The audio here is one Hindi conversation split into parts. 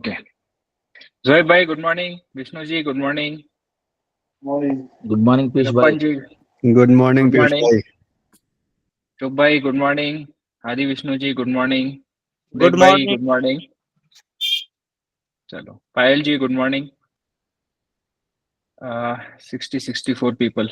ओके जोहेब भाई good morning, Vishnu ji good morning, good morning Piyush भाई। Lapan ji good morning good Piyush morning, भाई। शुभ भाई good morning, Adi Vishnu ji good morning, good Dev भाई मॉर्निंग। Good morning. चलो Payal ji good morning. 64 people.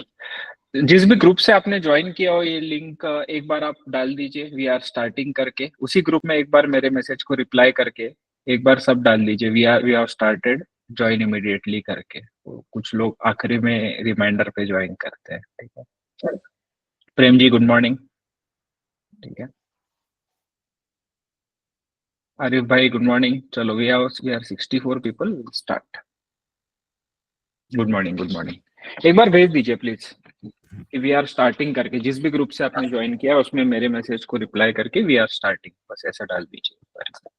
जिस भी ग्रुप से आपने ज्वाइन किया हो ये लिंक एक बार आप डाल दीजिए, वी आर स्टार्टिंग करके उसी ग्रुप में एक बार मेरे मैसेज को रिप्लाई करके एक बार सब डाल दीजिए, we are started join immediately करके। तो कुछ लोग आखिरी में रिमाइंडर पे ज्वाइन करते हैं, ठीक है। प्रेम जी गुड मॉर्निंग, ठीक है। आरिफ भाई गुड मॉर्निंग। चलो we are 64 people, start. Good morning good morning. एक बार भेज दीजिए प्लीज कि वी आर स्टार्टिंग करके, जिस भी ग्रुप से आपने ज्वाइन किया उसमें मेरे मैसेज को रिप्लाई करके वी आर स्टार्टिंग, बस ऐसा डाल दीजिए एक बार।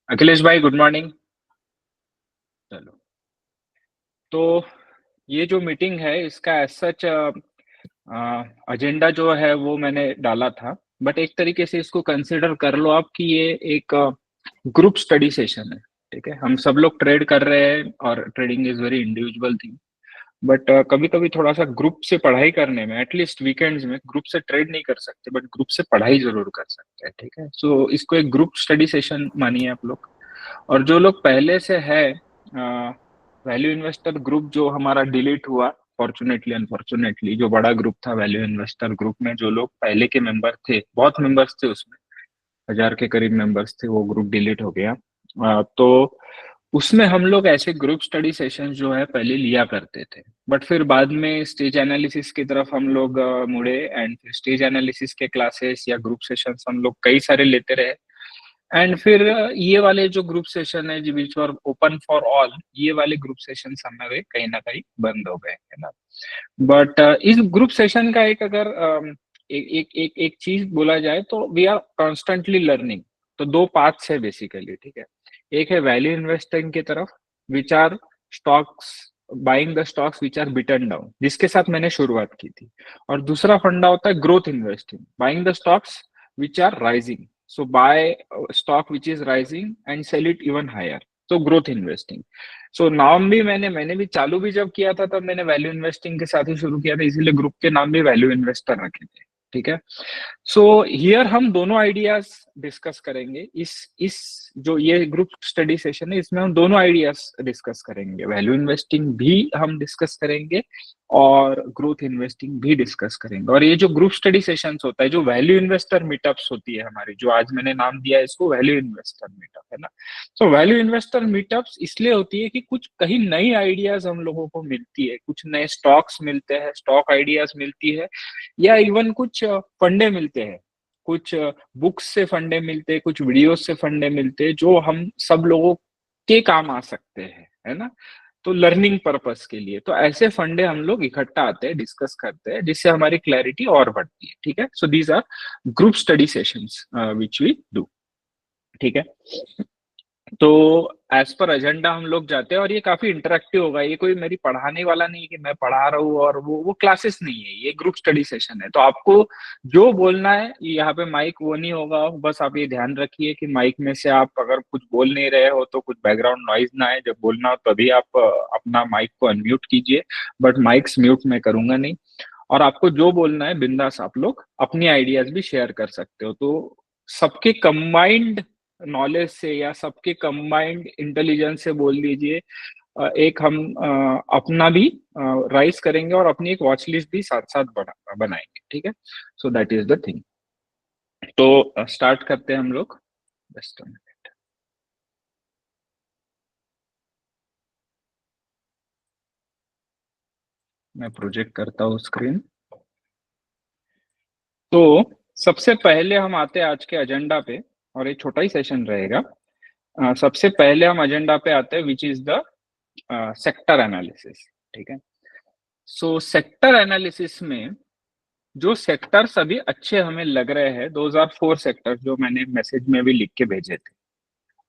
अखिलेश भाई गुड मॉर्निंग। चलो तो ये जो मीटिंग है इसका एज सच एजेंडा जो है वो मैंने डाला था, बट एक तरीके से इसको कंसिडर कर लो आप कि ये एक ग्रुप स्टडी सेशन है, ठीक है। हम सब लोग ट्रेड कर रहे हैं और trading is very individual thing, but कभी कभी थोड़ा सा ग्रुप से पढ़ाई करने में, एटलीस्ट वीकेंड्स में ग्रुप से ट्रेड नहीं कर सकते बट ग्रुप से पढ़ाई जरूर कर सकते हैं, ठीक है। सो इसको एक ग्रुप स्टडी सेशन मानिए आप लोग। और जो लोग पहले से है, वैल्यू इन्वेस्टर ग्रुप जो हमारा डिलीट हुआ फॉर्चुनेटली अनफॉर्चुनेटली, जो बड़ा ग्रुप था वैल्यू इन्वेस्टर ग्रुप में जो लोग पहले के मेंबर थे, बहुत मेंबर्स थे उसमें, 1000 के करीब मेंबर्स थे, वो ग्रुप डिलीट हो गया। तो उसमें हम लोग ऐसे ग्रुप स्टडी सेशंस जो है पहले लिया करते थे, बट फिर बाद में स्टेज एनालिसिस की तरफ हम लोग मुड़े, एंड फिर स्टेज एनालिसिस के क्लासेस या ग्रुप सेशंस हम लोग कई सारे लेते रहे। एंड फिर ये वाले जो ग्रुप सेशन है which are open for all, ये वाले ग्रुप सेशन हमारे कहीं ना कहीं बंद हो गए, है ना। बट इस ग्रुप सेशन का एक अगर एक चीज बोला जाए तो वी आर कॉन्स्टेंटली लर्निंग। तो दो पाथ्स है बेसिकली, ठीक है। एक है वैल्यू इन्वेस्टिंग की तरफ, which are stocks, buying the stocks which are beaten down, जिसके साथ मैंने शुरुआत की थी। और दूसरा फंडा होता है growth investing, buying the stocks which are rising, so buy stock which is rising and sell it even higher, so growth investing. So नाम भी मैंने भी चालू भी जब किया था तब मैंने वैल्यू इन्वेस्टिंग के साथ ही शुरू किया था, इसीलिए ग्रुप के नाम भी वैल्यू इन्वेस्टर रखे थे, ठीक है। सो हियर हम दोनों आइडियाज डिस्कस करेंगे। इस जो ये ग्रुप स्टडी सेशन है इसमें हम दोनों आइडियाज डिस्कस करेंगे, वैल्यू इन्वेस्टिंग भी हम डिस्कस करेंगे और ग्रोथ इन्वेस्टिंग भी डिस्कस करेंगे। और ये जो ग्रुप स्टडी सेशंस होता है, जो वैल्यू इन्वेस्टर मीटअप्स होती है हमारी, जो आज मैंने नाम दिया है इसको वैल्यू इन्वेस्टर मीटअप, है ना। सो वैल्यू इन्वेस्टर मीटअप्स इसलिए होती है कि कुछ कहीं नई आइडियाज हम लोगों को मिलती है, कुछ नए स्टॉक्स मिलते हैं, स्टॉक आइडियाज मिलती है, या इवन कुछ फंडे मिलते हैं, कुछ बुक्स से फंडे मिलते हैं, कुछ वीडियोस से फंडे मिलते हैं जो हम सब लोगों के काम आ सकते हैं, है ना। तो लर्निंग पर्पस के लिए तो ऐसे फंडे हम लोग इकट्ठा आते हैं, डिस्कस करते हैं, जिससे हमारी क्लैरिटी और बढ़ती है, ठीक है। So these are group study sessions which we do, ठीक है। तो एज पर एजेंडा हम लोग जाते हैं और ये काफी इंटरेक्टिव होगा। ये कोई मेरी पढ़ाने वाला नहीं है कि मैं पढ़ा रहा हूँ, और वो क्लासेस नहीं है, ये ग्रुप स्टडी सेशन है। तो आपको जो बोलना है, यहाँ पे माइक वो नहीं होगा, बस आप ये ध्यान रखिए कि माइक में से आप अगर कुछ बोल नहीं रहे हो तो कुछ बैकग्राउंड नॉइज ना आए। जब बोलना हो तभी आप अपना माइक को अनम्यूट कीजिए, बट माइक्स म्यूट मैं करूंगा नहीं। और आपको जो बोलना है बिंदास आप लोग अपनी आइडियाज भी शेयर कर सकते हो। तो सबके कंबाइंड नॉलेज से या सबके कंबाइंड इंटेलिजेंस से बोल दीजिए। एक हम अपना भी राइज करेंगे और अपनी एक वॉच लिस्ट भी साथ साथ बनाएंगे, ठीक है। So that is the thing. तो स्टार्ट करते हैं हम लोग। जस्ट मिनट, मैं प्रोजेक्ट करता हूँ स्क्रीन। तो सबसे पहले हम आते हैं आज के एजेंडा पे, और एक छोटा ही सेशन रहेगा। सबसे पहले हम एजेंडा पे आते हैं which is the sector analysis, ठीक है। सो सेक्टर एनालिसिस में जो सेक्टर्स अभी अच्छे हमें लग रहे हैं, 2004 सेक्टर्स जो मैंने मैसेज में भी लिख के भेजे थे,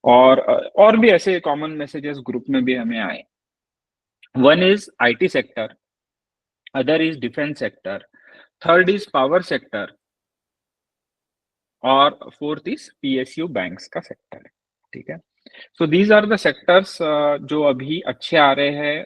और भी ऐसे कॉमन मैसेजेस ग्रुप में भी हमें आए। One is IT sector, other is defence sector, third is power sector, और फोर्थ इज पीएसयू बैंक्स का सेक्टर है, ठीक है। So these are the sectors जो अभी अच्छे आ रहे हैं,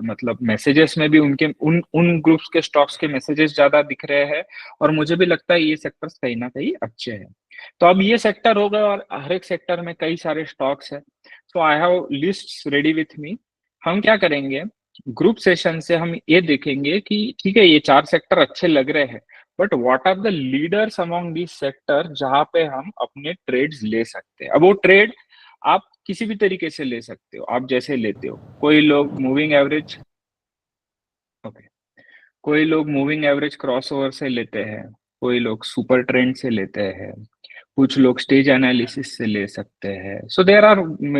मतलब मैसेजेस में भी उनके उन उन ग्रुप्स के स्टॉक्स के मैसेजेस ज्यादा दिख रहे हैं, और मुझे भी लगता है ये सेक्टर्स कहीं ना कहीं अच्छे हैं। तो अब ये सेक्टर हो गए और हर एक सेक्टर में कई सारे स्टॉक्स है। So I have lists ready with me. हम क्या करेंगे, ग्रुप सेशन से हम ये देखेंगे कि ठीक है ये चार सेक्टर अच्छे लग रहे हैं, but what are the leaders among this sector जहां पे हम अपने ट्रेड्स ले सकते हैं। अब वो ट्रेड आप किसी भी तरीके से ले सकते हो, आप जैसे लेते हो। कोई लोग मूविंग एवरेज, ओके, कोई लोग मूविंग एवरेज क्रॉसओवर से लेते हैं, कोई लोग सुपर ट्रेंड से लेते हैं, कुछ लोग स्टेज एनालिसिस से ले सकते हैं। So there are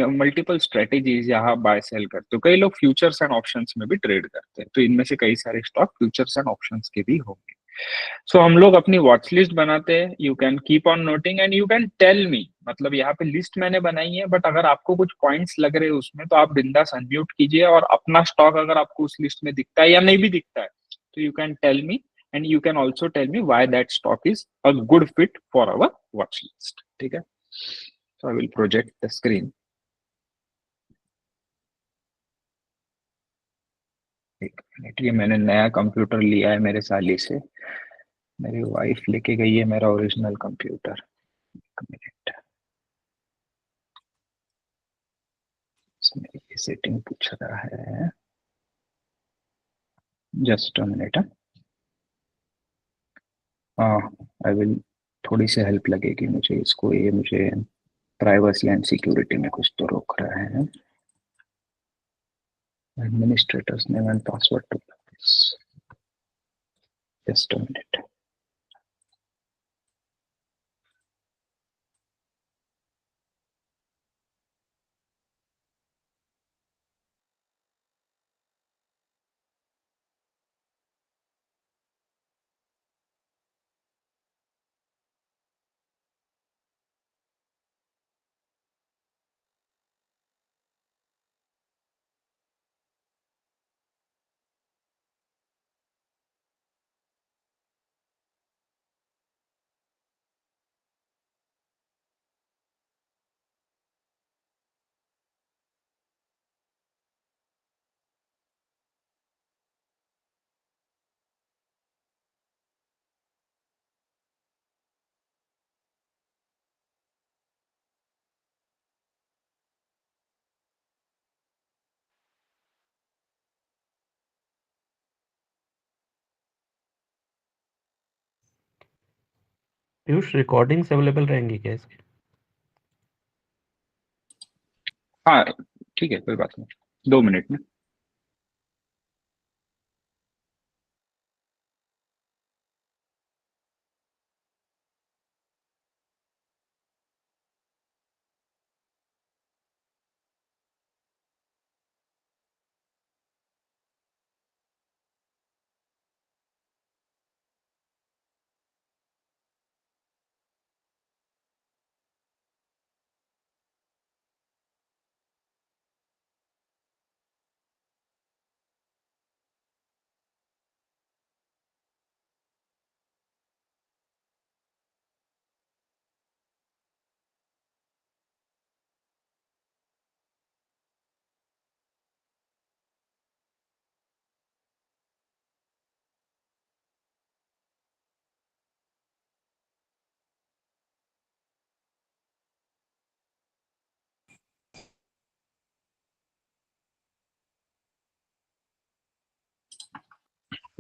multiple strategies यहाँ बाय सेल करते हो। कई लोग फ्यूचर्स एंड ऑप्शंस में भी ट्रेड करते हैं, तो इनमें से कई सारे स्टॉक फ्यूचर्स एंड ऑप्शंस के भी होंगे। सो हम लोग अपनी वॉच लिस्ट बनाते हैं। You can keep on noting and you can tell me, मतलब यहाँ पे लिस्ट मैंने बनाई है, बट अगर आपको कुछ पॉइंट्स लग रहे हैं उसमें तो आप बिंदास अनम्यूट कीजिए, और अपना स्टॉक अगर आपको उस लिस्ट में दिखता है या नहीं भी दिखता है तो you can tell me, and you can also tell me why that stock is a good fit for our watch list. ठीक है, so I will project the screen. एक मिनट, ये मैंने नया कंप्यूटर लिया है मेरे साली से, मेरी वाइफ लेके गई है मेरा ओरिजिनल कंप्यूटर। एक मिनट, इसमें ये सेटिंग पूछ रहा है, जस्ट अ मिनट। हाँ, आई विल, थोड़ी सी हेल्प लगेगी मुझे इसको, ये मुझे प्राइवेसी एंड सिक्योरिटी में कुछ तो रोक रहा है। Administrators name and password too, just a minute. Piyush, recordings available रहेंगी क्या इसकी? हाँ ठीक है, कोई बात नहीं, 2 मिनट में।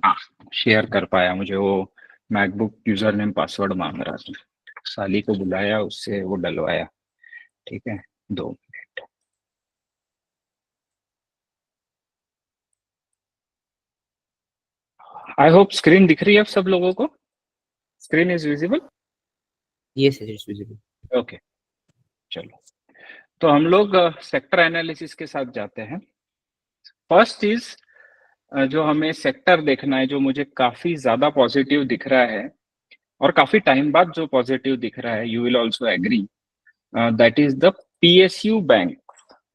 हाँ, शेयर कर पाया, मुझे वो मैकबुक यूजर नेम पासवर्ड मांग रहा था, साली को बुलाया, उससे वो डलवाया। ठीक है, 2 मिनट। आई होप स्क्रीन दिख रही है अब सब लोगों को, screen is visible. Yes, it's visible. Okay, चलो, तो हम लोग सेक्टर एनालिसिस के साथ जाते हैं। फर्स्ट चीज जो हमें सेक्टर देखना है, जो मुझे काफी ज्यादा पॉजिटिव दिख रहा है और काफी टाइम बाद जो पॉजिटिव दिख रहा है, you will also agree, that is the PSU bank.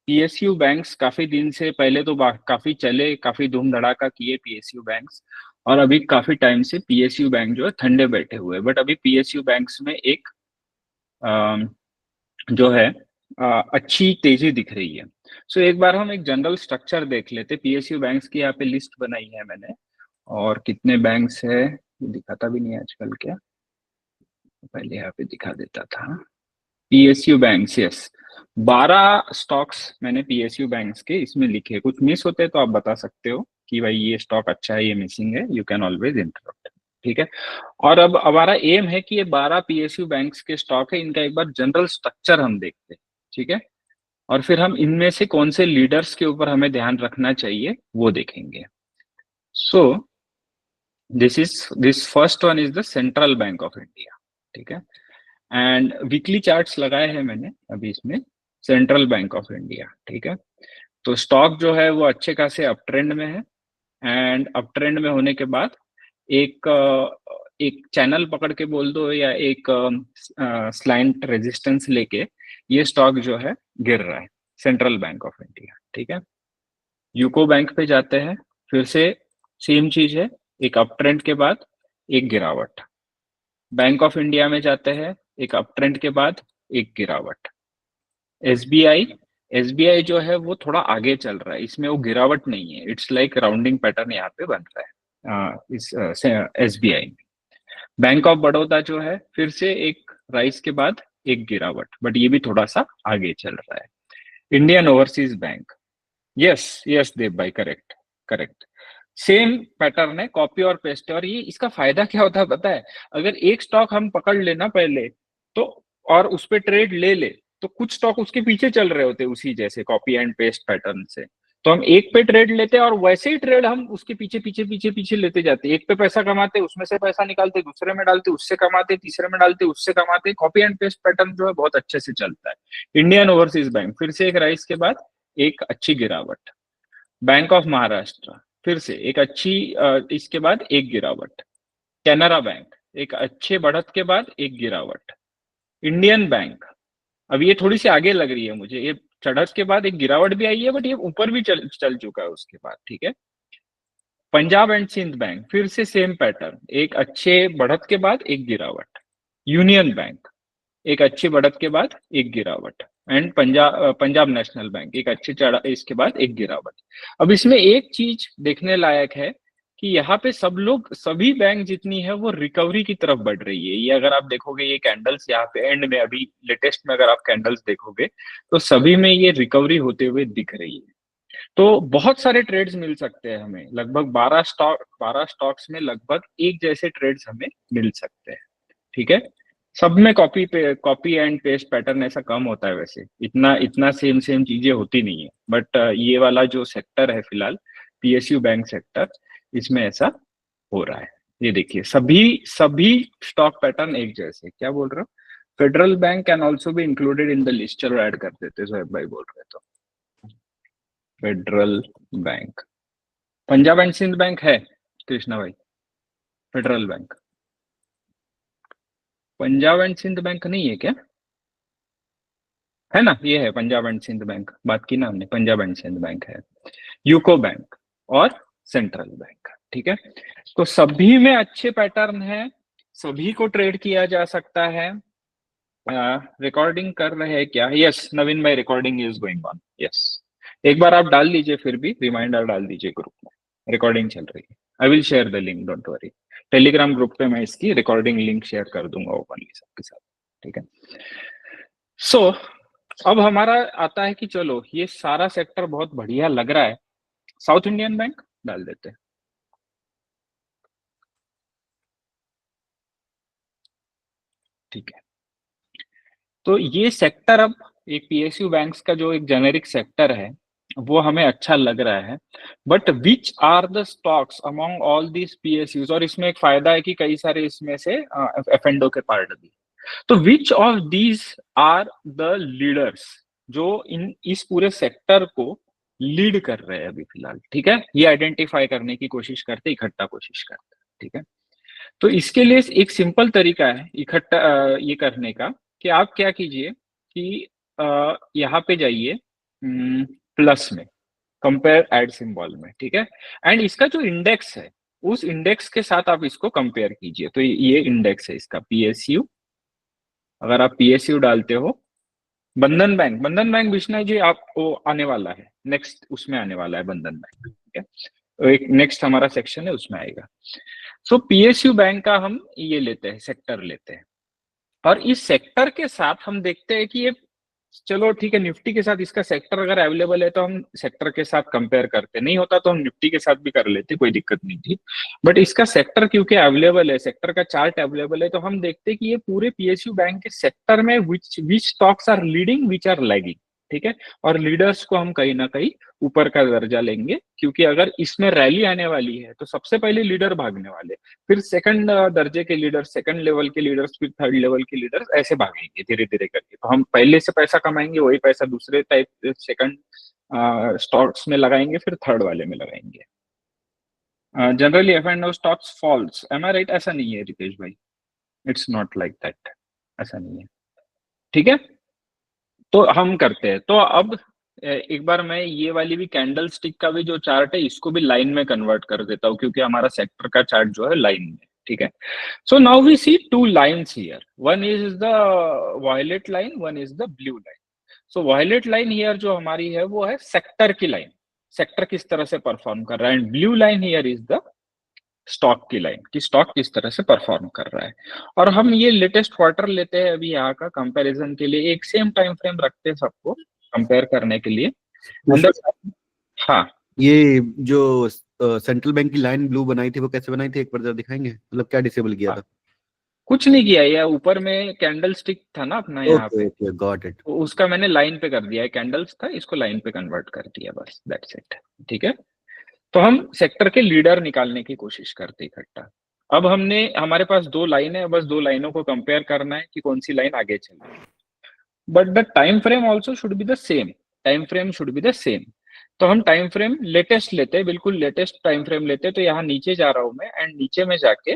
PSU banks काफी दिन से, पहले तो काफी चले, काफी धूम धड़ाका किए पीएसयू बैंक्स, और अभी काफी टाइम से पीएसयू बैंक जो है ठंडे बैठे हुए, बट अभी पीएसयू बैंक्स में एक जो है अच्छी तेजी दिख रही है। सो एक बार हम एक जनरल स्ट्रक्चर देख लेते। पीएसयू बैंक्स की यहाँ पे लिस्ट बनाई है मैंने, और कितने बैंक्स है ये दिखाता भी नहीं है आजकल, क्या पहले यहाँ पे दिखा देता था। पीएसयू बैंक्स, यस, 12 स्टॉक्स मैंने पीएसयू बैंक्स के इसमें लिखे। कुछ मिस होते तो आप बता सकते हो कि भाई ये स्टॉक अच्छा है, ये मिसिंग है, यू कैन ऑलवेज इंटरप्ट, ठीक है। और अब हमारा एम है कि ये 12 पीएसयू बैंक्स के स्टॉक है, इनका एक बार जनरल स्ट्रक्चर हम देखते हैं, ठीक है। और फिर हम इनमें से कौन से लीडर्स के ऊपर हमें ध्यान रखना चाहिए वो देखेंगे। So this first one is the central bank of India, ठीक है। एंड वीकली चार्ट्स लगाए हैं मैंने अभी इसमें, सेंट्रल बैंक ऑफ इंडिया, ठीक है। तो स्टॉक जो है वो अच्छे खासे अप ट्रेंड में है, एंड अप ट्रेंड में होने के बाद एक चैनल पकड़ के बोल दो, या एक स्लाइंट रेजिस्टेंस लेके ये स्टॉक जो है गिर रहा है, सेंट्रल बैंक ऑफ इंडिया, ठीक है। यूको बैंक पे जाते हैं, फिर से सेम चीज है, एक अप ट्रेंड के बाद एक गिरावट। बैंक ऑफ इंडिया में जाते हैं, एक अप ट्रेंड के बाद एक गिरावट। एसबीआई, एसबीआई जो है वो थोड़ा आगे चल रहा है, इसमें वो गिरावट नहीं है, इट्स लाइक राउंडिंग पैटर्न यहाँ पे बन रहा है इस एसबीआई में। बैंक ऑफ बड़ौदा जो है फिर से एक राइज के बाद एक गिरावट, बट ये भी थोड़ा सा आगे चल रहा है। Indian overseas bank, yes yes Dev भाई, करेक्ट करेक्ट, सेम पैटर्न है, कॉपी और पेस्ट। और ये इसका फायदा क्या होता है पता है, अगर एक स्टॉक हम पकड़ लेना पहले तो, और उस पर ट्रेड ले ले, तो कुछ स्टॉक उसके पीछे चल रहे होते उसी जैसे कॉपी एंड पेस्ट पैटर्न से, तो हम एक पे ट्रेड लेते हैं और वैसे ही ट्रेड हम उसके पीछे पीछे पीछे पीछे लेते जाते, एक पे पैसा कमाते, उसमें से पैसा निकालते, दूसरे में डालते, उससे कमाते, तीसरे में डालते, उससे कमाते। कॉपी एंड पेस्ट पैटर्न जो है बहुत अच्छे से चलता है। इंडियन ओवरसीज बैंक फिर से एक राइज के बाद एक अच्छी गिरावट। बैंक ऑफ महाराष्ट्र फिर से एक अच्छी इसके बाद एक गिरावट। कैनरा बैंक एक अच्छे बढ़त के बाद एक गिरावट। इंडियन बैंक, अब ये थोड़ी सी आगे लग रही है मुझे, ये चढ़त के बाद एक गिरावट भी आई है, बट ये ऊपर भी चल चुका है उसके बाद, ठीक है। पंजाब एंड सिंध बैंक फिर से सेम पैटर्न, एक अच्छे बढ़त के बाद एक गिरावट। यूनियन बैंक एक अच्छी बढ़त के बाद एक गिरावट। एंड पंजाब नेशनल बैंक एक अच्छी चढ़ा इसके बाद एक गिरावट। अब इसमें एक चीज देखने लायक है कि यहाँ पे सब लोग, सभी बैंक जितनी है वो रिकवरी की तरफ बढ़ रही है। ये अगर आप देखोगे ये कैंडल्स यहाँ पे एंड में, अभी लेटेस्ट में अगर आप कैंडल्स देखोगे तो सभी में ये रिकवरी होते हुए दिख रही है। तो बहुत सारे ट्रेड्स मिल सकते हैं हमें, लगभग 12 स्टॉक्स में लगभग एक जैसे ट्रेड्स हमें मिल सकते हैं, ठीक है। सब में कॉपी एंड पेस्ट पैटर्न ऐसा कम होता है, वैसे इतना इतना सेम सेम चीजें होती नहीं है, बट ये वाला जो सेक्टर है फिलहाल पीएसयू बैंक सेक्टर, इसमें ऐसा हो रहा है। ये देखिए सभी सभी स्टॉक पैटर्न एक जैसे, क्या बोल रहे हो, Federal Bank can also be included in the list, चलो ऐड कर देते, सोहेब भाई बोल रहे तो। Federal Bank, Punjab and Sind bank है कृष्णा भाई, Federal Bank, Punjab and Sind bank नहीं है क्या, है ना, ये है पंजाब एंड सिंध बैंक, बात की ना हमने, पंजाब एंड सिंध बैंक है, यूको बैंक और सेंट्रल बैंक, ठीक है। तो सभी में अच्छे पैटर्न है, सभी को ट्रेड किया जा सकता है। रिकॉर्डिंग कर रहे हैं क्या, यस नवीन भाई, recording is going on, yes. एक बार आप डाल लीजिए, फिर भी रिमाइंडर डाल दीजिए ग्रुप में, रिकॉर्डिंग चल रही है। I will share the link, don't worry, Telegram group पे मैं इसकी रिकॉर्डिंग लिंक शेयर कर दूंगा ओपनली सबके साथ, ठीक है। सो अब हमारा आता है कि चलो ये सारा सेक्टर बहुत बढ़िया लग रहा है, साउथ इंडियन बैंक डाल देते हैं, ठीक है। तो ये सेक्टर अब एक पीएसयू बैंक्स का जो एक जेनेरिक सेक्टर है वो हमें अच्छा लग रहा है, but which are the stocks among all these PSUs, और इसमें एक फायदा है कि कई सारे इसमें से एफ के पार्ट भी, तो which of these are the leaders जो इन इस पूरे सेक्टर को लीड कर रहे हैं अभी फिलहाल, ठीक है। ये आइडेंटिफाई करने की कोशिश करते, इकट्ठा कोशिश करते, ठीक है। तो इसके लिए एक सिंपल तरीका है इकट्ठा ये करने का, कि आप क्या कीजिए कि यहाँ पे जाइए प्लस में, कंपेयर एड सिंबल में, ठीक है। एंड इसका जो इंडेक्स है उस इंडेक्स के साथ आप इसको कंपेयर कीजिए, तो ये इंडेक्स है इसका पीएसयू, अगर आप पीएसयू डालते हो बंधन बैंक विष्णु जी आपको आने वाला है, नेक्स्ट उसमें आने वाला है बंधन बैंक, ठीक है, तो एक नेक्स्ट हमारा सेक्शन है उसमें आएगा। सो पीएसयू बैंक का हम ये लेते हैं, सेक्टर लेते हैं, और इस सेक्टर के साथ हम देखते हैं कि ये, चलो ठीक है, निफ्टी के साथ इसका सेक्टर अगर अवेलेबल है तो हम सेक्टर के साथ कंपेयर करते, नहीं होता तो हम निफ्टी के साथ भी कर लेते, कोई दिक्कत नहीं थी। बट इसका सेक्टर क्योंकि अवेलेबल है, सेक्टर का चार्ट अवेलेबल है, तो हम देखते हैं कि ये पूरे पीएसयू बैंक के सेक्टर में which stocks are leading, which are lagging, ठीक है, और लीडर्स को हम कहीं ना कहीं ऊपर का दर्जा लेंगे, क्योंकि अगर इसमें रैली आने वाली है तो सबसे पहले लीडर भागने वाले, फिर सेकंड दर्जे के लीडर, सेकंड लेवल के लीडर्स, फिर थर्ड लेवल के लीडर्स, ऐसे भागेंगे धीरे धीरे करके। तो हम पहले से पैसा कमाएंगे, वही पैसा दूसरे टाइप सेकंड स्टॉक्स में लगाएंगे, फिर थर्ड वाले में लगाएंगे। Generally if and stocks falls, am I right? ऐसा नहीं है रितेश भाई, इट्स नॉट लाइक दैट, ऐसा नहीं है, ठीक है। तो हम करते हैं, तो अब एक बार मैं ये वाली भी कैंडल स्टिक का भी जो चार्ट है इसको भी लाइन में कन्वर्ट कर देता हूँ, क्योंकि हमारा सेक्टर का चार्ट जो है लाइन में, ठीक है। So now we see two lines here, one is the violet line, one is the blue line. So violet line here जो हमारी है वो है सेक्टर की लाइन, सेक्टर किस तरह से परफॉर्म कर रहा है, and blue line here is the stock की लाइन, कि स्टॉक किस तरह से परफॉर्म कर रहा है। और हम ये लेटेस्ट क्वार्टर लेते हैं अभी यहाँ का कंपैरिजन के लिए, एक सेम टाइम फ्रेम रखते हैं सबको कंपेयर करने के लिए। हाँ, ये जो सेंट्रल बैंक की लाइन ब्लू बनाई थी वो कैसे बनाई थी, एक बार जरा दिखाएंगे, मतलब क्या डिसेबल किया था? कुछ नहीं किया, ये ऊपर में कैंडल स्टिक था ना अपना यहाँ पे, ओके गॉट इट, तो उसका मैंने लाइन पे कर दिया है, कैंडल्स था, इसको लाइन पे कन्वर्ट कर दिया, बस दैट्स इट, ठीक है। तो हम सेक्टर के लीडर निकालने की कोशिश करते इकट्ठा। अब हमने, हमारे पास दो लाइन है, बस दो लाइनों को कंपेयर करना है कि कौन सी लाइन आगे चल रही है, but the time frame also should be the same, time frame should be the same. तो हम टाइम फ्रेम लेटेस्ट लेते हैं, बिल्कुल लेटेस्ट टाइम फ्रेम लेते हैं। तो यहाँ नीचे जा रहा हूं मैं, एंड नीचे में जाके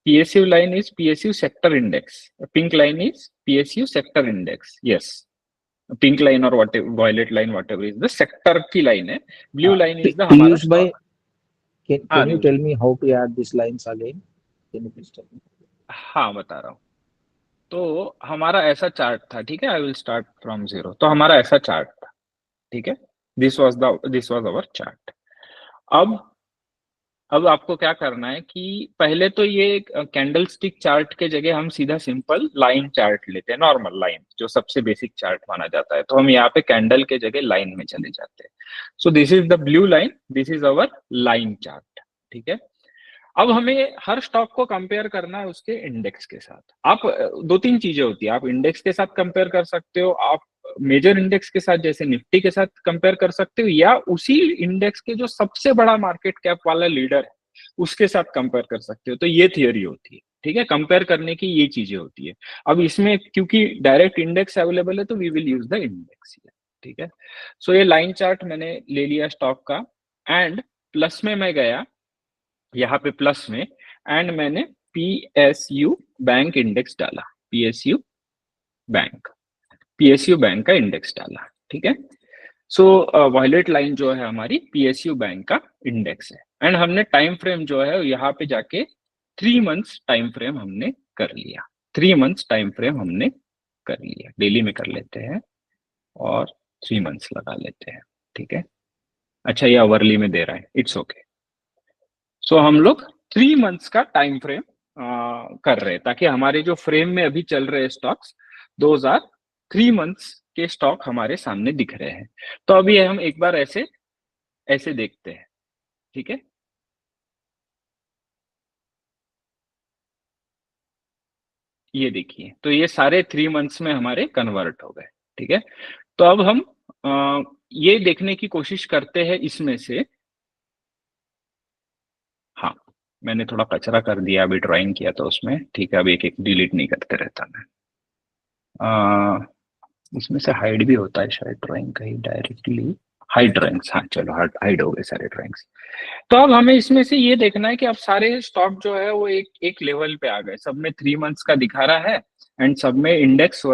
PSU line is PSU sector index. Pink line is PSU sector index. Yes. Pink line or whatever, violet line, whatever is the sector की line है. Blue line is the हमारा stock. Can you tell me how to add these lines again? Can you please tell me? हाँ, बता रहा हूँ। तो हमारा ऐसा चार्ट था, ठीक है, I will start from zero. तो हमारा ऐसा चार्ट था, ठीक है, दिस वाज अवर चार्ट। अब आपको क्या करना है कि पहले तो ये कैंडल स्टिक चार्ट के जगह हम सीधा सिंपल लाइन चार्ट लेते हैं, नॉर्मल लाइन जो सबसे बेसिक चार्ट माना जाता है। तो हम यहाँ पे कैंडल के जगह लाइन में चले जाते हैं। So this is the blue line, this is our line chart, ठीक है। अब हमें हर स्टॉक को कंपेयर करना है उसके इंडेक्स के साथ। आप दो तीन चीजें होती है, आप इंडेक्स के साथ कंपेयर कर सकते हो, आप मेजर इंडेक्स के साथ जैसे निफ्टी के साथ कंपेयर कर सकते हो, या उसी इंडेक्स के जो सबसे बड़ा मार्केट कैप वाला लीडर है उसके साथ कंपेयर कर सकते हो। तो ये थियोरी होती है, ठीक है, कंपेयर करने की ये चीजें होती है। अब इसमें क्योंकि डायरेक्ट इंडेक्स अवेलेबल है तो we will use the index, ठीक है। सो ये लाइन चार्ट मैंने ले लिया स्टॉक का, एंड प्लस में मैं गया यहाँ पे प्लस में, एंड मैंने PSU बैंक इंडेक्स डाला, PSU बैंक का इंडेक्स डाला, ठीक है। सो वायलेट लाइन जो है हमारी PSU बैंक का इंडेक्स है, एंड हमने टाइम फ्रेम जो है यहाँ पे जाके 3 मंथ्स टाइम फ्रेम हमने कर लिया, 3 मंथ्स टाइम फ्रेम हमने कर लिया। डेली में कर लेते हैं और 3 मंथ्स लगा लेते हैं, ठीक है। अच्छा, ये आवरली में दे रहा है, इट्स ओके। सो हम लोग 3 मंथ्स का टाइम फ्रेम कर रहे हैं, ताकि हमारे जो फ्रेम में अभी चल रहे स्टॉक्स 3 मंथ्स के स्टॉक हमारे सामने दिख रहे हैं। तो अभी हम एक बार ऐसे देखते हैं, ठीक है। ये देखिए, तो ये सारे 3 मंथ्स में हमारे कन्वर्ट हो गए, ठीक है। तो अब हम ये देखने की कोशिश करते हैं इसमें से, हाँ, मैंने थोड़ा कचरा कर दिया अभी, ड्राइंग किया था उसमें, ठीक है। अब एक एक डिलीट नहीं करते रहता मैं। इसमें से हाइड भी होता है शायद ड्राइंग कहीं डायरेक्टली, हाइड ड्राइंग्स, हाँ चलो, हाइड हो गए सारे ड्राइंग्स। तो अब हमें इसमें से ये देखना है कि अब सारे स्टॉक जो है वो एक लेवल पे आ गए, सब में 3 मंथ्स का दिखा रहा है, एंड सब में इंडेक्स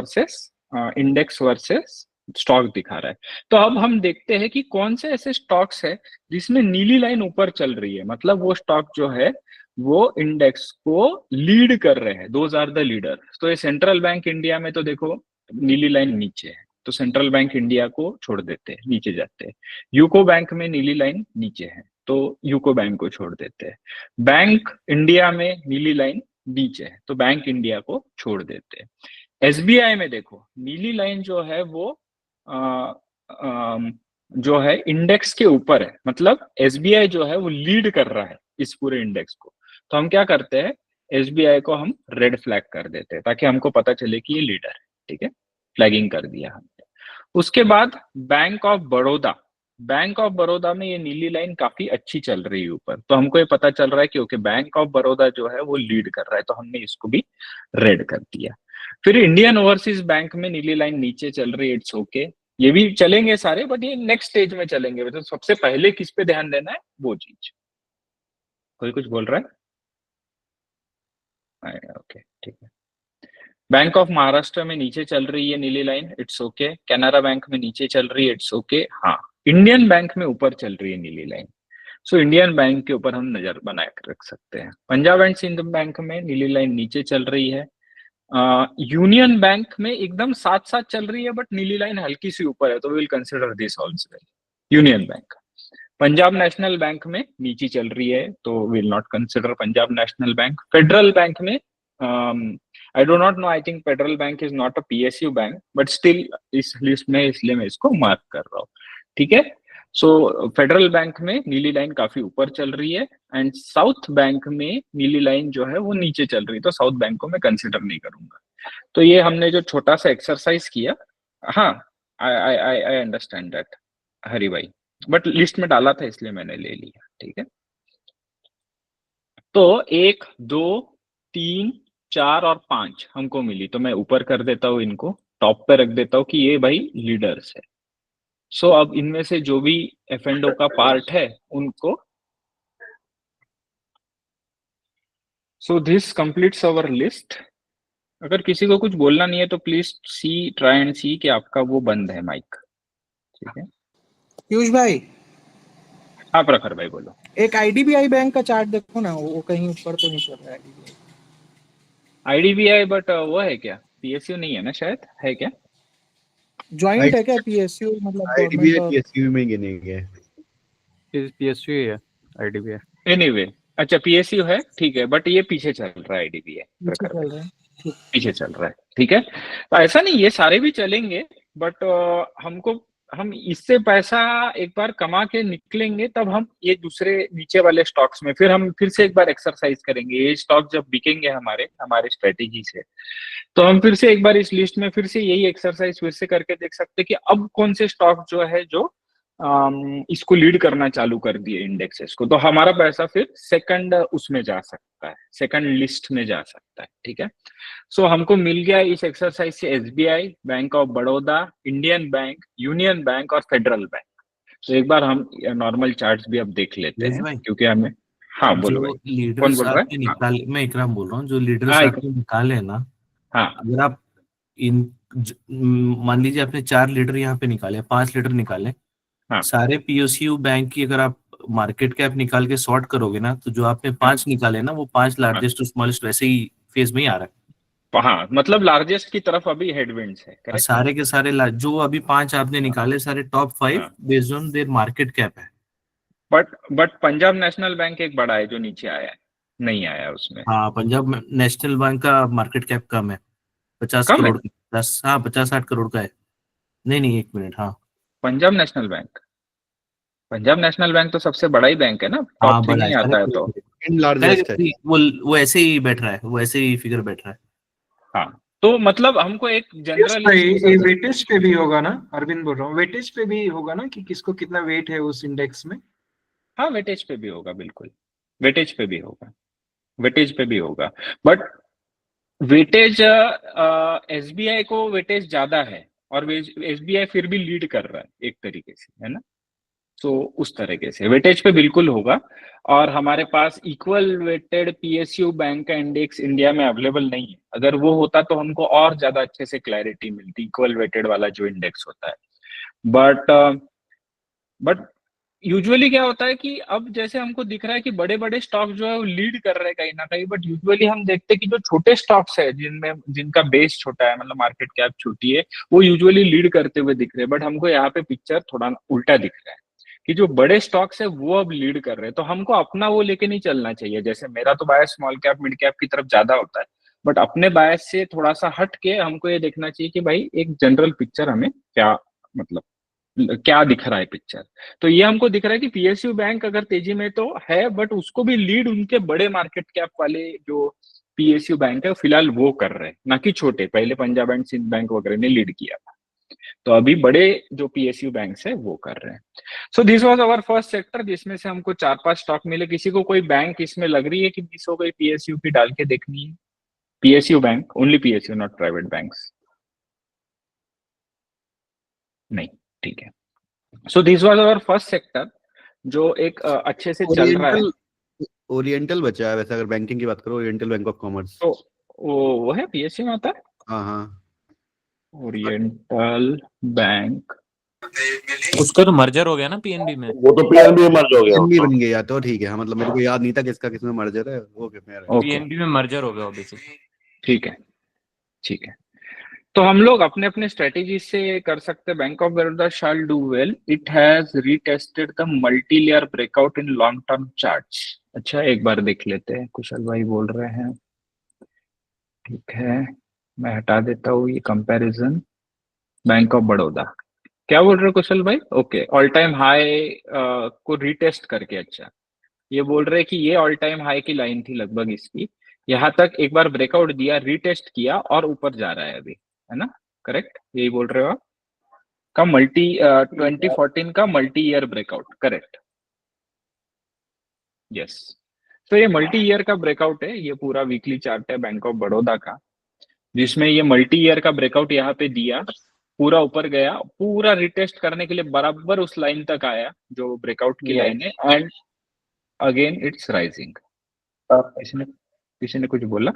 वर्सेस स्टॉक दिखा रहा है। तो अब हम देखते हैं कि कौन से ऐसे स्टॉक्स है जिसमें नीली लाइन ऊपर चल रही है, मतलब वो स्टॉक जो है वो इंडेक्स को लीड कर रहे हैं, दोज आर द लीडर। तो ये सेंट्रल बैंक इंडिया में तो देखो नीली लाइन नीचे है, तो सेंट्रल बैंक इंडिया को छोड़ देते हैं, नीचे जाते हैं। यूको बैंक में नीली लाइन नीचे है, तो यूको बैंक को छोड़ देते हैं। बैंक इंडिया में नीली लाइन नीचे है, तो बैंक इंडिया को छोड़ देते हैं। एसबीआई में देखो नीली लाइन जो है वो जो है इंडेक्स के ऊपर है, मतलब एसबीआई जो है वो लीड कर रहा है इस पूरे इंडेक्स को। तो हम क्या करते हैं, एसबीआई को हम रेड फ्लैग कर देते हैं ताकि हमको पता चले कि ये लीडर है, ठीक है, फ्लैगिंग कर दिया हमने। उसके बाद bank of Baroda, bank of Baroda में ये नीली लाइन काफी अच्छी चल रही है ऊपर, तो हमको ये पता चल रहा है कि ओके बैंक ऑफ बड़ौदा जो है वो लीड कर रहा है, तो हमने इसको भी रेड कर दिया। फिर इंडियन ओवरसीज बैंक में नीली लाइन नीचे चल रही है, इट्स ओके, ये भी चलेंगे सारे, बट ये नेक्स्ट स्टेज में चलेंगे। तो सबसे पहले किस पे ध्यान देना है, वो चीज। कोई कुछ बोल रहा है? ओके, ठीक है। बैंक ऑफ महाराष्ट्र में नीचे चल रही है नीली line, it's okay. Canara bank में नीचे चल रही है, इट्स ओके। हाँ, इंडियन बैंक में ऊपर चल रही है नीली लाइन, सो इंडियन बैंक के ऊपर हम नजर बनाए रख सकते हैं। पंजाब एंड सिंध बैंक में नीली लाइन नीचे चल रही है। यूनियन बैंक में एकदम साथ साथ चल रही है, बट नीली लाइन हल्की सी ऊपर है, तो will consider this also union bank. Punjab national bank में नीचे चल रही है, तो will not consider Punjab national bank. Federal bank में I do not know, I think federal bank is not a PSU bank, but still इस लिस्ट में, इसलिए मैं इसको मार्क कर रहा हूँ, ठीक है। सो फेडरल बैंक में नीली लाइन काफी ऊपर चल रही है, एंड साउथ बैंक में नीली लाइन जो है वो नीचे चल रही है, तो साउथ बैंक को मैं कंसिडर नहीं करूंगा। तो ये हमने जो छोटा सा एक्सरसाइज किया, हाँ, आई अंडरस्टैंड दैट हरी भाई, बट लिस्ट में डाला था इसलिए मैंने ले लिया, ठीक है। तो 1 2 3 4 और 5 हमको मिली, तो मैं ऊपर कर देता हूँ, इनको टॉप पे रख देता हूँ कि ये भाई लीडर्स है। सो अब इनमें से जो भी एफ&ओ का पार्ट है उनको, so this completes our list. अगर किसी को कुछ बोलना नहीं है तो प्लीज ट्राई एंड सी कि आपका वो बंद है माइक, ठीक है। पीयूष भाई, हाँ प्रखर भाई बोलो। एक आईडीबीआई बैंक का चार्ट देखो ना, वो कहीं ऊपर तो नहीं चल रहा है आईडीबीआई, बट वो है क्या, पीएसयू नहीं है ना, शायद है क्या, ज्वाइंट है क्या पीएसयू, मतलब आईडीबीआई गवर्नमेंट और पीएसयू में गिनेंगे। पीएसयू ही है आईडीबीआई। एनीवे अच्छा पीएसयू है, ठीक है, बट ये पीछे चल रहा है आईडीबीआई, पीछे चल रहा है। पीछे चल रहा है, ठीक है। तो ऐसा नहीं, ये सारे भी चलेंगे, बट हम इससे पैसा एक बार कमा के निकलेंगे, तब हम ये दूसरे नीचे वाले स्टॉक्स में हम फिर से एक बार एक्सरसाइज करेंगे। ये स्टॉक जब बिकेंगे हमारे स्ट्रेटेजी से, तो हम फिर से एक बार इस लिस्ट में फिर से यही एक्सरसाइज फिर से करके देख सकते हैं कि अब कौन से स्टॉक जो है जो इसको लीड करना चालू कर दिए इंडेक्सेस को, तो हमारा पैसा फिर सेकंड उसमें जा सकता है, सेकंड लिस्ट में जा सकता है, ठीक है। सो हमको मिल गया इस एक्सरसाइज से SBI, bank of Baroda, Indian bank, union Bank और फेडरल बैंक। तो एक बार हम नॉर्मल चार्ट्स भी अब देख लेते हैं, क्योंकि हमें, हाँ बोलो भाई, कौन बोल रहा है? निकाले, मैं इकराम बोल रहा हूँ, जो लीडर्स हाँ, आपने निकाले ना, हाँ, अगर आप मान लीजिए आपने 4 लीडर यहाँ पे निकाले, 5 लीडर निकाले, हाँ, सारे पीएसयू बैंक की अगर आप मार्केट कैप निकाल के सॉर्ट करोगे ना, तो जो आपने 5 निकाले ना, वो 5 लार्जेस्ट टू स्मॉलेस्ट वैसे ही फेज में ही आ रहा है। हाँ, मतलब लार्जेस्ट की तरफ अभी हेडविंड्स है, correct? सारे के सारे जो अभी 5 आपने निकाले, सारे top 5 based on their market cap है। बट पंजाब नेशनल बैंक एक बड़ा है जो नीचे आया है, नहीं आया उसमें। हाँ, पंजाब नेशनल बैंक का मार्केट कैप कम है, 50 कम है? करोड़ का, 50-60 करोड़ का है। नहीं, एक मिनट, हाँ, पंजाब नेशनल बैंक तो सबसे बड़ा ही बैंक है ना, हाँ, टॉप 3 बड़ा में आता है, तो लार्जेस्ट है। वो ऐसे ही बैठ रहा है, वो ऐसे ही फिगर बैठ रहा है। हाँ, तो मतलब हमको एक जनरल वेटेज पे भी होगा ना, अरविंद बोल रहा हूँ, वेटेज पे भी होगा ना कि किसको कितना वेट है उस इंडेक्स में। हाँ, वेटेज पे भी होगा, बिल्कुल वेटेज पे भी होगा, बट वेटेज एसबीआई को वेटेज ज्यादा है, और एसबीआई फिर भी लीड कर रहा है एक तरीके से, है ना। तो उस तरीके से वेटेज पे बिल्कुल होगा। और हमारे पास इक्वल वेटेड पीएसयू बैंक का इंडेक्स इंडिया में अवेलेबल नहीं है, अगर वो होता तो हमको और ज्यादा अच्छे से क्लैरिटी मिलती, इक्वल वेटेड वाला जो इंडेक्स होता है। बट यूजुअली क्या होता है कि अब जैसे हमको दिख रहा है कि बड़े बड़े स्टॉक जो है वो लीड कर रहे हैं कहीं ना कहीं, बट यूजुअली हम देखते हैं कि जो छोटे स्टॉक्स है जिनका बेस छोटा है, मतलब मार्केट कैप छोटी है, वो यूजुअली लीड करते हुए दिख रहे हैं। बट हमको यहाँ पे पिक्चर थोड़ा उल्टा दिख रहा है कि जो बड़े स्टॉक्स है वो अब लीड कर रहे हैं। तो हमको अपना वो लेके नहीं चलना चाहिए। जैसे मेरा तो बायस स्मॉल कैप मिड कैप की तरफ ज्यादा होता है, बट अपने बायस से थोड़ा सा हट के हमको ये देखना चाहिए कि भाई एक जनरल पिक्चर हमें क्या, मतलब क्या दिख रहा है पिक्चर। तो ये हमको दिख रहा है कि पीएसयू बैंक अगर तेजी में तो है, बट उसको भी लीड उनके बड़े मार्केट कैप वाले जो पीएसयू बैंक है फिलहाल वो कर रहे हैं, ना कि छोटे। पहले पंजाब एंड सिंध बैंक वगैरह ने लीड किया था, तो अभी बड़े जो पीएसयू बैंक्स है वो कर रहे हैं। So this was our first sector, जिसमें से हमको 4-5 स्टॉक मिले। किसी को कोई बैंक इसमें लग रही है कि मिस हो गई पीएसयू की, डाल के देखनी है? PSU bank, only PSU, not private banks. नहीं, ठीक है। So this was our first sector जो एक अच्छे से चल रहा है। ओरिएंटल बचा है वैसे, अगर बैंकिंग की बात करो, ओरिएंटल बैंक ऑफ कॉमर्स। तो वो है पीएसयू में आता है। हाँ, ओरिएंटल बैंक, उसका तो मर्जर हो गया ना पीएनबी में। वो तो पीएनबी में मर्ज हो गया। पीएनबी बन गया तो ठीक है। हाँ, मतलब मेरे को याद नहीं था किसका किसमें मर्जर है। ओके, पीएनबी में मर्जर हो गया बेसिकली। ठीक है, ठीक है। तो हम लोग अपने अपने स्ट्रेटेजी से कर सकते हैं। Bank of Baroda shall do well, it has retested the multi layer breakout in long term charts. अच्छा, एक बार देख लेते हैं। कुशल भाई बोल रहे हैं, ठीक है, मैं हटा देता हूँ ये कंपैरिजन। बैंक ऑफ बड़ौदा क्या बोल रहे हो कुशल भाई? ओके, ऑल टाइम हाई को रीटेस्ट करके। अच्छा, ये बोल रहे हैं कि ये ऑल टाइम हाई की लाइन थी लगभग इसकी, यहाँ तक एक बार ब्रेकआउट दिया, रीटेस्ट किया और ऊपर जा रहा है अभी, है ना? करेक्ट, यही बोल रहे हो आप? का 2014 का multi year breakout, correct? Yes. तो ये मल्टी ईयर का ब्रेकआउट है, ये पूरा वीकली चार्ट है बैंक ऑफ बड़ौदा का, जिसमें ये मल्टी ईयर का ब्रेकआउट यहाँ पे दिया, पूरा ऊपर गया, पूरा रिटेस्ट करने के लिए बराबर उस लाइन तक आया जो ब्रेकआउट की लाइन है, एंड अगेन इट्स राइजिंग। किसी ने कुछ बोला?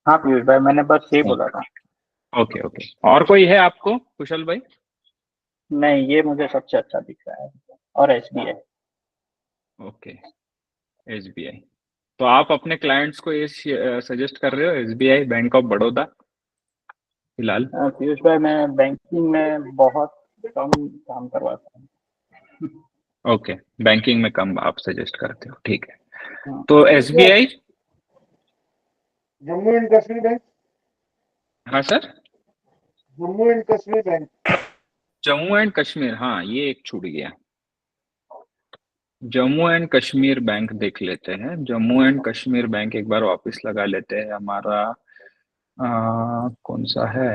हाँ पीयूष भाई, मैंने बस यही बोला था। ओके ओके, और कोई है आपको कुशल भाई? नहीं, ये मुझे सबसे अच्छा दिख रहा है, और एसबीआई। Okay, SBI. तो आप अपने क्लाइंट्स को ये सजेस्ट कर रहे हो एसबीआई, बैंक ऑफ बड़ौदा फिलहाल? पीयूष भाई, मैं बैंकिंग में बहुत कम काम करवाता हूँ। ओके, बैंकिंग में कम आप सजेस्ट करते हो, ठीक है। तो SBI, Jammu and Kashmir bank. हाँ sir, Jammu and Kashmir bank. Jammu and Kashmir, हाँ ये एक छूट गया। जम्मू एंड कश्मीर बैंक देख लेते हैं। जम्मू एंड कश्मीर बैंक एक बार वापस लगा लेते हैं। हमारा कौन सा है,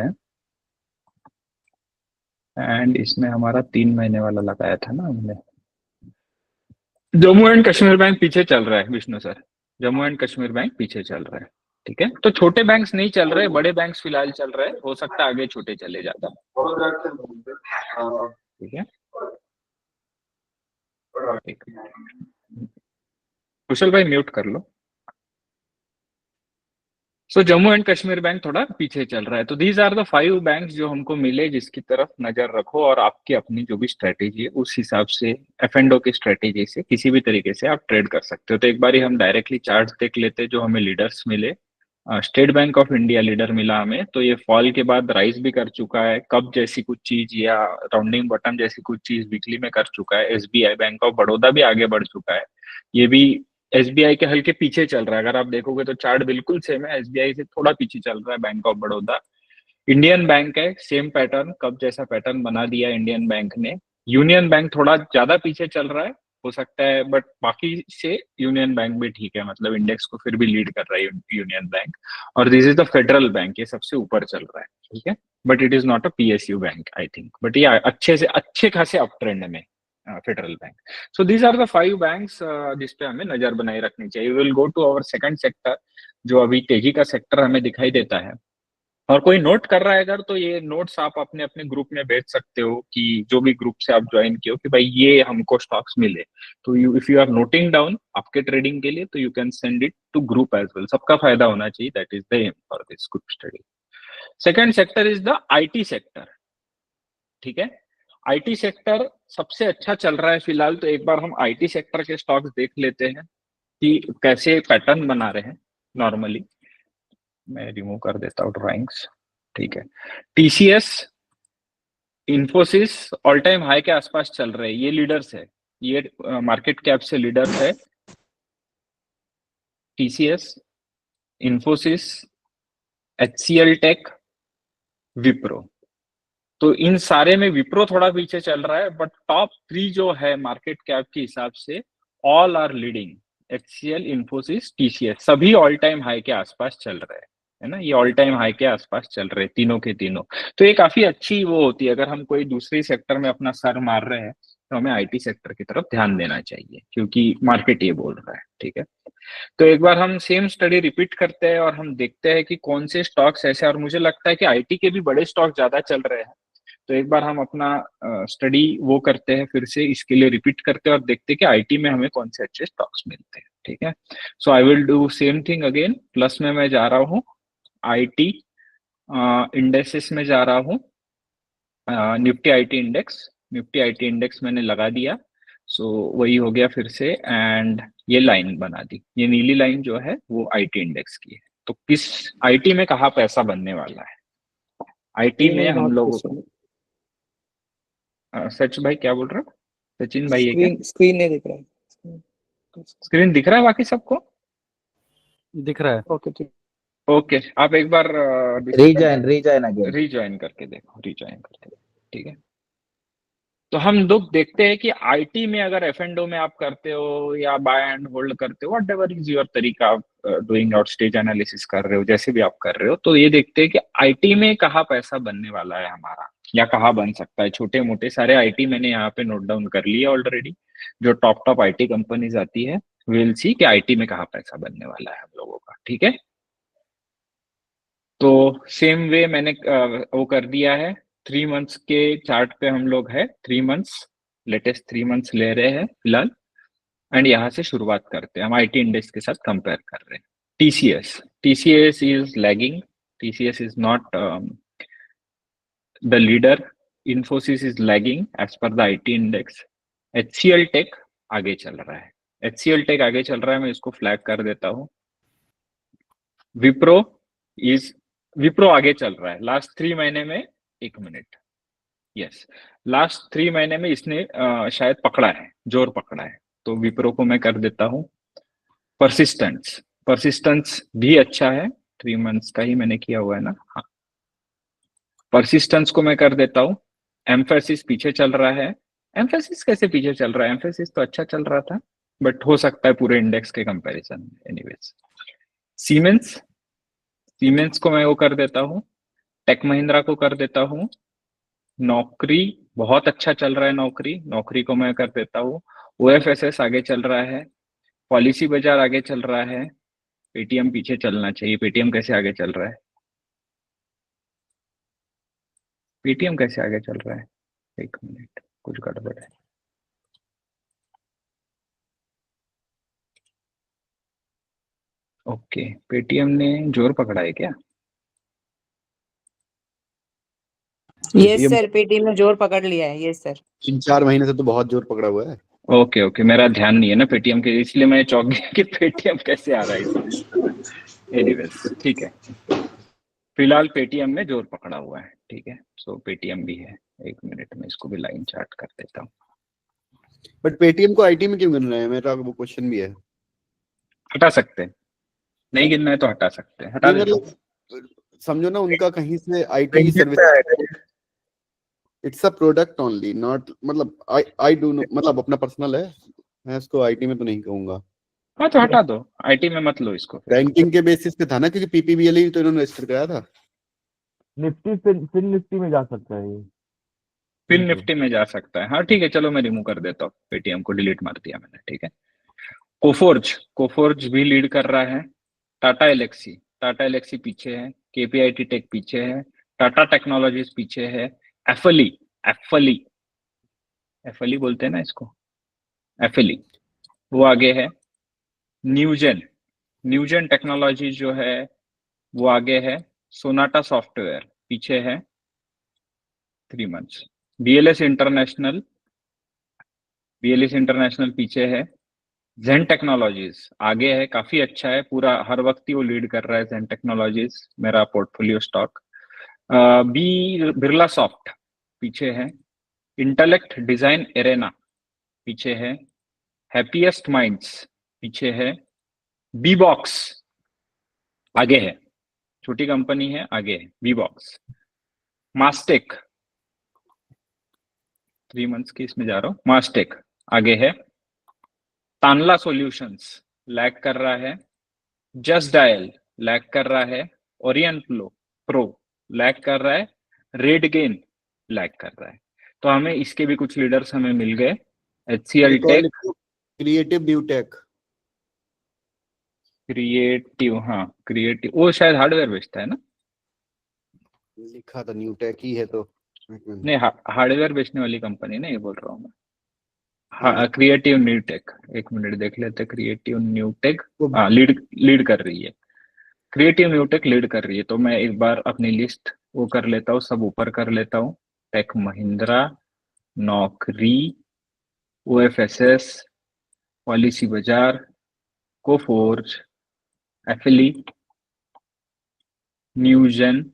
एंड इसमें हमारा 3 महीने वाला लगाया था ना हमने। जम्मू एंड कश्मीर बैंक पीछे चल रहा है Vishnu sir, Jammu and Kashmir bank पीछे चल रहा है, ठीक है। तो छोटे बैंक्स नहीं चल रहे, बड़े बैंक्स फिलहाल चल रहे हैं, हो सकता है आगे छोटे चले जाता, ठीक है। कुशल भाई म्यूट कर लो। सो जम्मू एंड कश्मीर बैंक थोड़ा पीछे चल रहा है। तो दीज आर द 5 बैंक्स जो हमको मिले, जिसकी तरफ नजर रखो, और आपकी अपनी जो भी स्ट्रेटेजी है उस हिसाब से, एफ&ओ की स्ट्रेटेजी से किसी भी तरीके से आप ट्रेड कर सकते हो। तो एक बार हम डायरेक्टली चार्ट देख लेते हैं जो हमें लीडर्स मिले। State bank of India leader मिला हमें, तो ये फॉल के बाद राइज भी कर चुका है, कब जैसी कुछ चीज या राउंडिंग बॉटम जैसी कुछ चीज वीकली में कर चुका है। एसबीआई, बैंक ऑफ बड़ौदा भी आगे बढ़ चुका है, ये भी एसबीआई के हल्के पीछे चल रहा है। अगर आप देखोगे तो चार्ट बिल्कुल सेम है, एसबीआई से थोड़ा पीछे चल रहा है bank of Baroda. Indian bank है, सेम पैटर्न, कब जैसा पैटर्न बना दिया इंडियन बैंक ने। यूनियन बैंक थोड़ा ज्यादा पीछे चल रहा है, हो सकता है, बट बाकी से यूनियन बैंक भी ठीक है, मतलब इंडेक्स को फिर भी लीड कर रहा है यूनियन बैंक। और this is the Federal Bank, ये सबसे ऊपर चल रहा है, ठीक है। But it is not a PSU bank I think, but ये अच्छे खासे अप ट्रेंड में Federal Bank. So these are the 5 banks जिसपे हमें नजर बनाए रखनी चाहिए। Will go to our second sector, जो अभी तेजी का सेक्टर हमें दिखाई देता है। और कोई नोट कर रहा है अगर, तो ये नोट्स आप अपने अपने ग्रुप में भेज सकते हो, कि जो भी ग्रुप से आप ज्वाइन किए हो, कि भाई ये हमको स्टॉक्स मिले, तो you if you are noting down आपके ट्रेडिंग के लिए, तो you can send it to group as well. सबका फायदा होना चाहिए, that is the aim for this group study. Second sector is the IT sector, ठीक है। आईटी सेक्टर सबसे अच्छा चल रहा है फिलहाल, तो एक बार हम आईटी सेक्टर के स्टॉक्स देख लेते हैं कि कैसे पैटर्न बना रहे हैं नॉर्मली। मैं रिमूव कर देता हूँ ड्राइंग्स, ठीक है। TCS, Infosys all time high के आसपास चल रहे हैं, ये लीडर्स है, ये मार्केट कैप से लीडर्स है। TCS, Infosys, HCL Tech, Wipro. तो इन सारे में विप्रो थोड़ा पीछे चल रहा है, बट टॉप 3 जो है मार्केट कैप के हिसाब से all are leading. HCL, Infosys, TCS सभी ऑल टाइम हाई के आसपास चल रहे हैं, है ना। ये ऑल टाइम हाई के आसपास चल रहे हैं तीनों के तीनों। तो ये काफी अच्छी वो होती है, अगर हम कोई दूसरी सेक्टर में अपना सर मार रहे हैं तो हमें आईटी सेक्टर की तरफ ध्यान देना चाहिए, क्योंकि मार्केट ये बोल रहा है, ठीक है। तो एक बार हम सेम स्टडी रिपीट करते हैं और हम देखते हैं कि कौन से स्टॉक्स ऐसे, और मुझे लगता है कि आईटी के भी बड़े स्टॉक ज्यादा चल रहे हैं। तो एक बार हम अपना स्टडी वो करते हैं, फिर से इसके लिए रिपीट करते हैं और देखते हैं कि आईटी में हमें कौन से अच्छे स्टॉक्स मिलते हैं, ठीक है। So I will do same thing again. Plus में मैं जा रहा हूँ, आईटी इंडेक्सेस में जा रहा हूँ, Nifty IT index, Nifty IT index मैंने लगा दिया। सो वही हो गया फिर से, एंड ये लाइन बना दी, ये नीली लाइन जो है वो आईटी इंडेक्स की है। तो किस आईटी में कहाँ पैसा बनने वाला है? आईटी में हम लोगों को सच भाई क्या बोल रहे हो? सचिन भाई है क्या? स्क्रीन नहीं दिख रहा है। स्क्रीन दिख रहा है बाकी सबको? दिख रहा है। ओके ठीक। ओके, आप एक बार रीजॉइन अगेन। रीजॉइन करके देखो, रीजॉइन करके देखो, ठीक है। तो हम लोग देखते हैं कि आईटी में अगर एफ एंड ओ में आप करते हो या बाय एंड होल्ड करते हो, वट एवर इज योर तरीका आप डूइंग आउट स्टेज एनालिसिस कर रहे हो, जैसे भी आप कर रहे हो, तो ये देखते हैं कि आईटी में कहाँ पैसा बनने वाला है हमारा, या कहाँ बन सकता है। छोटे मोटे सारे आईटी मैंने यहाँ पे नोट डाउन कर लिया ऑलरेडी, जो टॉप आईटी कंपनीज आती है, विल सी कि आईटी में कहाँ पैसा बनने वाला है हम लोगों का, ठीक है। तो सेम वे मैंने वो कर दिया है। 3 मंथ्स के चार्ट पे हम लोग है, 3 मंथ्स, लेटेस्ट 3 मंथ्स ले रहे हैं फिलहाल, एंड यहाँ से शुरुआत करते हैं। हम आईटी इंडेक्स के साथ कंपेयर कर रहे हैं। TCS is lagging, TCS is not the leader, Infosys is lagging as per the IT index. HCL Tech आगे चल रहा है, एचसीएल टेक आगे चल रहा है, मैं इसको फ्लैग कर देता हूँ। विप्रो आगे चल रहा है लास्ट 3 महीने में, 1 मिनट, यस, लास्ट 3 महीने में इसने शायद पकड़ा है, जोर पकड़ा है, तो विप्रो को मैं कर देता हूँ। परसिस्टेंस भी अच्छा है, 3 मंथ्स का ही मैंने किया हुआ है ना, हाँ। परसिस्टेंस को मैं कर देता हूँ। एम्फेसिस पीछे चल रहा है। एम्फेसिस कैसे पीछे चल रहा है? एम्फेसिस तो अच्छा चल रहा था, बट हो सकता है पूरे इंडेक्स के कंपैरिजन में। एनीवेज, सीमेंस को मैं वो कर देता हूँ। टेक महिंद्रा को कर देता हूँ। नौकरी बहुत अच्छा चल रहा है, नौकरी को मैं कर देता हूँ। ओएफएसएस आगे चल रहा है। पॉलिसी बाजार आगे चल रहा है। पेटीएम पीछे चलना चाहिए। पेटीएम कैसे आगे चल रहा है? पेटीएम कैसे आगे चल रहा है? 1 मिनट, कुछ गड़बड़ है। ओके, पेटीएम ने जोर पकड़ा है क्या? यस सर, पेटीएम ने जोर पकड़ लिया है। यस सर, 3-4 महीने से तो बहुत जोर पकड़ा हुआ है। ओके, मेरा ध्यान नहीं है ना पेटीएम के, इसलिए मैं चौंक गया कि पेटीएम कैसे आ रहा है इसमें। एनीवेज, ठीक है, फिलहाल पेटीएम में जोर पकड़ा हुआ है, ठीक है। सो पेटीएम भी है। 1 मिनट में इसको भी लाइन चार्ट कर देता हूँ। बट पेटीएम को आईटी में क्यों गिन रहे हैं? मेरा वो क्वेश्चन भी है। हटा सकते हैं, नहीं गिनना है तो हटा सकते हैं, हटा देता हूँ। समझो ना, उनका कहीं से आईटी की service, it's a product only, not, मतलब आई डू नो, मतलब अपना पर्सनल है, मैं इसको आईटी में तो नहीं कहूंगा। हाँ तो हटा दो, आईटी में मत लो इसको। बैंकिंग के बेसिस पे था ना, क्योंकि पीपीबीएल ही तो इन्होंने रजिस्टर कराया था। निफ्टी फिन निफ्टी में जा सकता है ये, फिन निफ्टी में जा सकता है। हाँ ठीक है, चलो मैं रिमूव कर देता हूँ, पेटीएम को डिलीट मार दिया मैंने, ठीक है। कोफोर्ज भी लीड कर रहा है। टाटा एलेक्सी पीछे है। केपीआईटी टेक पीछे है। टाटा टेक्नोलॉजीज पीछे है। एफएलई बोलते हैं ना इसको, एफएलई वो आगे है। न्यूजेन टेक्नोलॉजी जो है वो आगे है। सोनाटा सॉफ्टवेयर पीछे है 3 मंथ्स। BLS इंटरनेशनल पीछे है। जेन टेक्नोलॉजीज आगे है, काफी अच्छा है, पूरा हर वक्त ही वो लीड कर रहा है जेन टेक्नोलॉजीज, मेरा पोर्टफोलियो स्टॉक। बिरला सॉफ्ट पीछे है। इंटेलेक्ट डिजाइन एरेना पीछे है। हैप्पीएस्ट माइंड्स पीछे है। बी बॉक्स आगे है, छोटी कंपनी है, आगे है बी बॉक्स। मास्टेक 3 मंथ्स की इसमें जा रहा हूँ, मास्टेक आगे है। तानला सॉल्यूशंस लैग कर रहा है। जस्ट डायल लैग कर रहा है। ओरियन प्रो लैग कर रहा है। रेड गेन लैग कर रहा है। तो हमें इसके भी कुछ लीडर्स हमें मिल गए। HCL Tech, Creative New Tech, Creative, हाँ क्रिएटिव, वो शायद हार्डवेयर बेचता है ना? लिखा था न्यू टेक ही है तो नहीं, हार्डवेयर बेचने वाली कंपनी नहीं, बोल रहा हूँ मैं। हाँ, क्रिएटिव न्यू टेक, एक मिनट देख लेते। क्रिएटिव न्यू टेक हाँ लीड कर रही है। क्रिएटिव न्यू टेक लीड कर रही है। तो मैं एक बार अपनी लिस्ट वो कर लेता हूँ, सब ऊपर कर लेता हूँ। टेक महिंद्रा, नौकरी, OFSS, पॉलिसी बाजार, कोफोर्ज, एफिली, न्यूजेन,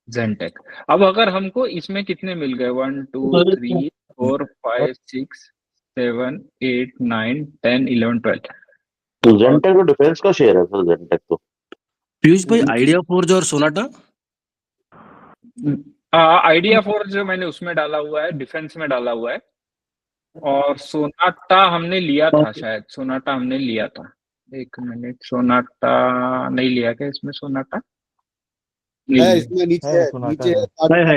जेनटेक। अब अगर हमको इसमें कितने मिल गए, 1 2 3 4 5 6 7 8 9 10 11 12। तो जेनटेक तो डिफेंस का शेयर है सर, जेनटेक तो। पीयूष भाई, आइडिया फोर्ज और सोनाटा? आइडिया फोर्ज मैंने उसमें डाला हुआ है, डिफेंस में डाला हुआ है। और सोनाटा हमने लिया था, शायद सोनाटा हमने लिया था। एक मिनट, सोनाटा नहीं लिया क्या इसमें? सोनाटा है इसमें नीचे है, नीचे है,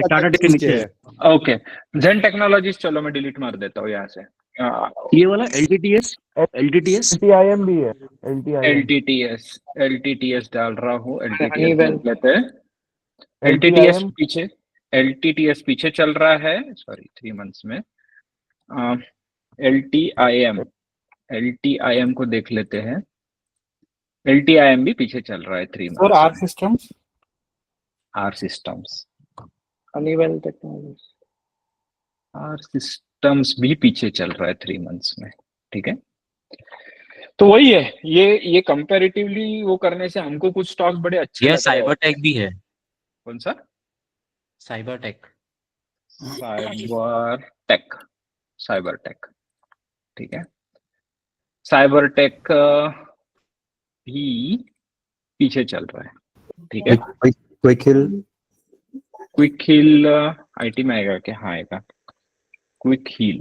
टाटा टेक के नीचे है। ओके। जेन टेक्नोलॉजीज, चलो मैं डिलीट मार देता हूँ यहाँ से। ये वाला LTTS LTIM भी है, LTTS डाल रहा हूँ। Honeywell। LTTS पीछे चल रहा है, सॉरी 3 मंथ्स में। LTIM को देख लेते हैं। LTIM भी पीछे चल रहा है 3 और months. R Systems, Honeywell Technologies, R Systems भी पीछे चल रहा है 3 मंथ्स में। ठीक है, तो वही है, ये कंपैरेटिवली वो करने से हमको कुछ स्टॉक्स बड़े अच्छे ये लग रहे हैं। साइबर टेक भी है। कौन सा? Cyber tech. साइबर टेक, ठीक है। साइबर टेक भी पीछे चल रहा है, ठीक है। क्विक हिल IT में आएगा क्या? हाँ आएगा, क्विक हिल,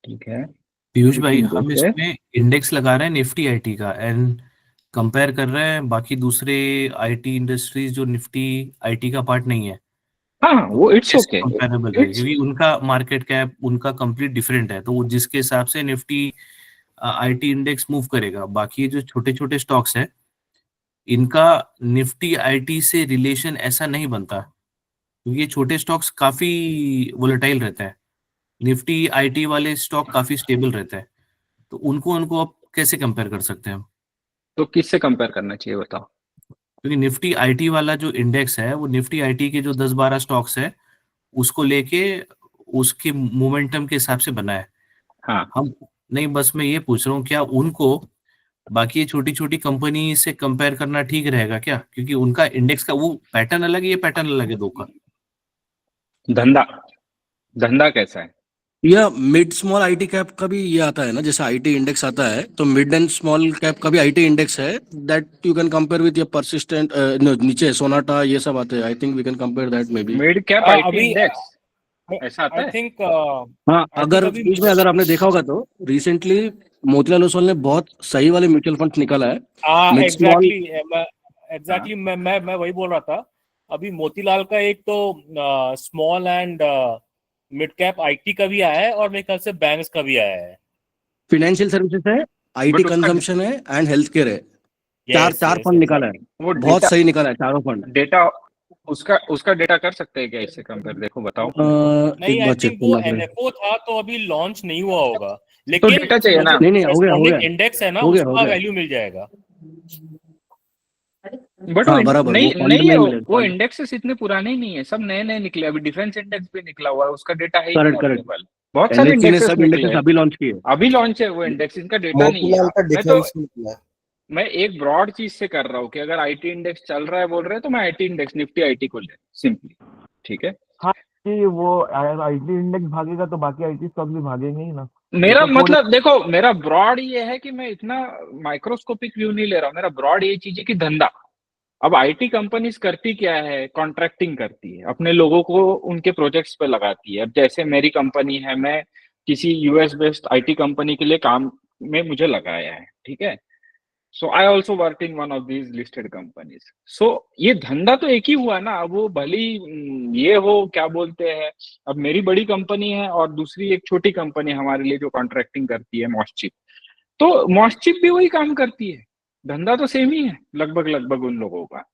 ठीक है। पीयूष भाई, हम इसमें इंडेक्स लगा रहे हैं निफ्टी IT का एंड कंपेयर कर रहे हैं बाकी दूसरे IT इंडस्ट्रीज जो निफ्टी IT का पार्ट नहीं है। हाँ, वो इट्स ओके, कंपेरेबल है क्योंकि उनका मार्केट कैप उनका कंप्लीट डिफरेंट है, तो वो जिसके हिसाब से निफ्टी IT इंडेक्स मूव करेगा। बाकी जो छोटे छोटे स्टॉक्स हैं इनका निफ्टी IT से रिलेशन ऐसा नहीं बनता क्योंकि ये छोटे स्टॉक्स काफी वोलेटाइल रहते हैं। निफ्टी IT वाले स्टॉक काफी स्टेबल रहते हैं, तो उनको आप कैसे कंपेयर कर सकते हैं हम? तो किससे कंपेयर करना चाहिए बताओ? क्योंकि निफ्टी IT वाला जो इंडेक्स है वो निफ्टी IT के जो 10-12 स्टॉक्स है उसको लेके उसके मोमेंटम के हिसाब से बना है। हाँ, हम नहीं, बस मैं ये पूछ रहा हूँ क्या उनको बाकी छोटी छोटी कंपनी से कंपेयर करना ठीक रहेगा क्या? क्योंकि उनका इंडेक्स का वो पैटर्न अलग है, ये पैटर्न अलग है दो का। धंधा कैसा है? या मिड स्मॉल IT कैप का भी ये आता है ना, जैसे IT इंडेक्स आता है तो मिड एंड स्मॉल कैप का भी IT इंडेक्स है, that you can compare with your Persistent. नीचे सोनाटा ये सब आते हैं, I think we can compare that may be. Mid cap IT index ऐसा आता है? हाँ, अगर अगर आपने देखा होगा तो रिसेंटली मोतीलाल ओसवाल ने बहुत सही वाले म्यूचुअल फंड निकाला है। एग्जैक्टली मैं वही बोल रहा था। अभी मोतीलाल का एक तो small and mid cap IT का भी आया है और मेरे ख्याल से बैंक्स का भी आया है। फाइनेंशियल सर्विसेज है, IT कंजम्पशन है एंड हेल्थ केयर है। चार फंड निकाला है, वो बहुत सही निकाला है चारों फंड। डेटा उसका डेटा कर सकते हैं क्या इससे कंपेयर? देखो बताओ। नहीं, आई थिंक वो NFO था तो अभी लॉन्च नहीं हुआ होगा, लेकिन तो डेटा चाहिए ना। नहीं हो गया इंडेक्स है ना, उसका वैल्यू मिल जाएगा। बट हाँ बराबर, नहीं वो नहीं है, में मिलेगा। वो इंडेक्सेस इतने पुराने ही नहीं है, सब नए नए निकले। अभी डिफेंस इंडेक्स भी निकला हुआ है, उसका डेटा है ही नहीं करेक्ट करेक्ट, अवेलेबल। बहुत सारे एनएससी ने इंडेक्सेस सब निकले इंडेक्सेस हैं, अभी लॉन्च किए। अभी लॉन्च है वो इंडेक्स, इनका डेटा नहीं है। मोतीलाल का मैं तो डिफेंस निकला है। मैं एक ब्रॉड चीज से कर रहा हूँ कि अगर आईटी इंडेक्स चल रहा है बोल रहे हैं तो मैं आईटी इंडेक्स निफ्टी आईटी को ले सिंपली, ठीक है। हाँ कि वो आईटी इंडेक्स भागेगा तो बाकी आईटी स्टॉक भी भागेंगे ही ना। मेरा तो थोड़े मतलब देखो, मेरा ब्रॉड ये है कि मैं इतना माइक्रोस्कोपिक व्यू नहीं ले रहा हूँ। मेरा ब्रॉड ये चीज है कि धंधा, अब आईटी कंपनीज करती क्या है, कॉन्ट्रैक्टिंग करती है, अपने लोगों को उनके प्रोजेक्ट्स पे लगाती है। अब जैसे मेरी कंपनी है, मैं किसी यूएस बेस्ड आईटी कंपनी के लिए काम में मुझे लगाया है, ठीक है। So I also work in one of these listed companies. So ये धंधा तो एक ही हुआ ना। अब वो भली ये हो क्या बोलते हैं, अब मेरी बड़ी कंपनी है और दूसरी एक छोटी कंपनी हमारे लिए जो कॉन्ट्रैक्टिंग करती है, मॉस्चिप, तो मॉस्चिप भी वही काम करती है, धंधा तो सेम ही है लगभग लगभग उन लोगों का।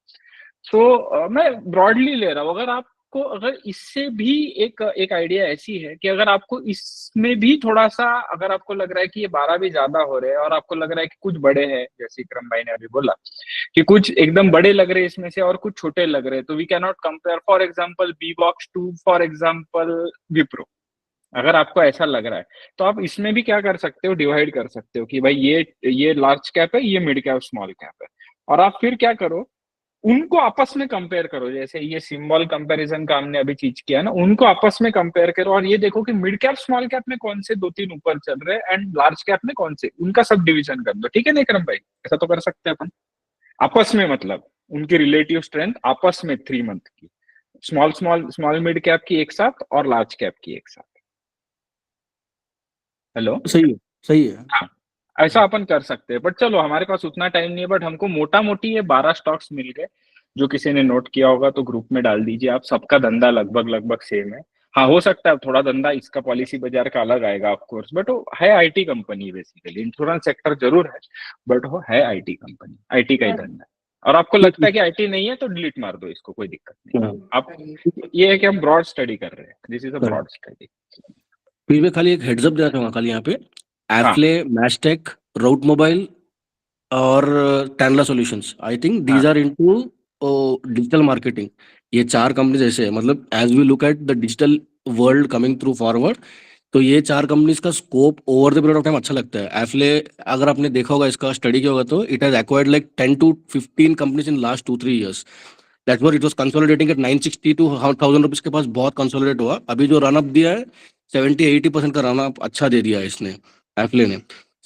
तो मैं ब्रॉडली ले रहा हूँ। अगर आपको, अगर इससे भी एक एक आइडिया ऐसी है कि अगर आपको इसमें भी थोड़ा सा, अगर आपको लग रहा है कि ये 12 भी ज्यादा हो रहे हैं और आपको लग रहा है कि कुछ बड़े हैं, जैसे विक्रम भाई ने अभी बोला कि कुछ एकदम बड़े लग रहे हैं इसमें से और कुछ छोटे लग रहे हैं, तो we can not compare for example B box to for example Wipro. अगर आपको ऐसा लग रहा है तो आप इसमें भी क्या कर सकते हो, डिवाइड कर सकते हो कि भाई ये लार्ज कैप है, ये मिड कैप स्मॉल कैप है, और आप फिर क्या करो, उनको आपस में कंपेयर करो। जैसे ये सिंबल कंपैरिजन का हमने अभी चीज किया ना, उनको आपस में कंपेयर करो और ये देखो कि मिड कैप स्मॉल कैप में कौन से 2-3 ऊपर चल रहे हैं एंड लार्ज कैप में कौन से, उनका सब डिवीजन कर दो, ठीक है ना विक्रम भाई। ऐसा तो कर सकते हैं अपन आपस में, मतलब उनकी रिलेटिव स्ट्रेंथ आपस में 3 मंथ की, small small small mid cap की एक साथ और लार्ज कैप की एक साथ। हेलो, सही है, सही है। हाँ, ऐसा अपन कर सकते हैं। बट चलो, हमारे पास उतना टाइम नहीं है, बट हमको मोटा मोटी ये 12 स्टॉक्स मिल गए। जो किसी ने नोट किया होगा तो ग्रुप में डाल दीजिए आप। सबका धंधा लगभग लगभग सेम है। हाँ, हो सकता है थोड़ा धंधा इसका पॉलिसी बाजार का अलग आएगा ऑफ कोर्स, बट वो है IT company basically. Insurance sector जरूर है बट वो है आईटी कंपनी, आईटी का ही धंधा है। और आपको लगता है कि आईटी नहीं है तो डिलीट मार दो इसको, कोई दिक्कत नहीं। आप, ये है कि हम ब्रॉड स्टडी कर रहे हैं, this is a broad study. फिर मैं खाली एक हेड्स अप देना चाहूंगा खाली यहाँ पे, एफ्ले, मैस्टेक, राउट मोबाइल और Tanla solutions, I think these are into digital marketing. ये 4 कंपनीज ऐसे है, मतलब as we look at the digital world coming through forward, तो ये 4 कंपनीज का scope over the period of time अच्छा लगता है। एफ्ले, अगर आपने देखा होगा, इसका स्टडी किया होगा, तो it has acquired like 10 to 15 companies in last 2-3 years। That's what it was consolidating at 960 to 1000 rupees के पास, बहुत कंसोलिडेट हुआ। अभी जो रन अप दिया है 70-80% का रन अप अच्छा दे दिया है इसने, एफ्ले ने।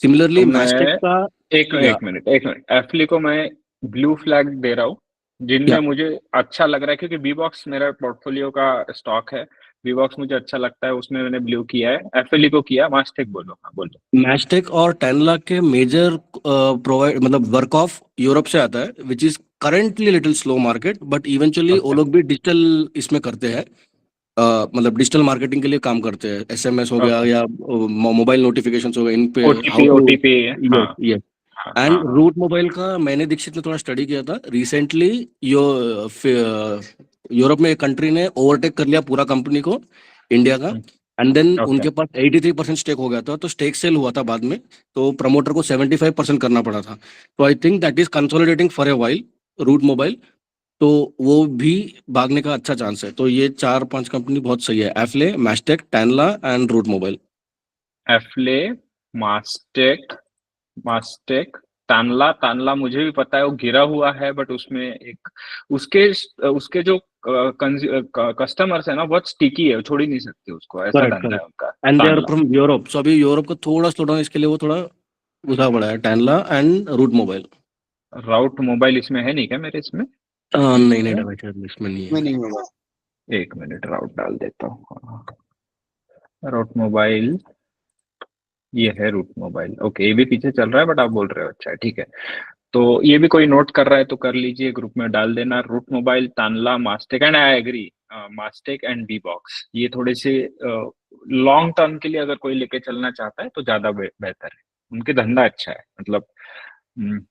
सिमिलरली तो मैस्टेक मैं का, एक मिनट एफ्ली को मैं ब्लू फ्लैग दे रहा हूँ, जिनमें मुझे अच्छा लग रहा है, क्योंकि बी बॉक्स मेरा पोर्टफोलियो का स्टॉक है। बी बॉक्स मुझे अच्छा लगता है, उसमें मैंने ब्लू किया है, एफएलई को किया। मास्टेक बोलो, हाँ बोलो। मैस्टेक और टैनला के मेजर प्रोवाइड, मतलब वर्क ऑफ यूरोप से आता है, which is currently little slow market, but eventually वो लोग भी डिजिटल इसमें करते हैं, मतलब डिजिटल मार्केटिंग के लिए काम करते हैं। एसएमएस हो गया या मोबाइल नोटिफिकेशंस हो गए, इन पे ओटीपी ये। एंड रूट मोबाइल का मैंने दीक्षित ने थोड़ा स्टडी किया था रिसेंटली। यूरोप में एक कंट्री ने ओवरटेक कर लिया पूरा कंपनी को, इंडिया का, एंड देन उनके पास 83% स्टेक हो गया था, तो स्टेक सेल हुआ था बाद में, तो प्रमोटर को 75% करना पड़ा था। तो I think that is consolidating for a while, Route Mobile, तो वो भी भागने का अच्छा चांस है। तो ये 4-5 कंपनी बहुत सही है, Affle, Mastek, Tanla and route mobile. Affle, Mastek, Tanla मुझे भी पता है, वो गिरा हुआ है, बट उसमें एक उसके जो कस्टमर्स है ना, बहुत स्टिकी है, छोड़ ही नहीं सकते उसको, ऐसा धंधा है उनका। And they are from Europe, so अभी यूरोप का थोड़ा स्लो डाउन, इसके लिए वो थोड़ा घुसा पड़ा है, Tanla and route mobile. Route mobile इसमें है नहीं क्या मेरे इसमें? नहीं इसमें नहीं है। नहीं होगा। एक मिनट, राउट डाल देता हूँ। राउट मोबाइल, ये है रूट मोबाइल। ओके, ये भी पीछे चल रहा है बट आप बोल रहे हो, अच्छा ठीक है। तो ये भी कोई नोट कर रहा है तो कर लीजिए, ग्रुप में डाल देना। Route Mobile, Tanla, Mastek, and I agree, Mastek and B box, ये थोड़े से लॉन्ग टर्म के लिए अगर कोई लेके चलना चाहता है तो ज्यादा बेहतर है। उनके धंधा अच्छा है, मतलब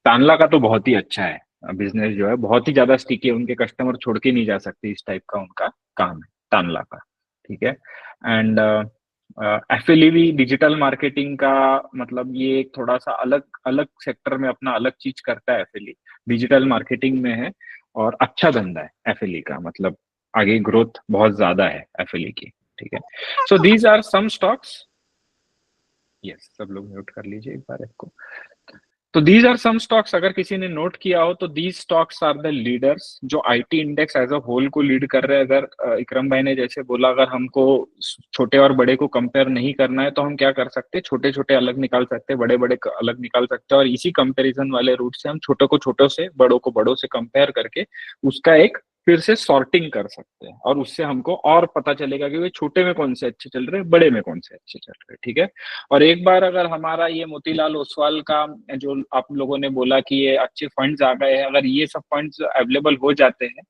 तानला का तो बहुत ही अच्छा है बिजनेस, जो है बहुत ही ज्यादा स्टिकी है, उनके कस्टमर छोड़ के नहीं जा सकते, इस टाइप का उनका काम है तानला का, ठीक है। एंड एफएलई भी डिजिटल मार्केटिंग का, मतलब ये एक थोड़ा सा अलग अलग सेक्टर में अपना अलग चीज करता है। एफएलई डिजिटल मार्केटिंग में है, और अच्छा धंधा है एफएलई का, मतलब आगे ग्रोथ बहुत ज्यादा है एफएलई की, ठीक है। So these are some stocks, yes सब लोग म्यूट कर लीजिए एक बार इसको। तो दीज आर सम स्टॉक्स, अगर किसी ने नोट किया हो तो these stocks are the leaders जो IT index as a whole को लीड कर रहे हैं। अगर इकरम भाई ने जैसे बोला, अगर हमको छोटे और बड़े को कंपेयर नहीं करना है तो हम क्या कर सकते हैं, छोटे छोटे अलग निकाल सकते हैं, बड़े बड़े अलग निकाल सकते हैं, और इसी कंपैरिजन वाले रूट से हम छोटों को छोटों से, बड़ों को बड़ों से कंपेयर करके उसका एक फिर से सॉर्टिंग कर सकते हैं, और उससे हमको और पता चलेगा कि वे छोटे में कौन से अच्छे चल रहे हैं, बड़े में कौन से अच्छे चल रहे हैं, ठीक है। और एक बार अगर हमारा ये मोतीलाल ओसवाल का जो आप लोगों ने बोला कि ये अच्छे फंड्स आ गए हैं, अगर ये सब फंड्स अवेलेबल हो जाते हैं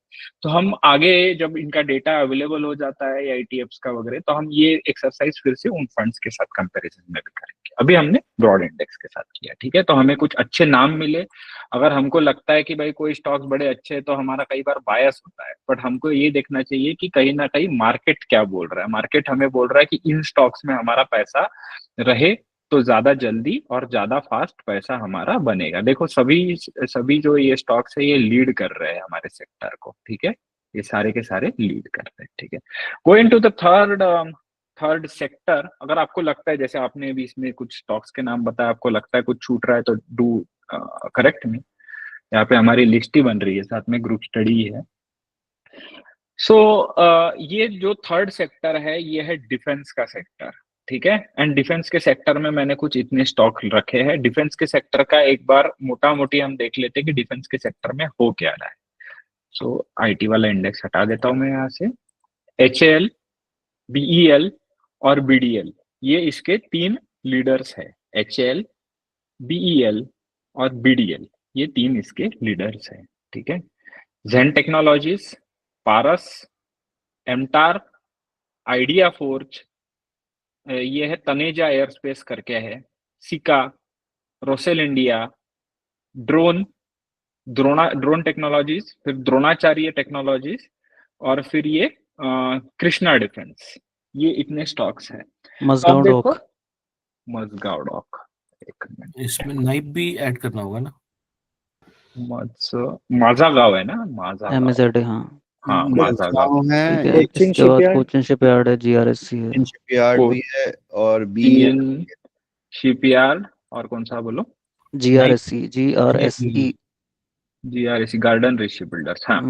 तो हम आगे जब इनका डेटा अवेलेबल हो जाता है या ईटीएफ्स का वगैरह, तो हम ये एक्सरसाइज फिर से उन फंड्स के साथ कंपैरिजन में भी करेंगे। अभी हमने ब्रॉड इंडेक्स के साथ किया, ठीक है। तो हमें कुछ अच्छे नाम मिले, अगर हमको लगता है कि भाई कोई स्टॉक्स बड़े अच्छे हैं तो हमारा कई बार बायस होता है, बट हमको ये देखना चाहिए कि कहीं ना कहीं मार्केट क्या बोल रहा है। मार्केट हमें बोल रहा है कि इन स्टॉक्स में हमारा पैसा रहे तो ज्यादा जल्दी और ज्यादा फास्ट पैसा हमारा बनेगा। देखो सभी जो ये स्टॉक्स है ये लीड कर रहे हैं हमारे सेक्टर को, ठीक है, ये सारे के सारे लीड कर रहे हैं, ठीक है। Going to the third sector, अगर आपको लगता है, जैसे आपने अभी इसमें कुछ स्टॉक्स के नाम बताया, आपको लगता है कुछ छूट रहा है तो डू करेक्ट मी, यहाँ पे हमारी लिस्ट ही बन रही है, साथ में ग्रुप स्टडी है। सो ये जो थर्ड सेक्टर है ये है डिफेंस का सेक्टर, ठीक है। एंड डिफेंस के सेक्टर में मैंने कुछ इतने स्टॉक रखे हैं। डिफेंस के सेक्टर का एक बार मोटा मोटी हम देख लेते हैं कि डिफेंस के सेक्टर में हो क्या रहा है। सो आईटी वाला इंडेक्स हटा देता हूं मैं यहाँ से। HAL, BEL और BDL, ये इसके 3 लीडर्स है। HAL, BEL और BDL, ये 3 इसके लीडर्स है, ठीक है। जेन टेक्नोलॉजीज, पारस, एमटार, आइडिया फोर्ज, ये है तनेजा एयरस्पेस करके है, सिका, रोसेल इंडिया, ड्रोन टेक्नोलॉजीज, फिर द्रोणाचार्य टेक्नोलॉजीज, और फिर ये कृष्णा डिफेंस, ये इतने स्टॉक्स हैं। मजगांव डॉक, मजगांव डॉक, एक मिनट, इसमें नाइप भी ऐड करना होगा ना? माझागांव है ना, माझागांव, MZ, हाँ हाँ माझागांव है, ठीक है। इसके बाद कोचिन शिपयार्ड है, GRSC है, शिपयार्ड भी है, और BN शिपयार्ड, और कौन सा बोलो? GRSC, GRSE, GRSC garden rich builders, हाँ।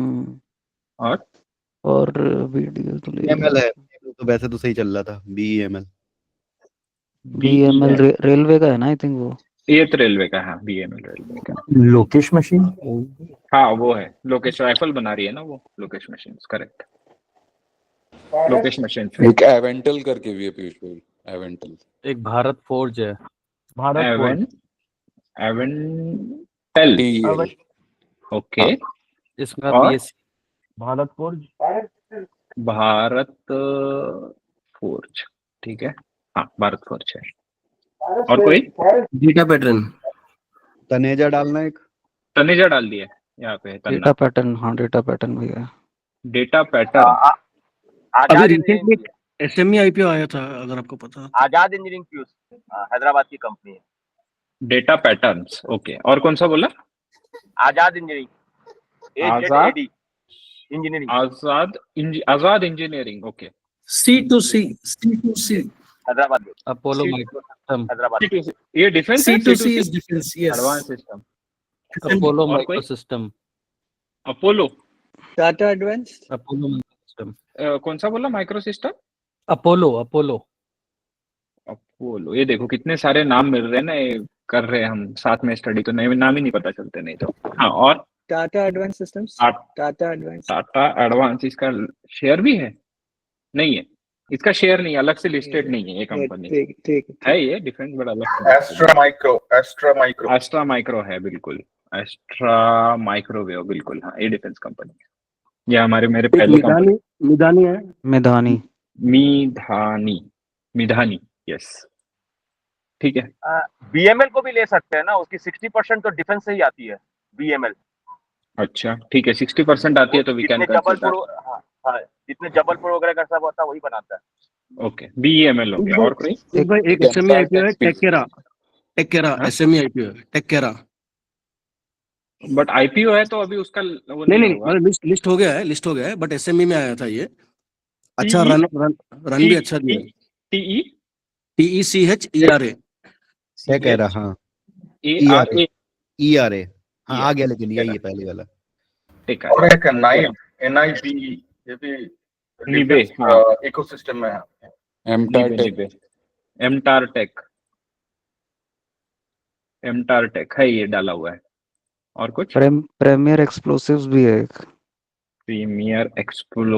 और BDL तो BML है, तो वैसे तो सही चल रहा था। BEML रेलवे का है ना, आई थिंक वो। ये तो रेलवे का, हाँ BML रेलवे का। लोकेश मशीन, हाँ वो है, लोकेश राइफल बना रही है ना वो, Lokesh machine, correct, Lokesh machine. एक एवेंटल करके भी है पीयूष भाई, एवेंटल। एक भारत फोर्ज है, एवेंटल, ओके। इसका PSC Bharat forge, Bharat forge, ठीक है, हाँ भारत फोर्ज है। और कोई? डेटा पैटर्न, तनेजा डालना, एक तनेजा डाल दिया यहाँ पे, डेटा पैटर्न, हाँ डेटा पैटर्न भी है। डेटा पैटर्न अभी रिसेंटली SME IPO आया था, अगर आपको पता। आजाद इंजीनियरिंग फ्यूज, हैदराबाद की कंपनी है। Data patterns, okay. और कौन सा बोला? Azad engineering, Azad engineering, Azad engineering, okay. C2C, Hyderabad, Apollo microsystem, Hyderabad. ये defence, C2C is defense, yes. Advance system, Apollo microsystem, Apollo, Tata advance, Apollo microsystem, कौन सा बोला? Micro system, Apollo. ये देखो कितने सारे नाम मिल रहे हैं ना, ये कर रहे हैं हम साथ में स्टडी, तो नहीं नाम ही नहीं पता चलते नहीं तो। हाँ, और Tata advance systems, Tata advance, इसका शेयर भी है? नहीं है, इसका शेयर नहीं, अलग से लिस्टेड नहीं है ये कंपनी, ठीक है ये डिफेंस बड़ा अलग। एस्ट्रा माइक्रो है, बिल्कुल एस्ट्रा माइक्रोवेव, बिल्कुल हाँ, ये डिफेंस कंपनी है। ये हमारे मेरे पहले मिधानी है, मिधानी, यस, ठीक है। BML को भी ले सकते हैं ना, उसकी 60% तो डिफेंस से ही आती है, BML। अच्छा ठीक है, 60% आती है तो वी कैन कंसीडर। हाँ, जितने जबलपुर वगैरह का सब होता है वही बनाता है। ओके, BEML हो गया। और कोई? एक SME IPO है, टेकेरा SME IPO है, टेकेरा। बट आईपीओ है तो अभी उसका वो नहीं नहीं नहीं, होगा। मतलब लिस्ट हो गया है, बट एसएमई में आया था ये। अच्छा TE? रन भी अच्छा दिया। TE TECHERA। क्या कह रहा? हाँ, ERA ERA। हाँ आ गया, लेकिन ये पहले वाला। ठीक है। और एक NIB, ये भी निबे, इकोसिस्टम में है। एमटारटेक है, ये डाला हुआ है। और कुछ? प्रीमियर एक्सप्लोसिव्स भी है एक। प्रीमियर एक्सप्लोजिव्स,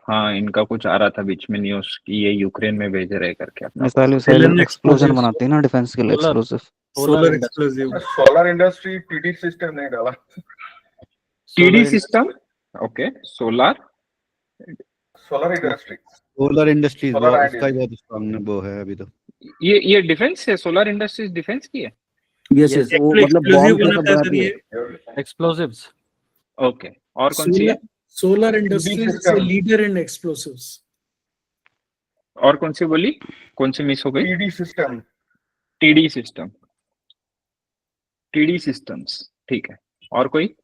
हाँ इनका कुछ आ रहा था बीच में न्यूज़ कि ये यूक्रेन में भेज रहे करके अपना। मिसाइल एक्सप्लोजन बनाती है ना डिफेंस के लिए explosive. Solar explosive. Solar industry TD system नहीं डाला। TD system, okay. Solar industry. Solar industries उसका ही बहुत स्ट्रांग वो है अभी तो। ये डिफेंस है, सोलर इंडस्ट्रीज डिफेंस की है। यस यस, वो मतलब बॉम्ब का सब बनाती है, एक्सप्लोसिव्स। ओके, और कौन सी है? Solar industries leader in explosives. और कौन सी बोली? कौन सी मिस हो गई? TD सिस्टम्स, ठीक है। और कोई?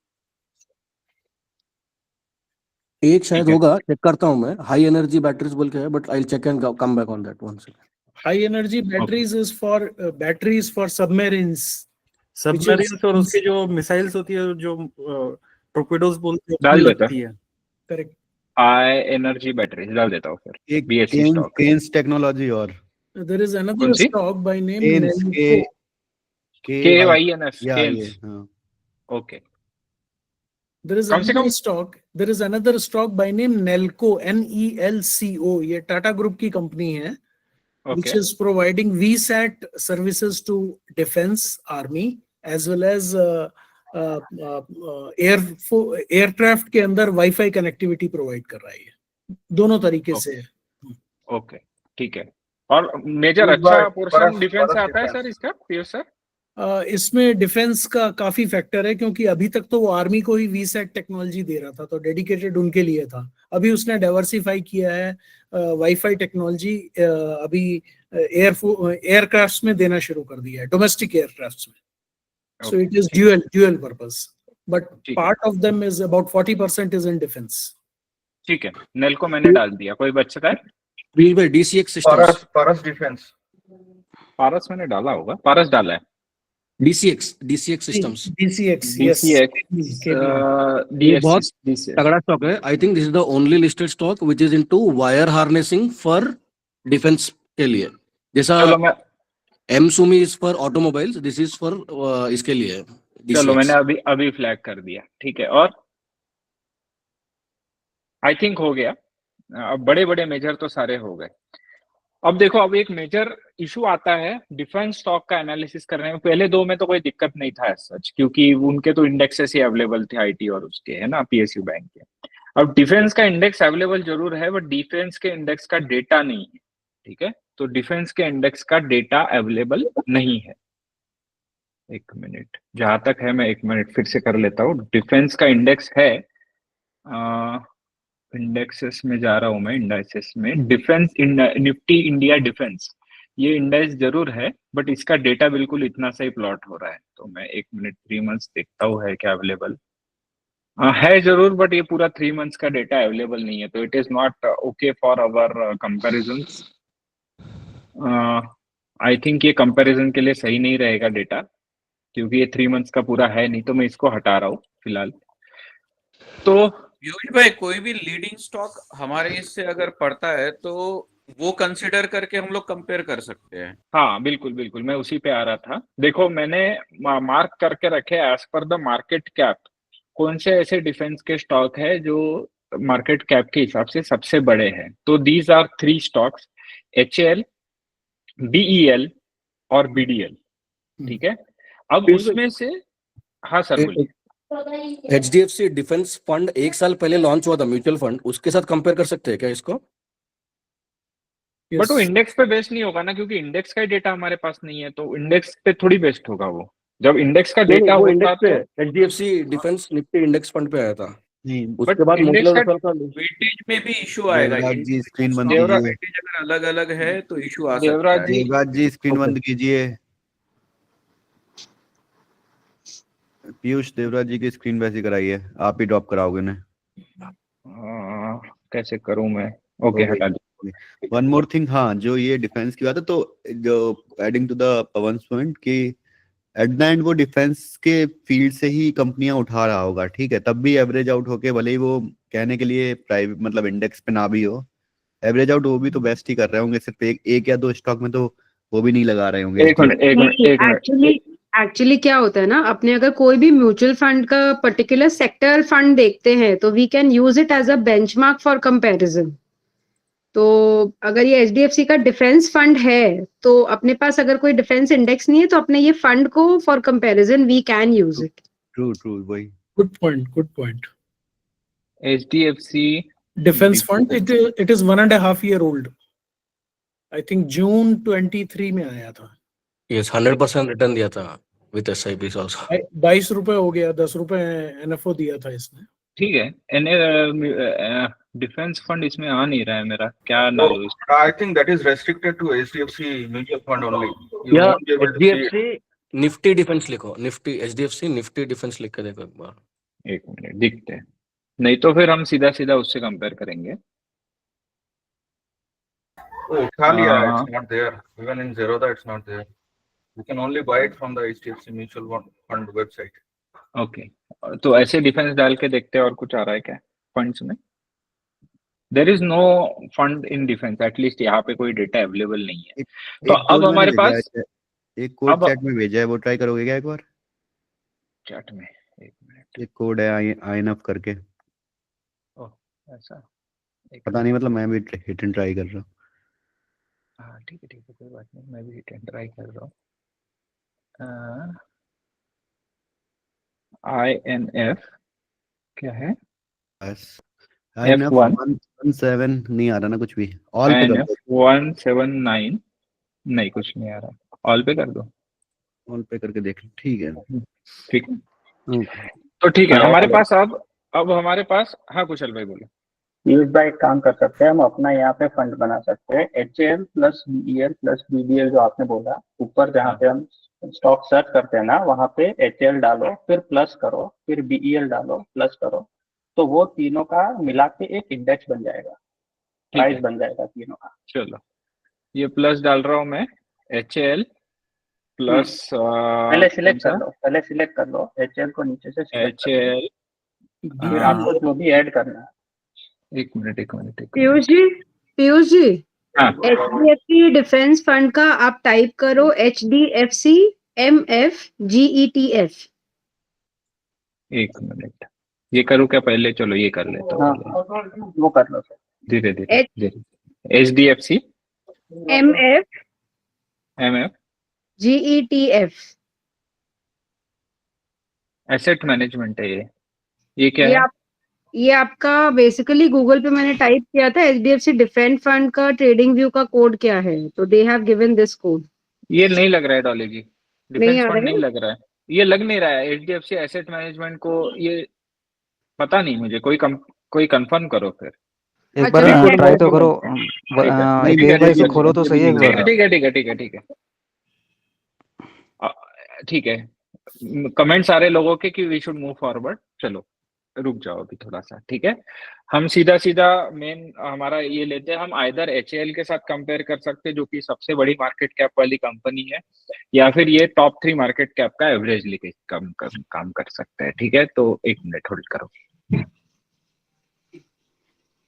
एक शायद होगा, चेक करता हूं मैं। हाई एनर्जी बैटरीज बोल के है, but I will check and come back on that one second. High energy batteries is for batteries for submarines और उसके जो मिसाइल्स होती है, जो टॉर्पेडोज बोलते हैं, डाल देता है। करेक्ट। हाई एनर्जी बैटरीज डाल देता हूँ फिर। एक BSC स्टॉक, केन्स टेक्नोलॉजी। और there is another stock by name KYNS, Kaynes, okay. There is another stock by name Nelco, NELCO. ये टाटा ग्रुप की कंपनी है, which is providing VSAT services to defense, army, as well as aircraft के अंदर वाईफाई कनेक्टिविटी प्रोवाइड कर रहा है। दोनों तरीके से। ओके, ठीक है। और मेजर अच्छा पोर्शन डिफेंस से आता है सर इसका, पीयूष सर? इसमें डिफेंस का काफी फैक्टर है, क्योंकि अभी तक तो वो आर्मी को ही VSAT टेक्नोलॉजी दे रहा था, तो डेडिकेटेड उनके लिए था। अभी उसने डाइवर्सिफाई किया है, वाईफाई टेक्नोलॉजी अभी एयरक्राफ्ट्स में देना शुरू कर दिया है, डोमेस्टिक एयरक्राफ्ट्स में। So it is dual purpose, but part of them is about 40% is in defence. ठीक है, नेल को मैंने डाल दिया। कोई बच्चा है? DCX systems. Paras defence. Paras मैंने डाला होगा, पारस डाला है। DCX systems. DCX, ये बहुत तगड़ा स्टॉक है। I think this is the only listed stock which is into wire harnessing for defence के लिए। जैसा एमसुमी is for automobiles, this is for इसके लिए। चलो मैंने अभी फ्लैग कर दिया, ठीक है। और आई थिंक हो गया। अब बड़े मेजर तो सारे हो गए। अब देखो, अब एक मेजर इशू आता है डिफेंस स्टॉक का एनालिसिस करने में। पहले दो में तो कोई दिक्कत नहीं था सच, क्योंकि उनके तो इंडेक्सेस ही अवेलेबल थे, आईटी और उसके, है ना, PSU बैंक के। अब डिफेंस का इंडेक्स अवेलेबल जरूर है, बट डिफेंस के इंडेक्स का डेटा नहीं है, ठीक है। तो डिफेंस के इंडेक्स का डेटा अवेलेबल नहीं है। एक मिनट, जहां तक है मैं 1 मिनट फिर से कर लेता हूँ। डिफेंस का इंडेक्स है, इंडेक्सेस में जा रहा हूं मैं, इंडाइसेस में डिफेंस निफ्टी इंडिया डिफेंस, ये इंडेक्स जरूर है, बट इसका डेटा बिल्कुल इतना सा ही प्लॉट हो रहा है। तो मैं 1 मिनट 3 मंथ्स देखता हूँ है क्या अवेलेबल। है जरूर, बट ये पूरा 3 मंथ्स का डेटा अवेलेबल नहीं है, तो it is not okay for our comparisons. I think ये कंपैरिजन के लिए सही नहीं रहेगा डेटा, क्योंकि ये 3 मंथ्स का पूरा है नहीं, तो मैं इसको हटा रहा हूँ फिलहाल। तो पीयूष भाई, कोई भी लीडिंग स्टॉक हमारे इससे अगर पड़ता है तो वो कंसिडर करके हम लोग कंपेयर कर सकते हैं। हाँ बिल्कुल, मैं उसी पे आ रहा था। देखो, मैंने मार्क करके रखे as per the market cap, कौन से ऐसे डिफेंस के स्टॉक है जो मार्केट कैप के हिसाब से सबसे बड़े हैं। तो these are 3 stocks, HAL, BEL और BDL, ठीक है। अब उसमें से, हाँ सर बोलिए। HDFC डिफेंस फंड 1 साल पहले लॉन्च हुआ था, म्यूचुअल फंड, उसके साथ कंपेयर कर सकते हैं क्या इसको? बट वो इंडेक्स पे बेस्ड नहीं होगा ना, क्योंकि इंडेक्स का ही डेटा हमारे पास नहीं है, तो इंडेक्स पे थोड़ी बेस्ड होगा वो। जब इंडेक्स का डेटा होता तो HDFC defence Nifty index fund पे आया था। उसके बाद वेटेज में भी इशू आएगा। जी स्क्रीन बंद कीजिए। वेटेज अगर अलग-अलग है तो इशू आ सकता है। देवराज जी स्क्रीन बंद कीजिए। पीयूष देवराज जी की स्क्रीन वैसी कराई है, आप ही ड्रॉप कराओगे ना? कैसे करूं मैं? ओके, हटा दो। वन मोर थिंग, हाँ, जो ये डिफेंस की बात है, तो जो एडिंग टू द पवन्स पॉइंट कि एट द एंड वो डिफेंस के फील्ड से ही कंपनियां उठा रहा होगा, ठीक है, तब भी एवरेज आउट होके, भले ही वो कहने के लिए प्राइवेट मतलब इंडेक्स पे ना भी हो, एवरेज आउट वो भी तो बेस्ट ही कर रहे होंगे, सिर्फ एक या दो स्टॉक में तो वो भी नहीं लगा रहे होंगे। एक मिनट। एक्चुअली क्या होता है ना, अपने अगर कोई भी म्यूचुअल फंड का पर्टिकुलर सेक्टर फंड देखते हैं तो we can use it as a benchmark for comparison. तो अगर ये एचडीएफसी का डिफेंस फंड है तो अपने पास अगर कोई डिफेंस इंडेक्स नहीं है तो अपने ये फंड को for comparison we can use it. True वही। Good point. HDFC defence fund, it is 1.5 year old। I think June 23 में आया था। यस, 100% रिटर्न दिया था विद एसआईपी आल्सो। 22 रुपए हो गया, 10 रुपए एनएफओ दिया था इसने। ठीक है। डिफेंस फंड इसमें आ नहीं रहा है मेरा, क्या ना लो? I think that is restricted to HDFC mutual fund only. You या won't be able to see it. HDFC Nifty defence लिखो, निफ्टी एचडीएफसी निफ्टी डिफेंस लिख के देखो एक बार। एक मिनट, दिखते हैं, नहीं तो फिर हम सीधा उससे कंपेयर करेंगे। Oh, Thalia, it's not there. Even in Zerodha, it's not there. You can only buy it from the HDFC mutual fund website. Okay, तो ऐसे डिफेंस डाल के देखते हैं और कुछ आ रहा है क्या फंड्स में? There is no fund in defence, at least यहाँ पे कोई डेटा अवेलेबल नहीं है। तो अब हमारे पास एक कोड चैट में भेजा है, वो ट्राई करोगे क्या एक बार चैट में? एक मिनट, एक कोड है INF करके। ओह ऐसा, पता नहीं, मतलब मैं भी हिट एंड ट्राई कर रहा हूँ। हाँ ठीक है, कोई बात नहीं, मैं भी हिट एंड ट्राई कर रहा हूँ। INF क्या है? बस INF 117 नहीं आ रहा ना कुछ भी। ऑल पे कर दो। 179 नहीं, कुछ नहीं आ रहा। ऑल पे कर दो, ऑल पे करके देख लो। ठीक है तो ठीक है, हमारे पास अब हमारे पास, हाँ कुशल भाई बोलो। पीयूष भाई एक काम कर सकते हैं हम, अपना यहाँ पे फंड बना सकते हैं, HAL plus BEL plus BDL जो आपने बोला, ऊपर जहाँ पे हम स्टॉक सर्च करते हैं ना, वहाँ पे HAL डालो, फिर प्लस करो, फिर BEL डालो, प्लस करो, तो वो तीनों का मिला के एक इंडेक्स बन जाएगा, प्राइस बन जाएगा तीनों का। चलो, ये प्लस डाल रहा हूँ मैं, HAL प्लस पहले सिलेक्ट कर लो HAL को नीचे से HAL, फिर आपको जो भी ऐड करना है। एक minute Piyush ji HDFC defence fund का आप टाइप करो HDFC MFGETF। एक मिनट, ये करूँ क्या पहले? चलो ये कर लेता हूँ। हाँ, वो कर लो धीरे धीरे। HDFC MF GETF asset management है ये क्या है? ये आपका बेसिकली गूगल पे मैंने टाइप किया था, HDFC डिफेंस फंड का ट्रेडिंग व्यू का कोड क्या है, तो they have given this code. ये नहीं लग रहा है डॉली जी, डिफेंस फंड नहीं लग रहा है, ये लग नहीं रहा है। HDFC एसेट मैनेजमेंट को ये पता नहीं मुझे, कोई कंफर्म करो फिर। एक बार इसको ट्राई तो करो, इसे खोलो तो सही है एक बार। ठीक है, कमेंट्स आ रहे लोगों के कि वी शुड मूव फॉरवर्ड। चलो रुक जाओ अभी थोड़ा सा, ठीक है। हम सीधा मेन हमारा ये लेते हैं, हम आइदर HAL के साथ कंपेयर कर सकते हैं जो कि सबसे बड़ी मार्केट कैप वाली कंपनी है, या फिर ये टॉप 3 मार्केट कैप का एवरेज लेके काम कर सकते हैं, ठीक है। तो एक मिनट होल्ड करो।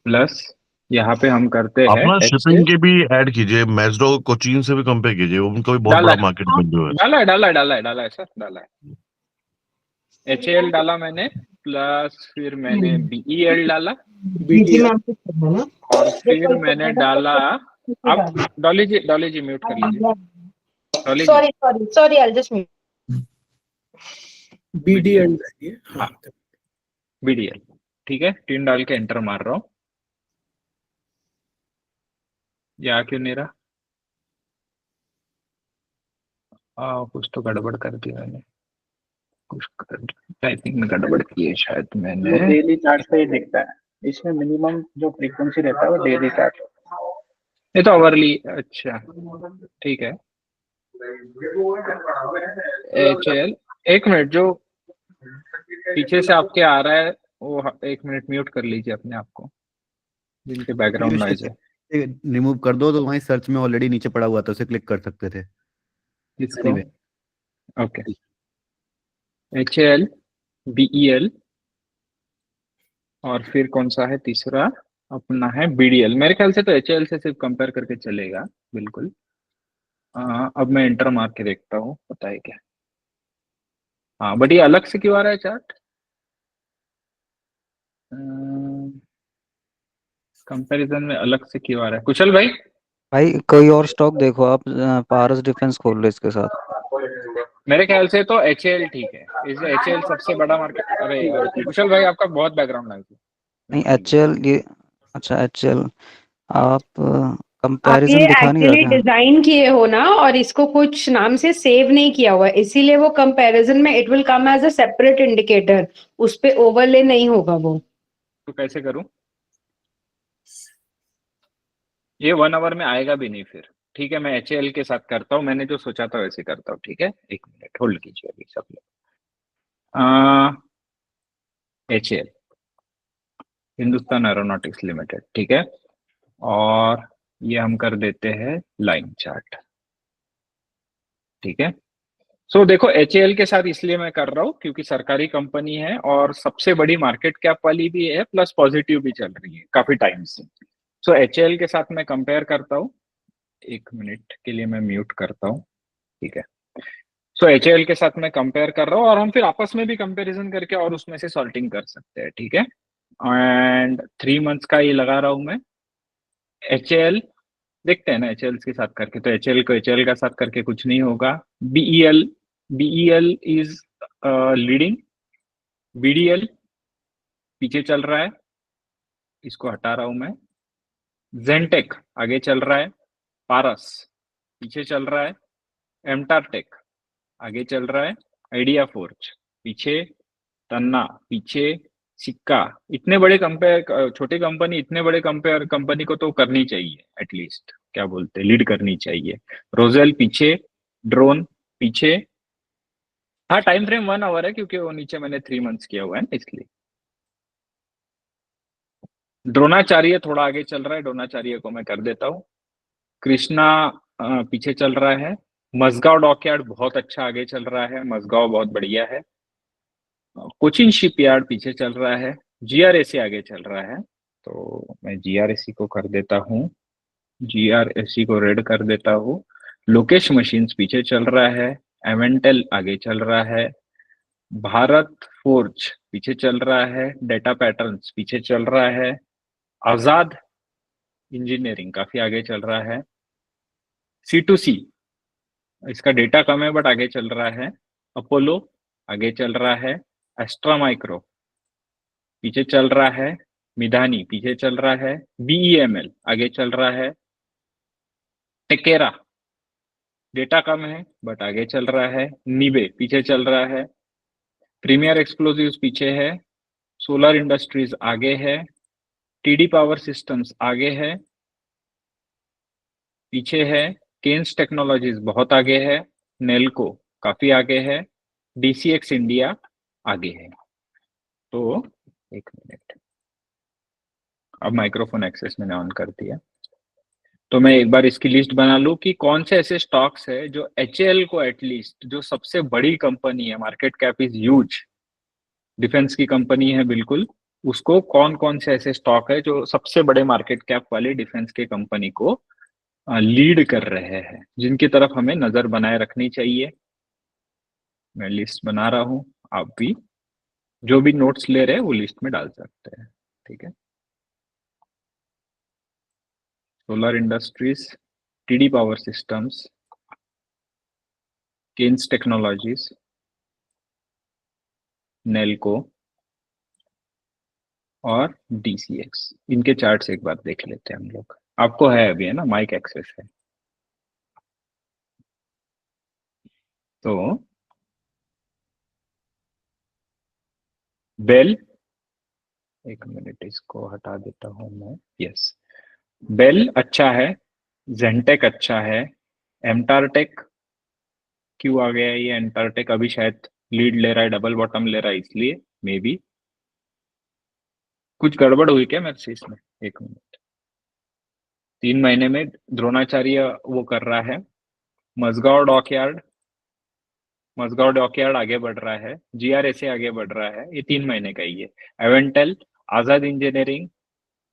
प्लस यहाँ पे हम करते हैं अपना शिपिंग के भी ऐड कीजिए, मैजडो कोचीन से भी कंपेयर कीजिए, उनका भी बहुत बड़ा मार्केट बन जो है। डाला है सर, HAL डाला मैंने, प्लस फिर मैंने BEL डाला, और फिर मैंने डाला, आप डॉली जी म्यूट कर लीजिए। Sorry I just mute. BDL BDL, ठीक है। 3 डाल के एंटर मार रहा हूँ, या क्यों नहीं रहा? कुछ तो गड़बड़ कर दिया मैंने, कुछ टाइपिंग में गड़बड़ की है शायद मैंने। डेली चार्ट पे ही दिखता है, इसमें मिनिमम जो फ्रीक्वेंसी रहता है वो डेली चार्ट, ये तो आवरली। अच्छा ठीक है। HAL, एक मिनट, जो पीछे से आपके आ रहा है वो, 1 मिनट म्यूट कर लीजिए अपने आप को, जिनके बैकग्राउंड नॉइज है। रिमूव कर दो तो वहीं सर्च में ऑलरेडी नीचे पड़ा हुआ था, उसे क्लिक कर सकते थे। किसको? ओके, HAL, BEL, और फिर कौन सा है तीसरा अपना है BDL। मेरे ख्याल से तो HAL से सिर्फ कंपेयर करके चलेगा बिल्कुल। अब मैं एंटर मार के देखता हूँ, पता है क्या। हाँ, बट ये अलग से क्यों आ रहा है चार्ट? कंपैरिजन में अलग से क्यों आ रहा है कुशल भाई? भाई कोई और स्टॉक देखो आप, पारस डिफेंस खोल लो इसके साथ। मेरे ख्याल से तो HAL ठीक है, इस HAL सबसे बड़ा मार्केट। अरे कुशल भाई आपका बहुत बैकग्राउंड नॉइज है। नहीं HL ये, अच्छा HL आप आप कंपैरिजन ये दिखा नहीं रहा एक्चुअली क्या? डिजाइन किए हो ना, और इसको कुछ नाम से सेव नहीं किया हुआ है, इसीलिए वो कंपैरिजन में it will come as a separate indicator, उस पे ओवरले नहीं होगा वो। तो कैसे करूं? ये 1 आवर में आएगा भी नहीं फिर। ठीक है, मैं HAL के साथ करता हूँ, मैंने जो सोचा था वैसे करता हूँ। ठीक है, 1 मिनट होल्ड कीजिए अभी सब लोग। HAL, हिंदुस्तान एरोनॉटिक्स लिमिटेड, ठीक है। और ये हम कर देते हैं लाइन चार्ट, ठीक है। सो देखो HAL के साथ इसलिए मैं कर रहा हूँ क्योंकि सरकारी कंपनी है और सबसे बड़ी मार्केट कैप वाली भी है, प्लस पॉजिटिव भी चल रही है काफी टाइम से। सो HAL के साथ मैं कंपेयर करता हूँ। 1 मिनट के लिए मैं म्यूट करता हूँ, ठीक है। सो HAL के साथ मैं कंपेयर कर रहा हूँ, और हम फिर आपस में भी कंपैरिजन करके और उसमें से सॉल्टिंग कर सकते हैं, ठीक है। एंड 3 मंथ्स का ये लगा रहा हूँ मैं। HAL देखते हैं ना HAL के साथ करके, तो HAL को HAL का साथ करके कुछ नहीं होगा। BEL इज लीडिंग, BDL पीछे चल रहा है, इसको हटा रहा हूं मैं। जेनटेक आगे चल रहा है, पारस पीछे चल रहा है, एमटारटेक आगे चल रहा है, आइडिया फोर्ज पीछे, तन्ना पीछे, सिक्का। इतने बड़े कंपेयर, छोटी कंपनी इतने बड़े कंपेयर कंपनी को तो करनी चाहिए एटलीस्ट, क्या बोलते, लीड करनी चाहिए। रोजेल पीछे, ड्रोन पीछे। हाँ, टाइम फ्रेम 1 आवर है क्योंकि वो नीचे मैंने 3 मंथ्स किया हुआ है ना, इसलिए। द्रोणाचार्य थोड़ा आगे चल रहा है, द्रोणाचार्य को मैं कर देता हूँ। कृष्णा पीछे चल रहा है। मजगांव डॉकयार्ड बहुत अच्छा आगे चल रहा है, मजगांव बहुत बढ़िया है। कोचिन शिपयार्ड पीछे चल रहा है। GRAC आगे चल रहा है, तो मैं GRAC को कर देता हूँ, GRAC को रेड कर देता हूँ। लोकेश मशीन्स पीछे चल रहा है, एवेंटेल आगे चल रहा है, भारत फोर्ज पीछे चल रहा है, डेटा पैटर्न्स पीछे चल रहा है, आजाद इंजीनियरिंग काफी आगे चल रहा है, C2C इसका डेटा कम है बट आगे चल रहा है, अपोलो आगे चल रहा है, एस्ट्रा माइक्रो पीछे चल रहा है, मिधानी पीछे चल रहा है, BEML आगे चल रहा है, टेकेरा डेटा कम है बट आगे चल रहा है, नीबे पीछे चल रहा है, प्रीमियर एक्सप्लोजिव्स पीछे है, सोलर इंडस्ट्रीज आगे है, TD पावर सिस्टम्स आगे है, पीछे है, केन्स टेक्नोलॉजीज बहुत आगे है, नेल्को काफी आगे है, DCX इंडिया आगे है। तो 1 मिनट, अब माइक्रोफोन एक्सेस मैंने ऑन कर दिया, तो मैं एक बार इसकी लिस्ट बना लूं कि कौन से ऐसे स्टॉक्स है जो HAL को एटलीस्ट, जो सबसे बड़ी कंपनी है, market cap is huge, defence की कंपनी है बिल्कुल, उसको कौन कौन से ऐसे स्टॉक है जो सबसे बड़े मार्केट कैप वाले डिफेंस के कंपनी को लीड कर रहे हैं, जिनकी तरफ हमें नजर बनाए रखनी चाहिए। मैं लिस्ट बना रहा हूं, आप भी जो भी नोट्स ले रहे हैं वो लिस्ट में डाल सकते हैं, ठीक है। Solar industries, TD power systems, Kaynes technologies, Nelco और DCX, इनके चार्ट्स एक बार देख लेते हैं हम लोग। आपको है अभी, है ना, माइक एक्सेस है तो। बेल, 1 मिनट इसको हटा देता हूं मैं, यस। बेल अच्छा है, जेनटेक अच्छा है, एमटारटेक क्यों आ गया ये, एमटारटेक अभी शायद लीड ले रहा है, डबल बॉटम ले रहा है इसलिए। मे बी कुछ गड़बड़ हुई क्या मेरे से इसमें? 1 मिनट। 3 महीने में द्रोणाचार्य वो कर रहा है, मजगांव डॉकयार्ड आगे बढ़ रहा है, GRSA आगे बढ़ रहा है, ये 3 महीने का ही है। एवेंटेल, आजाद इंजीनियरिंग,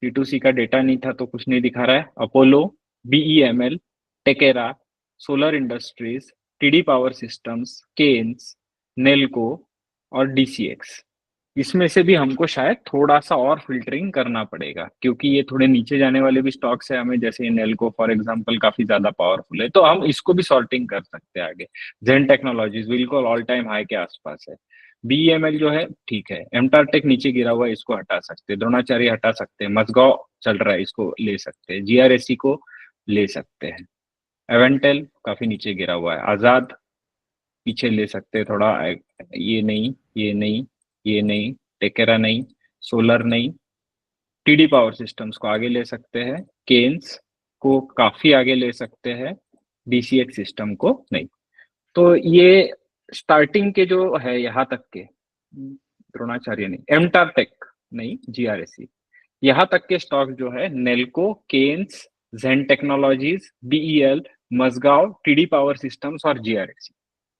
P2C का डेटा नहीं था तो कुछ नहीं दिखा रहा है। अपोलो, BEML, टेकेरा, solar industries, TD power systems, Kaynes, Nelco और DCX, इसमें से भी हमको शायद थोड़ा सा और फिल्टरिंग करना पड़ेगा, क्योंकि ये थोड़े नीचे जाने वाले भी स्टॉक्स है हमें, जैसे नेल्को फॉर एग्जांपल काफी ज्यादा पावरफुल है, तो हम इसको भी सॉर्टिंग कर सकते हैं आगे। जेन टेक्नोलॉजीज बिल्कुल ऑल टाइम हाई के आसपास है। BEML जो है ठीक है, एमटारटेक नीचे गिरा हुआ है, इसको हटा सकते हैं, द्रोणाचार्य हटा सकते हैं, मजगांव चल रहा है, इसको ले सकते हैं, GRSE को ले सकते हैं, एवेंटेल काफी नीचे गिरा हुआ है, आजाद पीछे ले सकते हैं थोड़ा, ये नहीं, ये नहीं, ये नहीं, टेकेरा नहीं, सोलर नहीं, TD पावर सिस्टम्स को आगे ले सकते हैं, केन्स को काफी आगे ले सकते हैं, DCX सिस्टम को नहीं। तो ये स्टार्टिंग के जो है यहाँ तक के, द्रोणाचार्य नहीं, एमटारटेक नहीं, GRSE, यहाँ तक के स्टॉक जो है Nelco, Kaynes, Zen technologies, BEL, Mazagon, TD power systems और GRSE,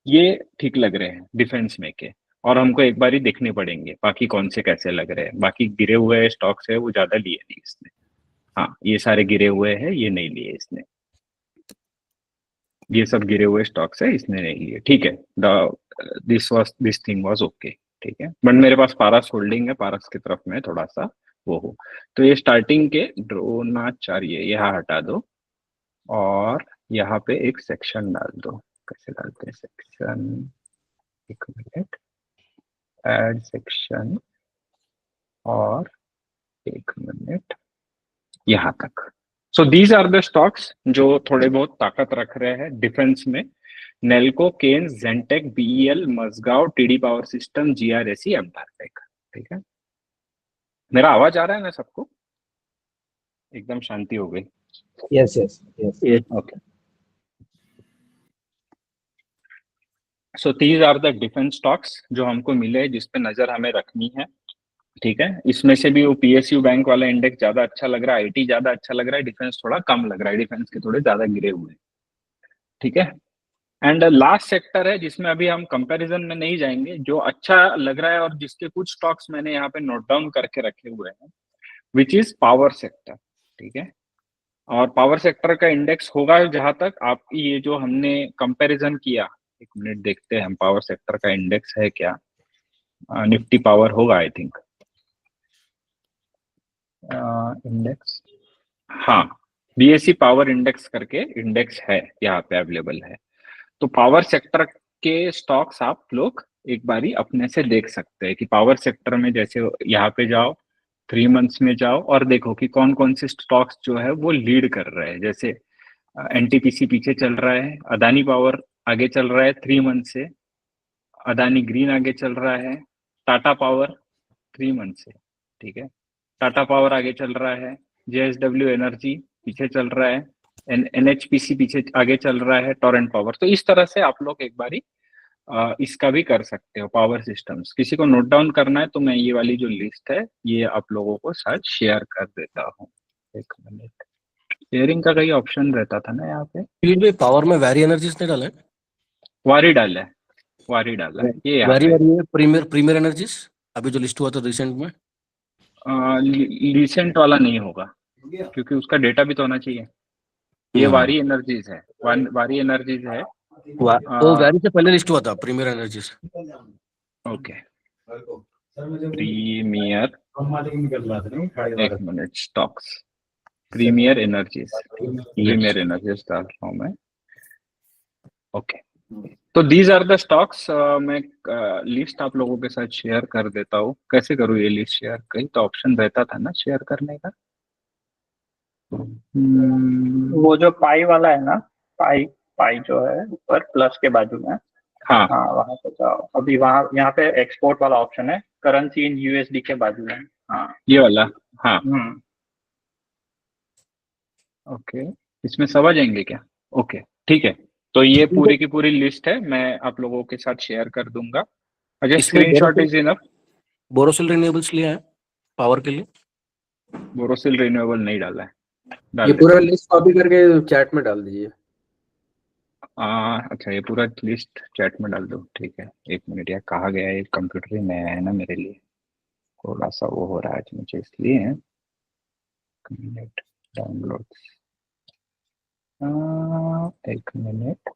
ये ठीक लग रहे हैं डिफेंस में के, और हमको एक बार ही देखने पड़ेंगे बाकी कौन से कैसे लग रहे हैं। बाकी गिरे हुए स्टॉक्स है वो ज्यादा लिए नहीं इसने, हाँ ये सारे गिरे हुए हैं, ये नहीं लिए इसने, ये सब गिरे हुए स्टॉक्स है, इसने नहीं लिए, ठीक है। दिस थिंग वाज ओके, ठीक है, बट मेरे पास पारस होल्डिंग है, पारस की तरफ में थोड़ा सा वो हो, तो ये स्टार्टिंग के द्रोणाचार्य यहाँ हटा दो और यहाँ पे एक सेक्शन डाल दो। कैसे डालते हैं सेक्शन? 1 मिनट, एड सेक्शन, और 1 मिनट यहाँ तक। So these are the stocks जो थोड़े बहुत ताकत रख रहे हैं डिफेंस में, Nelco, Kaynes, Zentec, BEL, Mazagon, TD power system, GRSE, MTAR tech, ठीक है। मेरा आवाज आ रहा है ना सबको? एकदम शांति हो गई? Yes yes yes, okay. So these are the defence stocks जो हमको मिले, जिस पे नजर हमें रखनी है, ठीक है। इसमें से भी वो PSU बैंक वाला इंडेक्स ज्यादा अच्छा लग रहा है, IT ज्यादा अच्छा लग रहा है, डिफेंस थोड़ा कम लग रहा है, डिफेंस के थोड़े ज्यादा गिरे हुए हैं, ठीक है। एंड लास्ट सेक्टर है जिसमें अभी हम कंपैरिजन में नहीं जाएंगे, जो अच्छा लग रहा है और जिसके कुछ स्टॉक्स मैंने यहाँ पे नोट डाउन करके रखे हुए हैं, विच इज पावर सेक्टर, ठीक है। और पावर सेक्टर का इंडेक्स होगा जहां तक आप ये जो हमने कंपैरिजन किया, 1 मिनट देखते हैं हम पावर सेक्टर का इंडेक्स है क्या, निफ्टी पावर होगा आई थिंक, इंडेक्स, हाँ BSE पावर इंडेक्स करके इंडेक्स है यहाँ पे अवेलेबल है। तो पावर सेक्टर के स्टॉक्स आप लोग एक बारी अपने से देख सकते हैं कि पावर सेक्टर में जैसे यहाँ पे जाओ, 3 मंथ्स में जाओ और देखो कि कौन कौन से स्टॉक्स जो है वो लीड कर रहे हैं। जैसे NTPC पीछे चल रहा है, अदानी पावर आगे चल रहा है 3 मंथ से, अदानी ग्रीन आगे चल रहा है, टाटा पावर 3 मंथ से, ठीक है, टाटा पावर आगे चल रहा है, JSW एनर्जी पीछे चल रहा है, NHPC पीछे आगे चल रहा है, टोरेंट पावर। तो इस तरह से आप लोग एक बारी इसका भी कर सकते हो, पावर सिस्टम्स। किसी को नोट डाउन करना है तो मैं ये वाली जो लिस्ट है ये आप लोगों को साथ शेयर कर देता हूँ। 1 मिनट, शेयरिंग का कहीं ऑप्शन रहता था ना यहाँ पे, पावर में वारी एनर्जीज ने डाला है, वारी डाला है, वारी डाला है, ये यहाँ वारी पे प्रीमियर एनर्जीज अभी जो लिस्ट हुआ था रिसेंट में, रिसेंट वाला नहीं होगा क्योंकि उसका डेटा भी तो होना चाहिए। ये वारी एनर्जीज है, वारी एनर्जीज है, तो वारी से पहले लिस्ट हुआ था premier energies. Okay, premier, 1 minute, stocks, premier energies, premier energies डाल रहा हूँ मैं। ओके, तो दीज आर द स्टॉक्स। मैं लिस्ट आप लोगों के साथ शेयर कर देता हूँ। कैसे करूँ ये लिस्ट शेयर? कहीं तो ऑप्शन रहता था ना शेयर करने का। वो जो पाई वाला है ना, पाई जो है ऊपर प्लस के बाजू में, हाँ हाँ वहां पे जाओ। अभी वहाँ यहाँ पे एक्सपोर्ट वाला ऑप्शन है, करेंसी इन USD के बाजू में, हाँ ये वाला, हाँ ओके, इसमें सब आ जाएंगे क्या? ओके ठीक है, तो ये पूरी की पूरी लिस्ट है, मैं आप लोगों के साथ शेयर कर दूंगा। अच्छा, screenshot is enough. Borosil renewables लिया है पावर के लिए? बोरोसिल रिन्यूएबल नहीं डाला है, ये पूरा लिस्ट कॉपी करके चैट में डाल दीजिए। अच्छा ये पूरा लिस्ट चैट में डाल दो, ठीक है। 1 मिनट, यार कहाँ गया, ये कंप्यूटर ही नया है ना मेरे लिए, थोड़ा सा वो हो रहा है आज मुझे, इसलिए। मिनट डाउनलोड, 1 मिनट,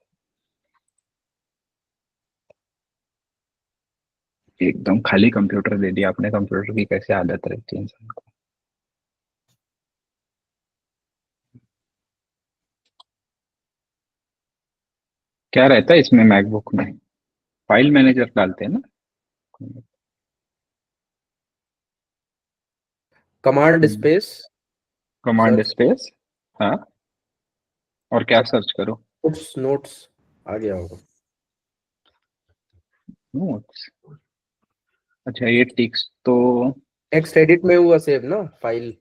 एकदम खाली कंप्यूटर दे दिया आपने। कंप्यूटर की कैसे आदत रहती है इंसान को। क्या रहता है इसमें मैकबुक में, फाइल मैनेजर डालते हैं ना, कमांड स्पेस, कमांड स्पेस, हाँ, और क्या सर्च करो? नोट्स आ गया होगा। नोट्स, अच्छा ये टेक्स्ट तो टेक्स्ट एडिट में हुआ सेव ना फाइल।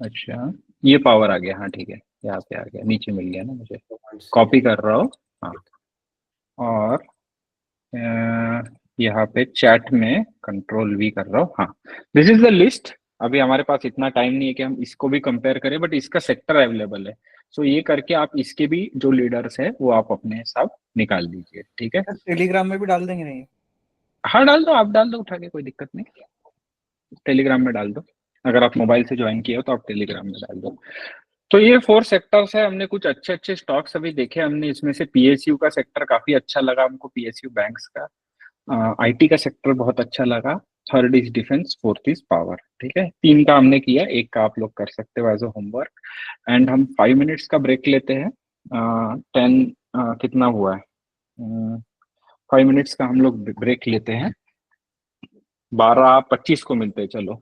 अच्छा ये पावर आ गया, हाँ ठीक है, यहाँ पे आ गया, नीचे मिल गया ना मुझे। कॉपी कर रहा हूँ, हाँ, और यहाँ पे चैट में कंट्रोल वी कर रहा हूँ, हाँ। This is the list. अभी हमारे पास इतना टाइम नहीं है कि हम इसको भी कंपेयर करें, बट इसका सेक्टर अवेलेबल है। सो ये करके आप इसके भी जो लीडर्स है वो आप अपने हिसाब निकाल दीजिए, ठीक है। टेलीग्राम में भी डाल देंगे नहीं? हाँ डाल दो, आप डाल दो उठा के, कोई दिक्कत नहीं, टेलीग्राम में डाल दो। अगर आप मोबाइल से ज्वाइन किए हो तो आप टेलीग्राम में डाल दो। तो ये 4 सेक्टर्स है। हमने कुछ अच्छे अच्छे स्टॉक्स अभी देखे हमने, इसमें से पीएसयू का सेक्टर काफी अच्छा लगा हमको, पीएसयू बैंक्स का। आईटी का सेक्टर बहुत अच्छा लगा। 3rd is defence, 4th is power, ठीक है। 3 का हमने किया, 1 का आप लोग कर सकते हो एज अ होमवर्क। एंड हम 5 मिनट्स का ब्रेक लेते हैं। 10 कितना हुआ है, 5 मिनट्स का हम लोग ब्रेक लेते हैं। 12:25 को मिलते हैं, चलो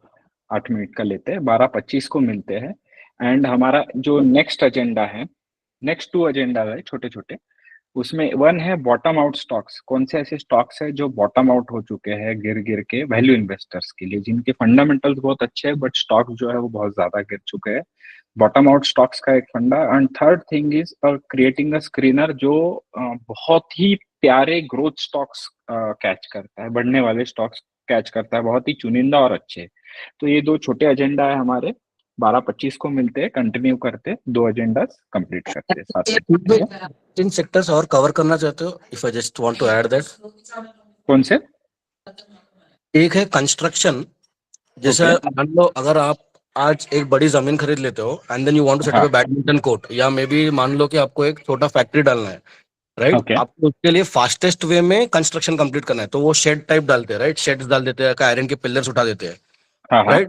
8 मिनट का लेते हैं, 12:25 को मिलते हैं। एंड हमारा जो नेक्स्ट एजेंडा है, नेक्स्ट 2 एजेंडा है छोटे छोटे, उसमें 1 है बॉटम आउट स्टॉक्स। कौन से ऐसे स्टॉक्स है जो बॉटम आउट हो चुके हैं गिर गिर के, वैल्यू इन्वेस्टर्स के लिए, जिनके फंडामेंटल्स बहुत अच्छे हैं बट स्टॉक जो है वो बहुत ज्यादा गिर चुके हैं। बॉटम आउट स्टॉक्स का एक फंडा। And 3rd thing is creating a screener, जो बहुत ही प्यारे ग्रोथ स्टॉक्स कैच करता है, बढ़ने वाले स्टॉक्स कैच करता है, बहुत ही चुनिंदा और अच्छे। तो ये 2 छोटे एजेंडा है हमारे। 12:25 को मिलते हैं, कंटिन्यू करते, 2 एजेंडास कंप्लीट करते हैं साथ में। इन सेक्टर्स और कवर करना चाहते हो, if I just want to add that? कौन से? एक है कंस्ट्रक्शन। जैसे मान लो अगर आप आज एक बड़ी जमीन खरीद लेते हो and then you want to set up a badminton court, या मे बी मान लो कि आपको एक छोटा फैक्ट्री डालना है, राइट? आपको उसके लिए फास्टेस्ट वे में कंस्ट्रक्शन कंप्लीट करना है, तो वो शेड टाइप डालते हैं, राइट? शेड्स डाल देते हैं, आयरन के पिलर्स उठा देते हैं, right?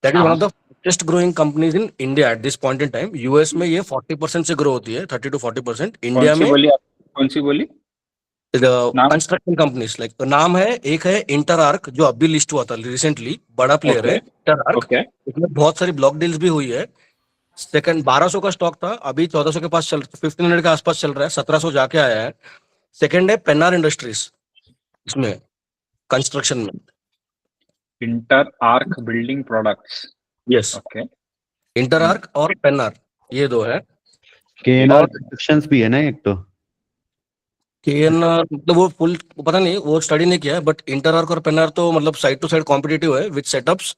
That is one of the fastest growing companies in India at this point in time. US में ये 40% से ग्रो होती है, 30 to 40%। इंडिया में कौन सी बोली? कंस्ट्रक्शन कंपनीज, लाइक नाम है, एक है इंटरआर्क जो अभी लिस्ट हुआ था रिसेंटली, बड़ा प्लेयर है इंटरआर्क। इसमें बहुत सारी ब्लॉक डील्स भी हुई है। सेकंड 1200 का स्टॉक था, अभी 1400 के पास 1500 के आसपास चल रहा है, 1700 जाके आया है। सेकंड है पेन्नार इंडस्ट्रीज, इसमें कंस्ट्रक्शन में इंटरआर्क बिल्डिंग प्रोडक्ट्स, यस, ओके। इंटरआर्क और पेन्नार, ये 2 है। केएनआर कंस्ट्रक्शंस भी है ना एक, तो केएनआर तो वो फुल पता नहीं, वो स्टडी नहीं किया है, बट इंटरआर्क और पेन्नार तो मतलब साइड टू साइड कॉम्पिटिटिव है विद सेटअप्स।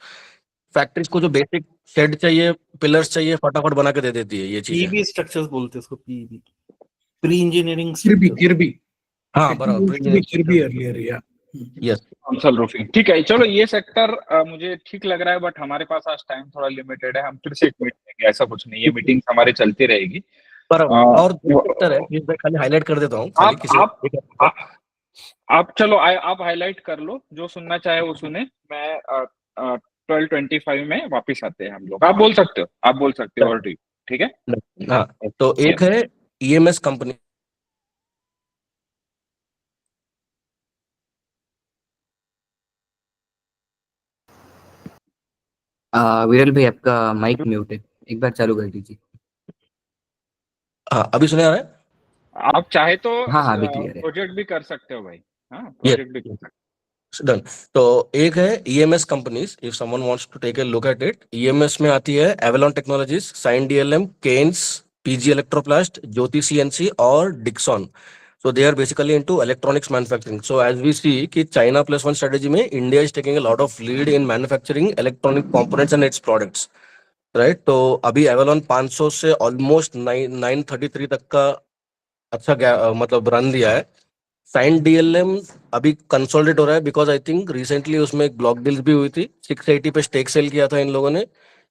फैक्ट्रीज को जो बेसिक शेड चाहिए, पिलर्स चाहिए, फटाफट बना के दे देती है ये चीज। पीबी स्ट्रक्चर्स बोलते हैं उसको, पीबी, प्री इंजीनियरिंग, किरबी, हाँ बराबर, किरबी अर्लियर, या यस, कंसल रूफिंग, ठीक है। चलो ये सेक्टर मुझे ठीक लग रहा है, बट हमारे पास आज टाइम थोड़ा लिमिटेड है। हम फिर से एक मीटिंग लेंगे, ऐसा कुछ नहीं, ये मीटिंग हमारी चलती रहेगी। और सेक्टर है, मैं खाली हाईलाइट कर देता हूँ। आप चलो आप हाईलाइट कर लो, जो सुनना चाहे वो सुने। मैं 12:25 में वापस आते हैं हम लोग। आप बोल सकते हो, और ठीक है। हाँ, तो एक है ईएमएस कंपनी। विरल भाई आपका माइक म्यूट है, एक बार चालू कर दीजिए। हाँ, अभी सुने आ रहा है? आप चाहे तो हाँ अभी क्लियर है। प्रोजेक्ट भी कर सकते हो भाई, हाँ प्रोजेक्ट भी कर सकते हो। डन। तो एक है EMS companies, if someone wants to take a look at it. EMS में आती है Avalon technologies, Cyient DLM, Kaynes, PG electroplast, Jyoti CNC और Dixon. So they are basically into electronics manufacturing. So as we see कि China plus one strategy में India is taking a lot of lead in manufacturing electronic components and its products, right? तो अभी Avalon 500 से almost 933 तक का अच्छा मतलब रन दिया है. साइन डीएलएम अभी कंसोलिडेट हो रहा है बिकॉज आई थिंक रिसेंटली उसमें एक ब्लॉक डील्स भी हुई थी. 680 पे स्टेक सेल किया था इन लोगों ने,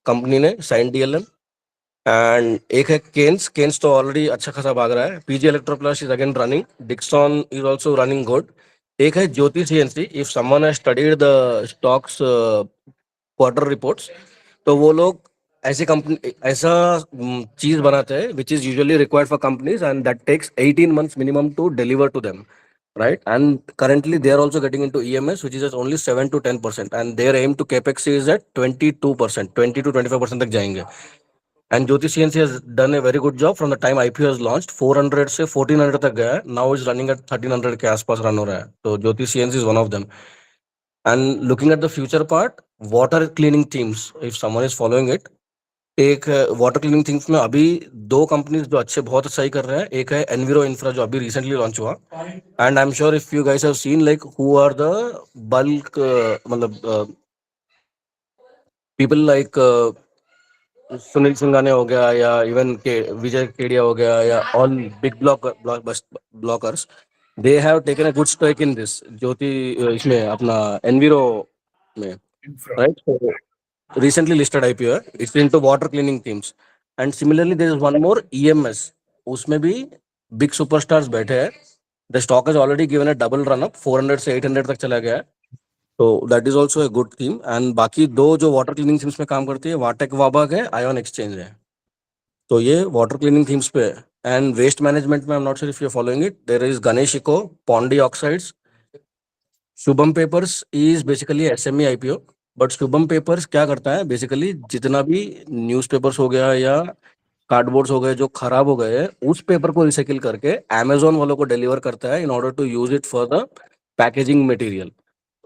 कंपनी ने, साइन डीएलएम. एंड एक है केन्स तो ऑलरेडी अच्छा खासा भाग रहा है. PG electroplast is again running. Dixon is also running good. एक है Jyoti CNC. If someone has studied the stocks quarter reports, तो वो लोग ऐसे कंपनी ऐसा चीज बनाते हैं which is usually required for companies and that takes 18 months minimum to deliver to them, right? And currently they are also getting into EMS, which is at only 7 to 10%, and their aim to capex is at 22%, 20 to 25% तक जाएंगे. And Jyoti CNC has done a very good job from the time IPO has launched. 400 से 1400 तक गया है. Now is running at 1300 के आसपास रन हो रहा है. तो Jyoti CNC is one of them. And looking at the future part, water cleaning themes, if someone is following it, एक वाटर क्लीनिंग थिंग्स में अभी दो कंपनीज जो अच्छे बहुत अच्छा ही कर रहे हैं. एक है एनविरो इंफ्रा जो अभी रिसेंटली लॉन्च हुआ. And I am sure if you guys have seen like who are the bulk मतलब पीपल लाइक सुनील सिंघानिया हो गया या इवन के विजय केडिया हो गया या all big blockers, they have taken a good stake in this Jyoti इसमें अपना एनविरो में, राइट? Recently listed IPO है. It's into water cleaning themes. And similarly there is one more EMS. उसमें भी big superstars बैठे हैं. The stock has already given a double run up. 400 से 800 तक चला गया है. So that is also a good theme. And बाकी दो जो water cleaning themes में काम करती है, वाटेक वाबाग है, Ion Exchange है. तो ये water cleaning themes पे है. And waste management में I'm not sure if you're following it. There is Ganesh Eco, Pondy Oxides. Shubham papers is basically SME IPO. But Shubham papers क्या करता है बेसिकली, जितना भी न्यूज़पेपर्स हो गया या कार्डबोर्ड्स हो गए जो खराब हो गए हैं, उस पेपर को रिसाइकिल करके अमेजोन वालों को डिलीवर करता है in order to use it for the packaging material,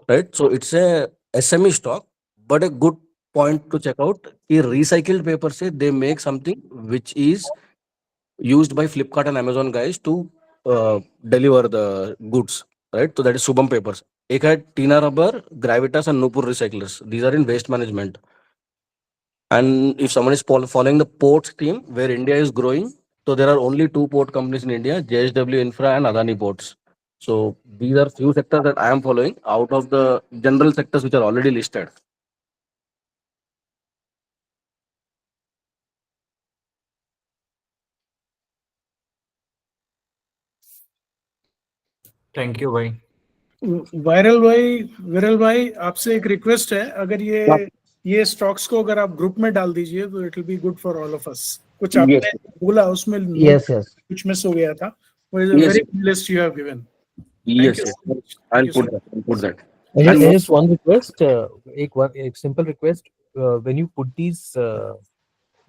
right? So it's a SME stock, but a good point to check out कि रिसाइकिल्ड पेपर से they make something which is used by Flipkart and Amazon guys to deliver the goods, right? So that is Shubham Papers. एक है Tina Rubber, Gravitas and Nupur Recyclers. These are in waste management. And if someone is following the ports theme where India is growing, so there are only two port companies in India, JSW Infra and Adani Ports. So these are few sectors that I am following out of the general sectors which are already listed. Thank you भाई. विरल भाई आपसे एक रिक्वेस्ट है, अगर ये स्टॉक्स को अगर आप ग्रुप में डाल दीजिए तो it will be good for all of us. कुछ आपने बोला उसमें कुछ मिस हो गया था. Very good list you have given. Yes, I'll put that. Just one request, एक simple request, when you put these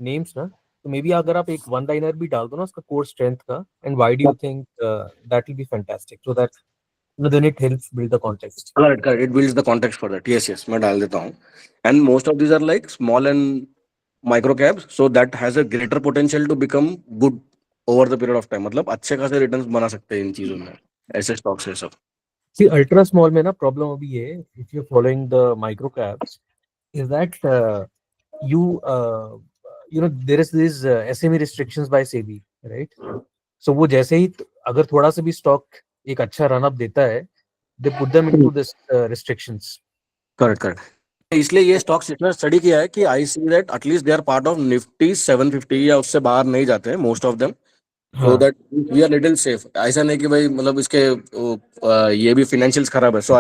names ना, तो maybe अगर आप एक one liner भी डाल दो ना उसका core strength का, and why do you think that will be fantastic, so that then it helps build the context. Correct. It builds the context for that. Yes, मैं डाल देता हूँ. And most of these are like small and micro caps, so that has a greater potential to become good over the period of time. मतलब अच्छे खासे returns बना सकते हैं इन चीजों में, ऐसे stocks है सब. See, ultra small में ना problem अभी है, if you're following the micro caps, is that you know there is this SME restrictions by SEBI, right? So वो जैसे ही अगर थोड़ा सा भी stock एक अच्छा रन अप देता है, they put them into this restrictions. Correct. इसलिए ये स्टॉक्स इतना स्टडी किया है कि I see that at least they are part of Nifty 750 या उससे बाहर नहीं जाते हैं most of them, so that we are little safe. ऐसा नहीं कि भाई मतलब इसके ये भी फाइनेंशियल्स खराब है. सो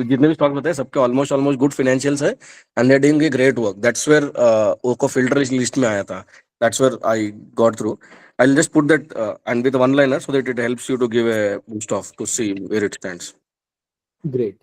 जितने भी स्टॉक्स बताए सबके ऑलमोस्ट गुड फाइनेंशियल्स है and they are doing a great work. That's where ओको फिल्टर इस लिस्ट में आया था. That's where I got through. I'll just put that and with one liner so that it helps you to give a boost off to see where it stands. Great.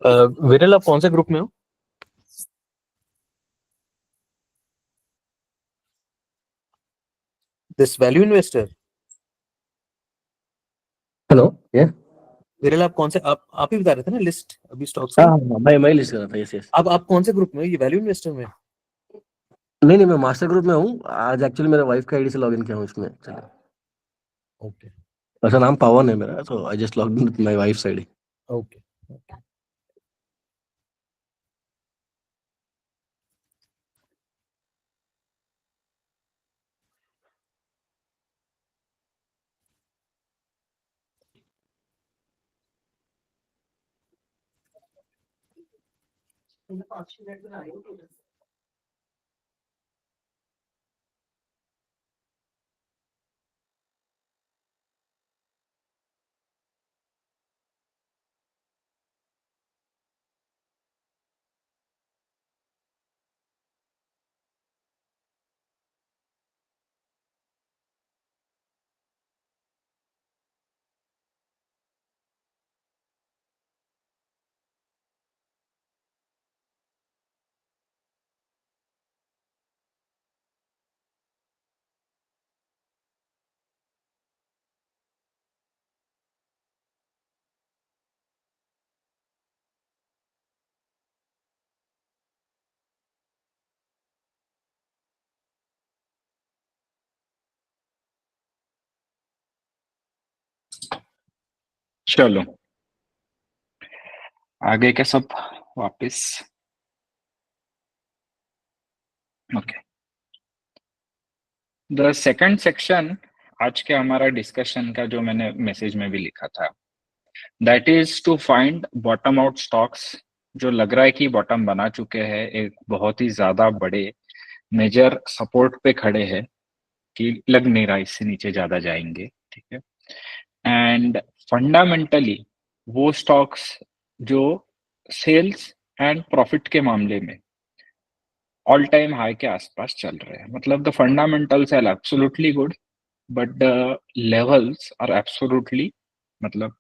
विरल आप कौन से ग्रुप में हो? This value investor. हेलो, ये विरल आप कौन से, आप ही बता रहे थे ना लिस्ट अभी स्टॉक्स हाँ की? मैं लिस्ट कर रहा था। Yes yes. आप कौन से ग्रुप में हो? ये वैल्यू इन्वेस्टर में? नहीं मैं मास्टर ग्रुप में हूँ। आज एक्चुअली मेरे वाइफ का आईडी से लॉगिन किया हूँ इसमें। चलो, ओके वैसा नाम पवन है मेरा, तो I just log in with my wives ID. Okay. चलो आगे के सब वापस। ओके, द सेकंड सेक्शन आज के हमारा डिस्कशन का जो मैंने मैसेज में भी लिखा था, that is to find bottom out stocks जो लग रहा है कि बॉटम बना चुके हैं, एक बहुत ही ज्यादा बड़े मेजर सपोर्ट पे खड़े हैं कि लग नहीं रहा इससे नीचे ज्यादा जाएंगे, ठीक है। एंड फंडामेंटली वो स्टॉक्स जो सेल्स एंड प्रॉफिट के मामले में ऑल टाइम हाई के आसपास चल रहे हैं, मतलब the fundamentals are absolutely good but the levels are absolutely, मतलब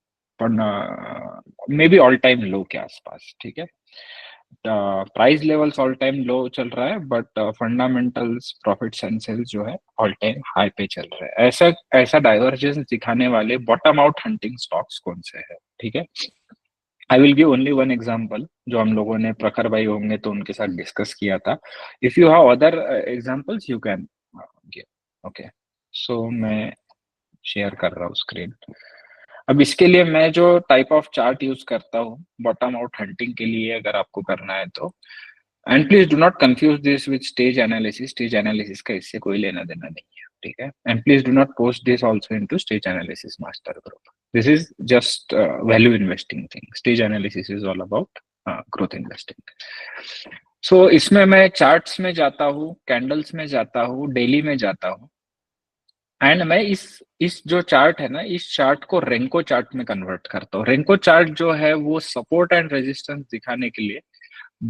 maybe all time low के आसपास, ठीक है। Price levels all time low चल रहा है but fundamentals profits and sales जो है ऑल टाइम हाई पे चल रहा है। ऐसा डाइवर्जेंस दिखाने वाले बॉटम आउट हंटिंग स्टॉक्स कौन से है, ठीक है। I will give only one example जो हम लोगों ने प्रखर भाई होंगे तो उनके साथ डिस्कस किया था। If you have other examples you can give. Okay, so मैं शेयर कर रहा हूँ स्क्रीन। अब इसके लिए मैं जो टाइप ऑफ चार्ट यूज करता हूँ बॉटम आउट हंटिंग के लिए, अगर आपको करना है तो, and please do not confuse this with stage analysis. Stage analysis का इससे कोई लेना देना नहीं है, ठीक है। And please do not post this also into stage analysis master group. This is just value investing thing. Stage analysis is all about growth investing. So इसमें मैं चार्ट्स में जाता हूँ, कैंडल्स में जाता हूँ, डेली में जाता हूँ, एंड मैं इस जो चार्ट है ना, इस चार्ट को रेंको चार्ट में कन्वर्ट करता हूँ। रेंको चार्ट जो है वो सपोर्ट एंड रेजिस्टेंस दिखाने के लिए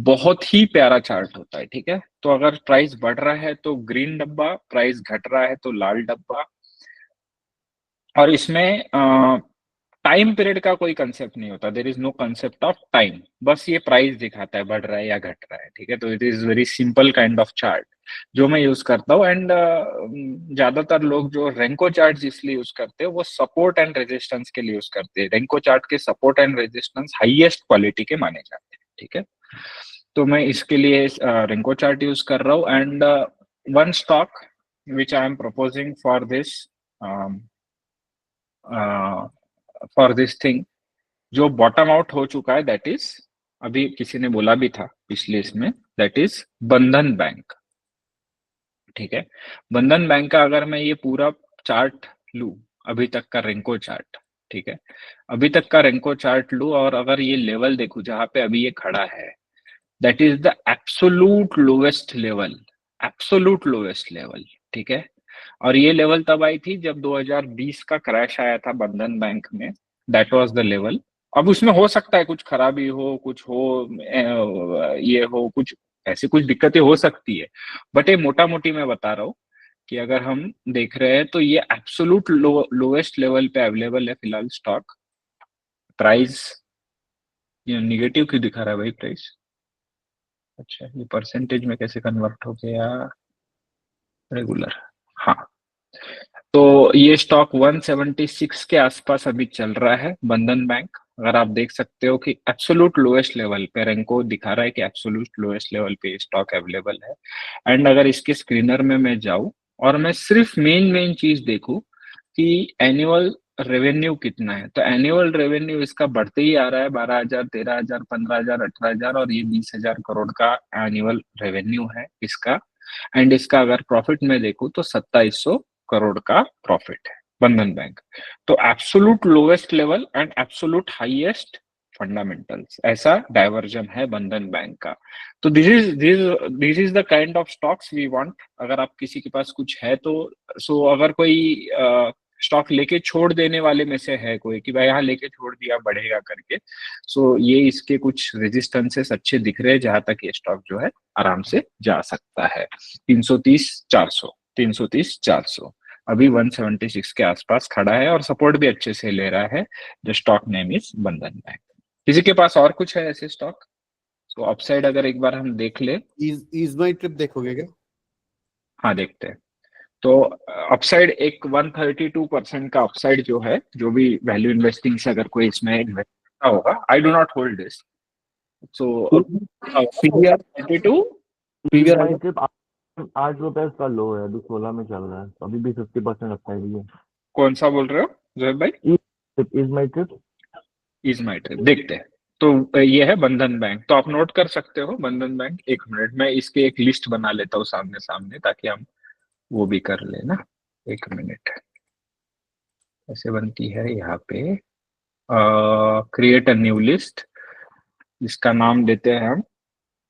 बहुत ही प्यारा चार्ट होता है, ठीक है। तो अगर प्राइस बढ़ रहा है तो ग्रीन डब्बा, प्राइस घट रहा है तो लाल डब्बा, और इसमें टाइम पीरियड का कोई कंसेप्ट नहीं होता। There is no concept of time, बस ये प्राइस दिखाता है बढ़ रहा है या घट रहा है, ठीक है। तो it is very simple kind of chart जो मैं यूज करता हूँ। एंड ज्यादातर लोग जो रेंको चार्ट इसलिए यूज करते हैं वो सपोर्ट एंड रेजिस्टेंस के लिए यूज करते हैं। रेंको चार्ट के support and resistance highest quality के माने जाते हैं, ठीक है। तो मैं इसके लिए रेंको चार्ट यूज कर रहा हूँ। And one stock which I am proposing for this thing जो बॉटम आउट हो चुका है, दैट इज, अभी किसी ने बोला भी था पिछले इसमें, दैट इज बंधन बैंक, ठीक है। बंधन बैंक का अगर मैं ये पूरा चार्ट लूं, अभी तक का रेंको चार्ट, ठीक है, अभी तक का रेंको चार्ट लूं और अगर ये लेवल देखूं जहां पे अभी ये खड़ा है, that is the absolute lowest level, absolute lowest level, ठीक है। और ये लेवल तब आई थी जब 2020 का क्रैश आया था बंधन बैंक में, दैट वाज द लेवल। अब उसमें हो सकता है कुछ खराबी हो, कुछ हो, ये हो, कुछ ऐसी कुछ दिक्कतें हो सकती है, बट ये मोटा मोटी मैं बता रहा हूँ कि अगर हम देख रहे हैं तो ये एब्सोल्यूट लोवेस्ट लेवल पे अवेलेबल है फिलहाल स्टॉक। प्राइस ये निगेटिव क्यों दिखा रहा है भाई प्राइस? अच्छा, ये परसेंटेज में कैसे कन्वर्ट हो गया? रेगुलर, हाँ। तो ये स्टॉक 176 के आसपास अभी चल रहा है, बंधन बैंक। अगर आप देख सकते हो कि एब्सोल्यूट लोएस्ट लेवल पे रेंको दिखा रहा है कि एब्सोल्यूट लोएस्ट लेवल पे स्टॉक अवेलेबल है। एंड अगर इसके स्क्रीनर में मैं जाऊं और मैं सिर्फ मेन चीज देखूं कि एनुअल रेवेन्यू कितना है, तो एनुअल रेवेन्यू इसका बढ़ते ही आ रहा है, 12,000, 13,000, 15,000, 18,000 और ये 20,000 करोड़ का एनुअल रेवेन्यू है इसका। एंड इसका अगर प्रॉफिट में देखूं तो 2700 करोड़ का प्रॉफिट है बंधन बैंक। तो absolute lowest level and absolute highest fundamentals, ऐसा डाइवर्जन है बंधन बैंक का। तो this is the kind of stocks we want. अगर आप किसी के पास कुछ है तो अगर कोई स्टॉक लेके छोड़ देने वाले में से है कोई कि भाई यहाँ लेके छोड़ दिया बढ़ेगा करके, ये इसके कुछ रेजिस्टेंसेस अच्छे दिख रहे हैं जहां तक ये स्टॉक जो है आराम से जा सकता है। 330-400 अभी 176 के आसपास खड़ा है और सपोर्ट भी अच्छे से ले रहा है। द स्टॉक नेम इज बंधन बैंक। किसी के पास और कुछ है ऐसे स्टॉक? तो अपसाइड अगर एक बार हम देख ले, इज माई ट्रिप देखोगे क्या? हाँ देखते हैं। तो अपसाइड एक 132% का अपसाइड जो है, जो भी वैल्यू इन्वेस्टिंग से अगर कोई इसमें इन्वेस्ट करता होगा, I do not hold this. So PVR 32 PVR 8 रुपए का लो है, अभी 16 में चल रहा है, अभी भी 50% अपसाइड ही है। कौन सा बोल रहे हो जोएब भाई? Is my trip. Is my trip देखते हैं। तो ये है बंधन बैंक, तो आप नोट कर सकते हो बंधन बैंक। एक मिनट में इसके एक लिस्ट बना लेता हूँ सामने सामने, ताकि हम वो भी कर ले ना। एक मिनट, ऐसे बनती है यहाँ पे, क्रिएट अ न्यू लिस्ट। इसका नाम देते हैं हम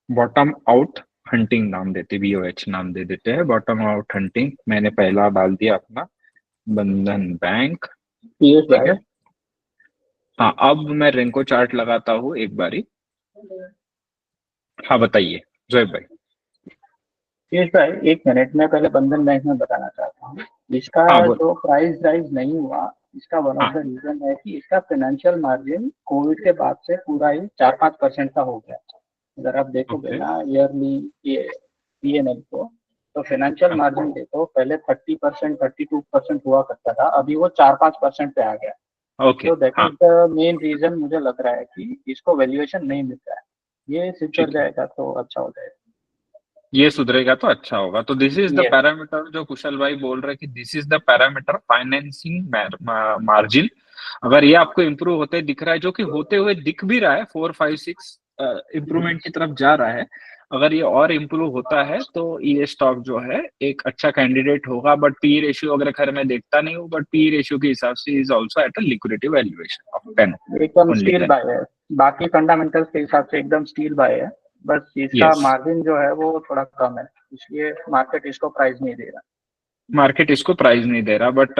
बॉटम आउट हंटिंग, नाम देते BOH नाम दे देते हैं, बॉटम आउट हंटिंग। मैंने पहला डाल दिया अपना बंधन बैंक, ठीक है। हाँ, अब मैं रेंको चार्ट लगाता हूँ एक बारी। हाँ बताइए जोएब भाई। पीयूष भाई एक मिनट, मैं पहले बंधन बैंक में बताना चाहता हूँ। इसका जो प्राइस राइज नहीं हुआ, इसका वन ऑफ द रीजन है कि इसका फाइनेंशियल मार्जिन कोविड के बाद से पूरा ही 4-5% का हो गया। अगर आप देखोगे ना ईयरली PNL को, तो फाइनेंशियल मार्जिन देखो, पहले 30%, 32% हुआ करता था, अभी वो 4-5% पे आ गया। तो that is the main reason मुझे लग रहा है कि इसको वैल्यूएशन नहीं मिल रहा है। ये सुधर जाएगा तो अच्छा हो जाएगा। ये सुधरेगा तो अच्छा होगा। तो दिस इज द पैरामीटर जो कुशल भाई बोल रहे हैं कि this is the parameter financing margin. अगर ये आपको इम्प्रूव होते दिख रहा है, जो कि होते हुए दिख भी रहा है, 4, 5, 6 इम्प्रूवमेंट की तरफ जा रहा है, अगर ये और इम्प्रूव होता है तो ये स्टॉक जो है एक अच्छा कैंडिडेट होगा। बट पी रेशियो वगैरह खैर मैं देखता नहीं हूँ, बट पी रेशियो के हिसाब से is also at a liquidity valuation of 10। एकदम स्टील बाय है, बाकी फंडामेंटल्स के हिसाब से एकदम स्टील बाय है, बस इसका मार्जिन जो है वो थोड़ा कम है, इसलिए मार्केट इसको प्राइस नहीं दे रहा। मार्केट इसको प्राइस नहीं दे रहा, बट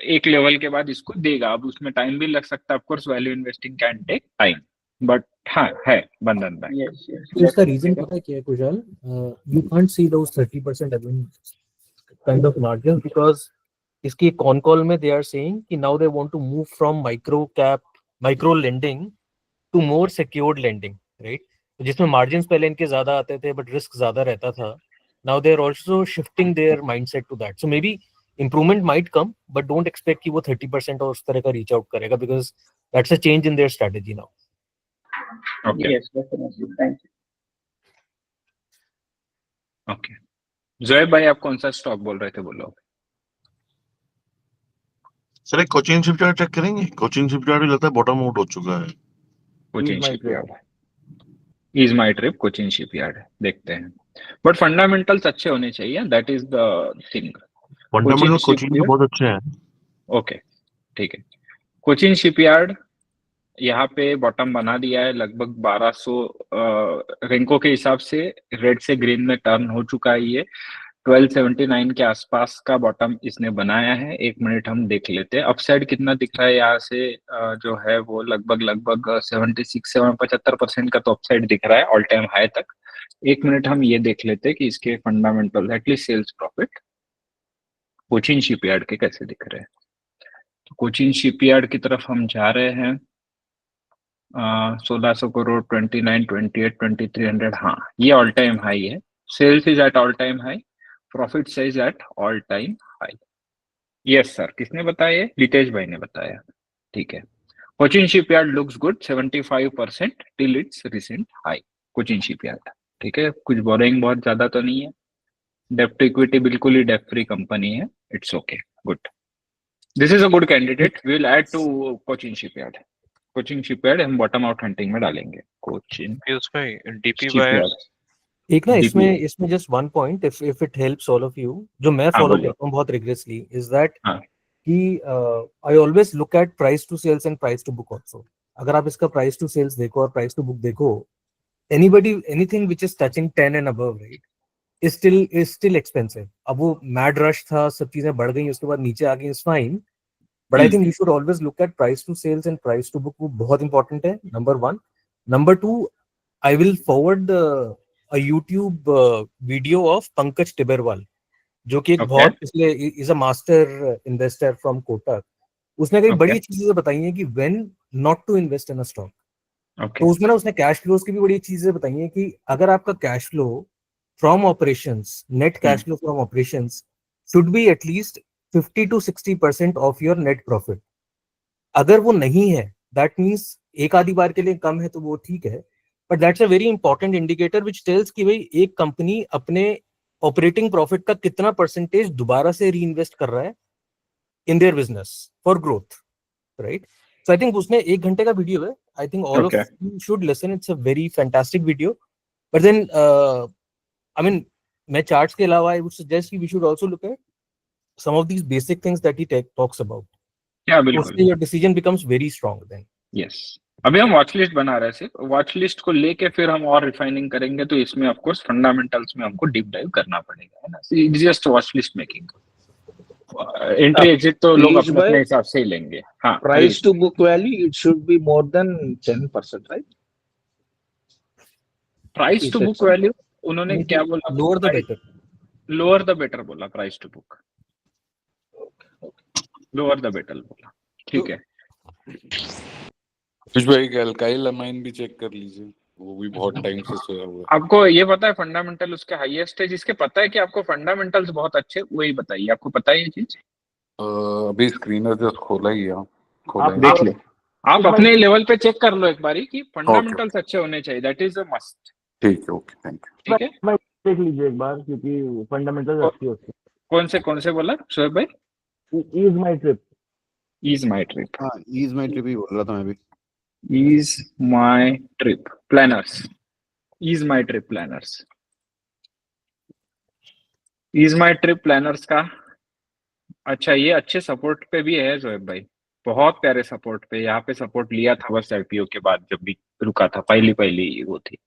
एक लेवल के बाद इसको देगा। अब उसमें टाइम भी लग सकता है, of course value investing can take time, but हाँ है बंधन बैंक। तो इसका रीजन पता है क्या है Kushal? You can't see those 30% kind of margin because इसकी कॉन कॉल में दे आर सेइंग कि now they want to move from micro lending to more secured lending, right? जिसमें मार्जिन्स पहले इनके ज्यादा आते थे बट रिस्क ज्यादा रहता था। Now they are also shifting their mindset to that, so may be improvement might come but don't expect कि वो 30% और उस तरह का रीच आउट करेगा, because that's a change in their strategy now. Okay. Yes, definitely. Thank you. Okay. Zoeb भाई आप कौन सा स्टॉक बोल रहे थे, बोलो। सर एक कोचिन शिपयार्ड चेक करेंगे? कोचिन शिपयार्ड भी लगता है बॉटम आउट हो चुका है। Cochin shipyard is my trip, Cochin shipyard देखते हैं। बट फंडामेंटल्स अच्छे होने चाहिए, that is the thing. Fundamental Cochin के बहुत अच्छे हैं। ओके ठीक है। कोचिन शिपयार्ड यहाँ पे बॉटम बना दिया है, लगभग 1200 रेंको के हिसाब से रेड से ग्रीन में टर्न हो चुका है। ये 1279 के आसपास का बॉटम इसने बनाया है। एक मिनट हम देख लेते हैं अपसाइड कितना दिख रहा है यहाँ से, जो है वो लगभग 76-75% का तो अपसाइड दिख रहा है ऑल टाइम हाई तक। एक मिनट हम ये देख लेते हैं कि इसके fundamental at least sales profit Cochin shipyard के कैसे दिख रहे हैं। तो कोचिन शिपयार्ड की तरफ हम जा रहे हैं। 1600 करोड़, 29, 28, 2300, हाँ ये ऑल टाइम हाई है। Sales is at all time high, profit is at all time high. Yes sir, किसने बताया? रितेश भाई ने बताया। ठीक है। Cochin shipyard looks good 75% till it's recent high. Cochin shipyard, ठीक है, कुछ बोरिंग बहुत ज्यादा तो नहीं है, डेप्ट इक्विटी बिल्कुल ही डेप्ट फ्री कंपनी है, it's okay, good, this is a good candidate, we will add to Cochin shipyard. Cochin shipyard हम बॉटम आउट हंटिंग में डालेंगे। Cochin DP buyers. एक ना इसमें just one point, if it helps all of you, जो मैं फॉलो करता हूँ बहुत रिग्रेसली, इज दैट कि I always look at price to sales and price to book also. अगर आप इसका प्राइस टू सेल्स देखो और प्राइस टू बुक देखो, anything which is touching 10 and above, right, is still expensive. अब वो मैड रश था, सब चीजें बढ़ गई, उसके बाद नीचे आ गई, is fine, but I think you should always look at price to sales and price to book, वो बहुत इंपॉर्टेंट है, number 1। Number 2, I will forward a YouTube video of Pankaj Tiberwal, जो कि एक बहुत पिछले is a master investor from Kotak। उसने कई बड़ी चीजें बताई हैं कि when not to invest in a stock। तो उसमें ना उसने कैश फ्लोज की भी बड़ी चीजें बताई हैं कि अगर आपका cash flow from operations, net cash flow from operations should be at least 50 to 60% of your net profit. अगर वो नहीं है, दैट मीन्स एक आधी बार के लिए कम है तो वो ठीक है, but that's a very important indicator which tells कि भाई एक कंपनी अपने ऑपरेटिंग प्रॉफिट का कितना परसेंटेज दोबारा से री इन्वेस्ट कर रहा है in their business for growth, right. So I think उसने 1 घंटे का वीडियो है, I think all of you should listen, it's a very fantastic video. But then I mean मैं चार्ट्स के अलावा आई वुड सजेस्ट कि we should also look at some of these basic things that he talks about. क्या बिल्कुल, उससे your decision becomes very strong then. Yes, अभी हम वॉच लिस्ट बना रहे हैं, सिर्फ वॉच लिस्ट को लेके फिर हम और रिफाइनिंग करेंगे, तो इसमें ऑफ कोर्स फंडामेंटल्स में हमको डीप डाइव करना पड़ेगा, है ना। It's just watch list making, entry exit तो लोग अपने हिसाब से ही लेंगे। हाँ, price to book value it should be more than 10%, right. Price to book value उन्होंने क्या बोला? Lower the better, lower the better बोला, price to book lower the better बोला, ठीक है। भाई अल्काइल अमाइन भी चेक कर लीजिए, वो भी बहुत टाइम से सोया हुआ है। आपको ये पता है फंडामेंटल उसके हाईएस्ट है? जिसके पता है कि आपको फंडामेंटल्स बहुत अच्छे, वही बताइए, आपको पता है ये चीज? अभी स्क्रीनर जस्ट खोला ही है, आप देख ले, आप अपने लेवल पे चेक कर लो एक बारी कि फंडामेंटल्स अच्छे होने चाहिए, दैट इज अ मस्ट। ठीक है, ओके, थैंक यू। ठीक है, मैं देख लीजिए एक बार, क्योंकि फंडामेंटल्स अच्छी होती है। कौन से बोला शोएब भाई? ईज माई ट्रिप, ईज माई ट्रिप ही बोल रहा था मैं भी। Ease my trip planners, Ease my trip planners, Ease my trip planners का अच्छा, ये अच्छे सपोर्ट पे भी है जोएब भाई, बहुत प्यारे सपोर्ट पे। यहाँ पे सपोर्ट लिया था बस आईपीओ के बाद, जब भी रुका था, पहली वो थी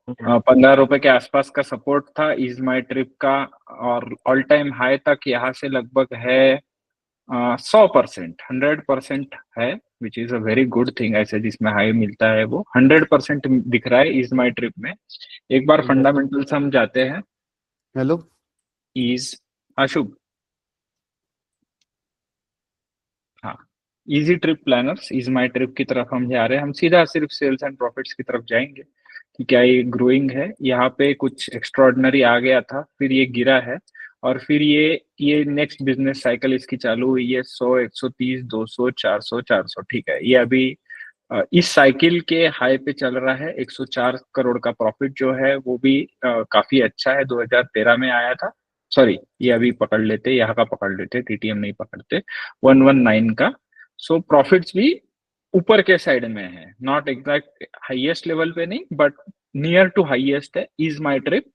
15 रुपए के आसपास का सपोर्ट था ईज माई ट्रिप का, और ऑल टाइम हाई तक यहाँ से लगभग है 100%, 100% है, which is a very good thing. ऐसे जिसमें हाई मिलता है वो 100% दिख रहा है इज माई ट्रिप में। एक बार फंडामेंटल्स हम जाते हैं। हेलो ईज अशुभ, हाँ, easy trip planners, is my trip की तरफ हम जा रहे हैं। हम सीधा सिर्फ सेल्स एंड प्रॉफिट्स की तरफ जाएंगे कि क्या ये ग्रोइंग है। यहाँ पे कुछ एक्स्ट्रॉर्डिनरी आ गया था, फिर ये गिरा है, और फिर ये नेक्स्ट बिजनेस साइकिल इसकी चालू हुई है 100, 130, 200, 400, 400, ठीक है। ये अभी इस साइकिल के हाई पे चल रहा है। 104 करोड़ का प्रॉफिट जो है वो भी काफी अच्छा है, 2013 में आया था। सॉरी, ये अभी पकड़ लेते, यहाँ का पकड़ लेते, टीटीएम नहीं पकड़ते, 119 का। सो प्रॉफिट्स भी ऊपर के साइड में है, नॉट एग्जैक्ट हाईएस्ट लेवल पे नहीं, बट नियर टू हाईएस्ट है इज माई ट्रिप।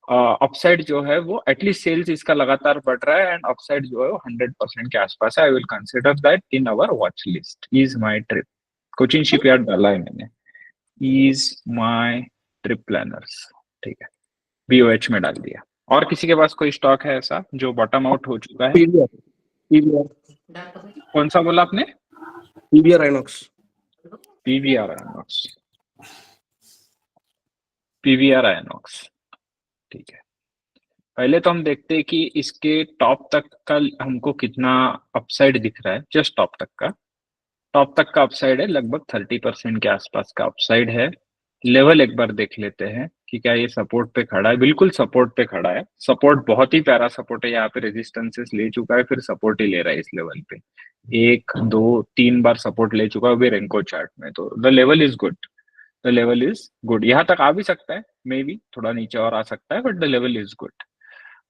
अपसाइड जो है वो एटलीस्ट सेल्स इसका लगातार बढ़ रहा है, एंड अपसाइड जो है वो 100% के आसपास है। I will consider that in our watch list, is my trip. Cochin shipyard डाला है मैंने, इज माई ट्रिप प्लानर्स, ठीक है, BOH में डाल दिया। और किसी के पास कोई स्टॉक है ऐसा जो बॉटम आउट हो चुका है? PVR कौन सा बोला आपने? PVR Inox, PVR Inox, PVR Inox, ठीक है। पहले तो हम देखते हैं कि इसके टॉप तक का हमको कितना अपसाइड दिख रहा है, जस्ट टॉप तक का। टॉप तक का अपसाइड है, लगभग 30% के आसपास का अपसाइड है। लेवल एक बार देख लेते हैं कि क्या ये सपोर्ट पे खड़ा है। बिल्कुल सपोर्ट पे खड़ा है, सपोर्ट बहुत ही प्यारा सपोर्ट है। यहाँ पे रेजिस्टेंसेस ले चुका है, फिर सपोर्ट ही ले रहा है इस लेवल पे। 1 2 3 बार सपोर्ट ले चुका है वो भी रेंको चार्ट में। तो the level is good, the level is good. यहाँ तक आ भी सकता है, मे बी थोड़ा नीचे और आ सकता है, but the level is good.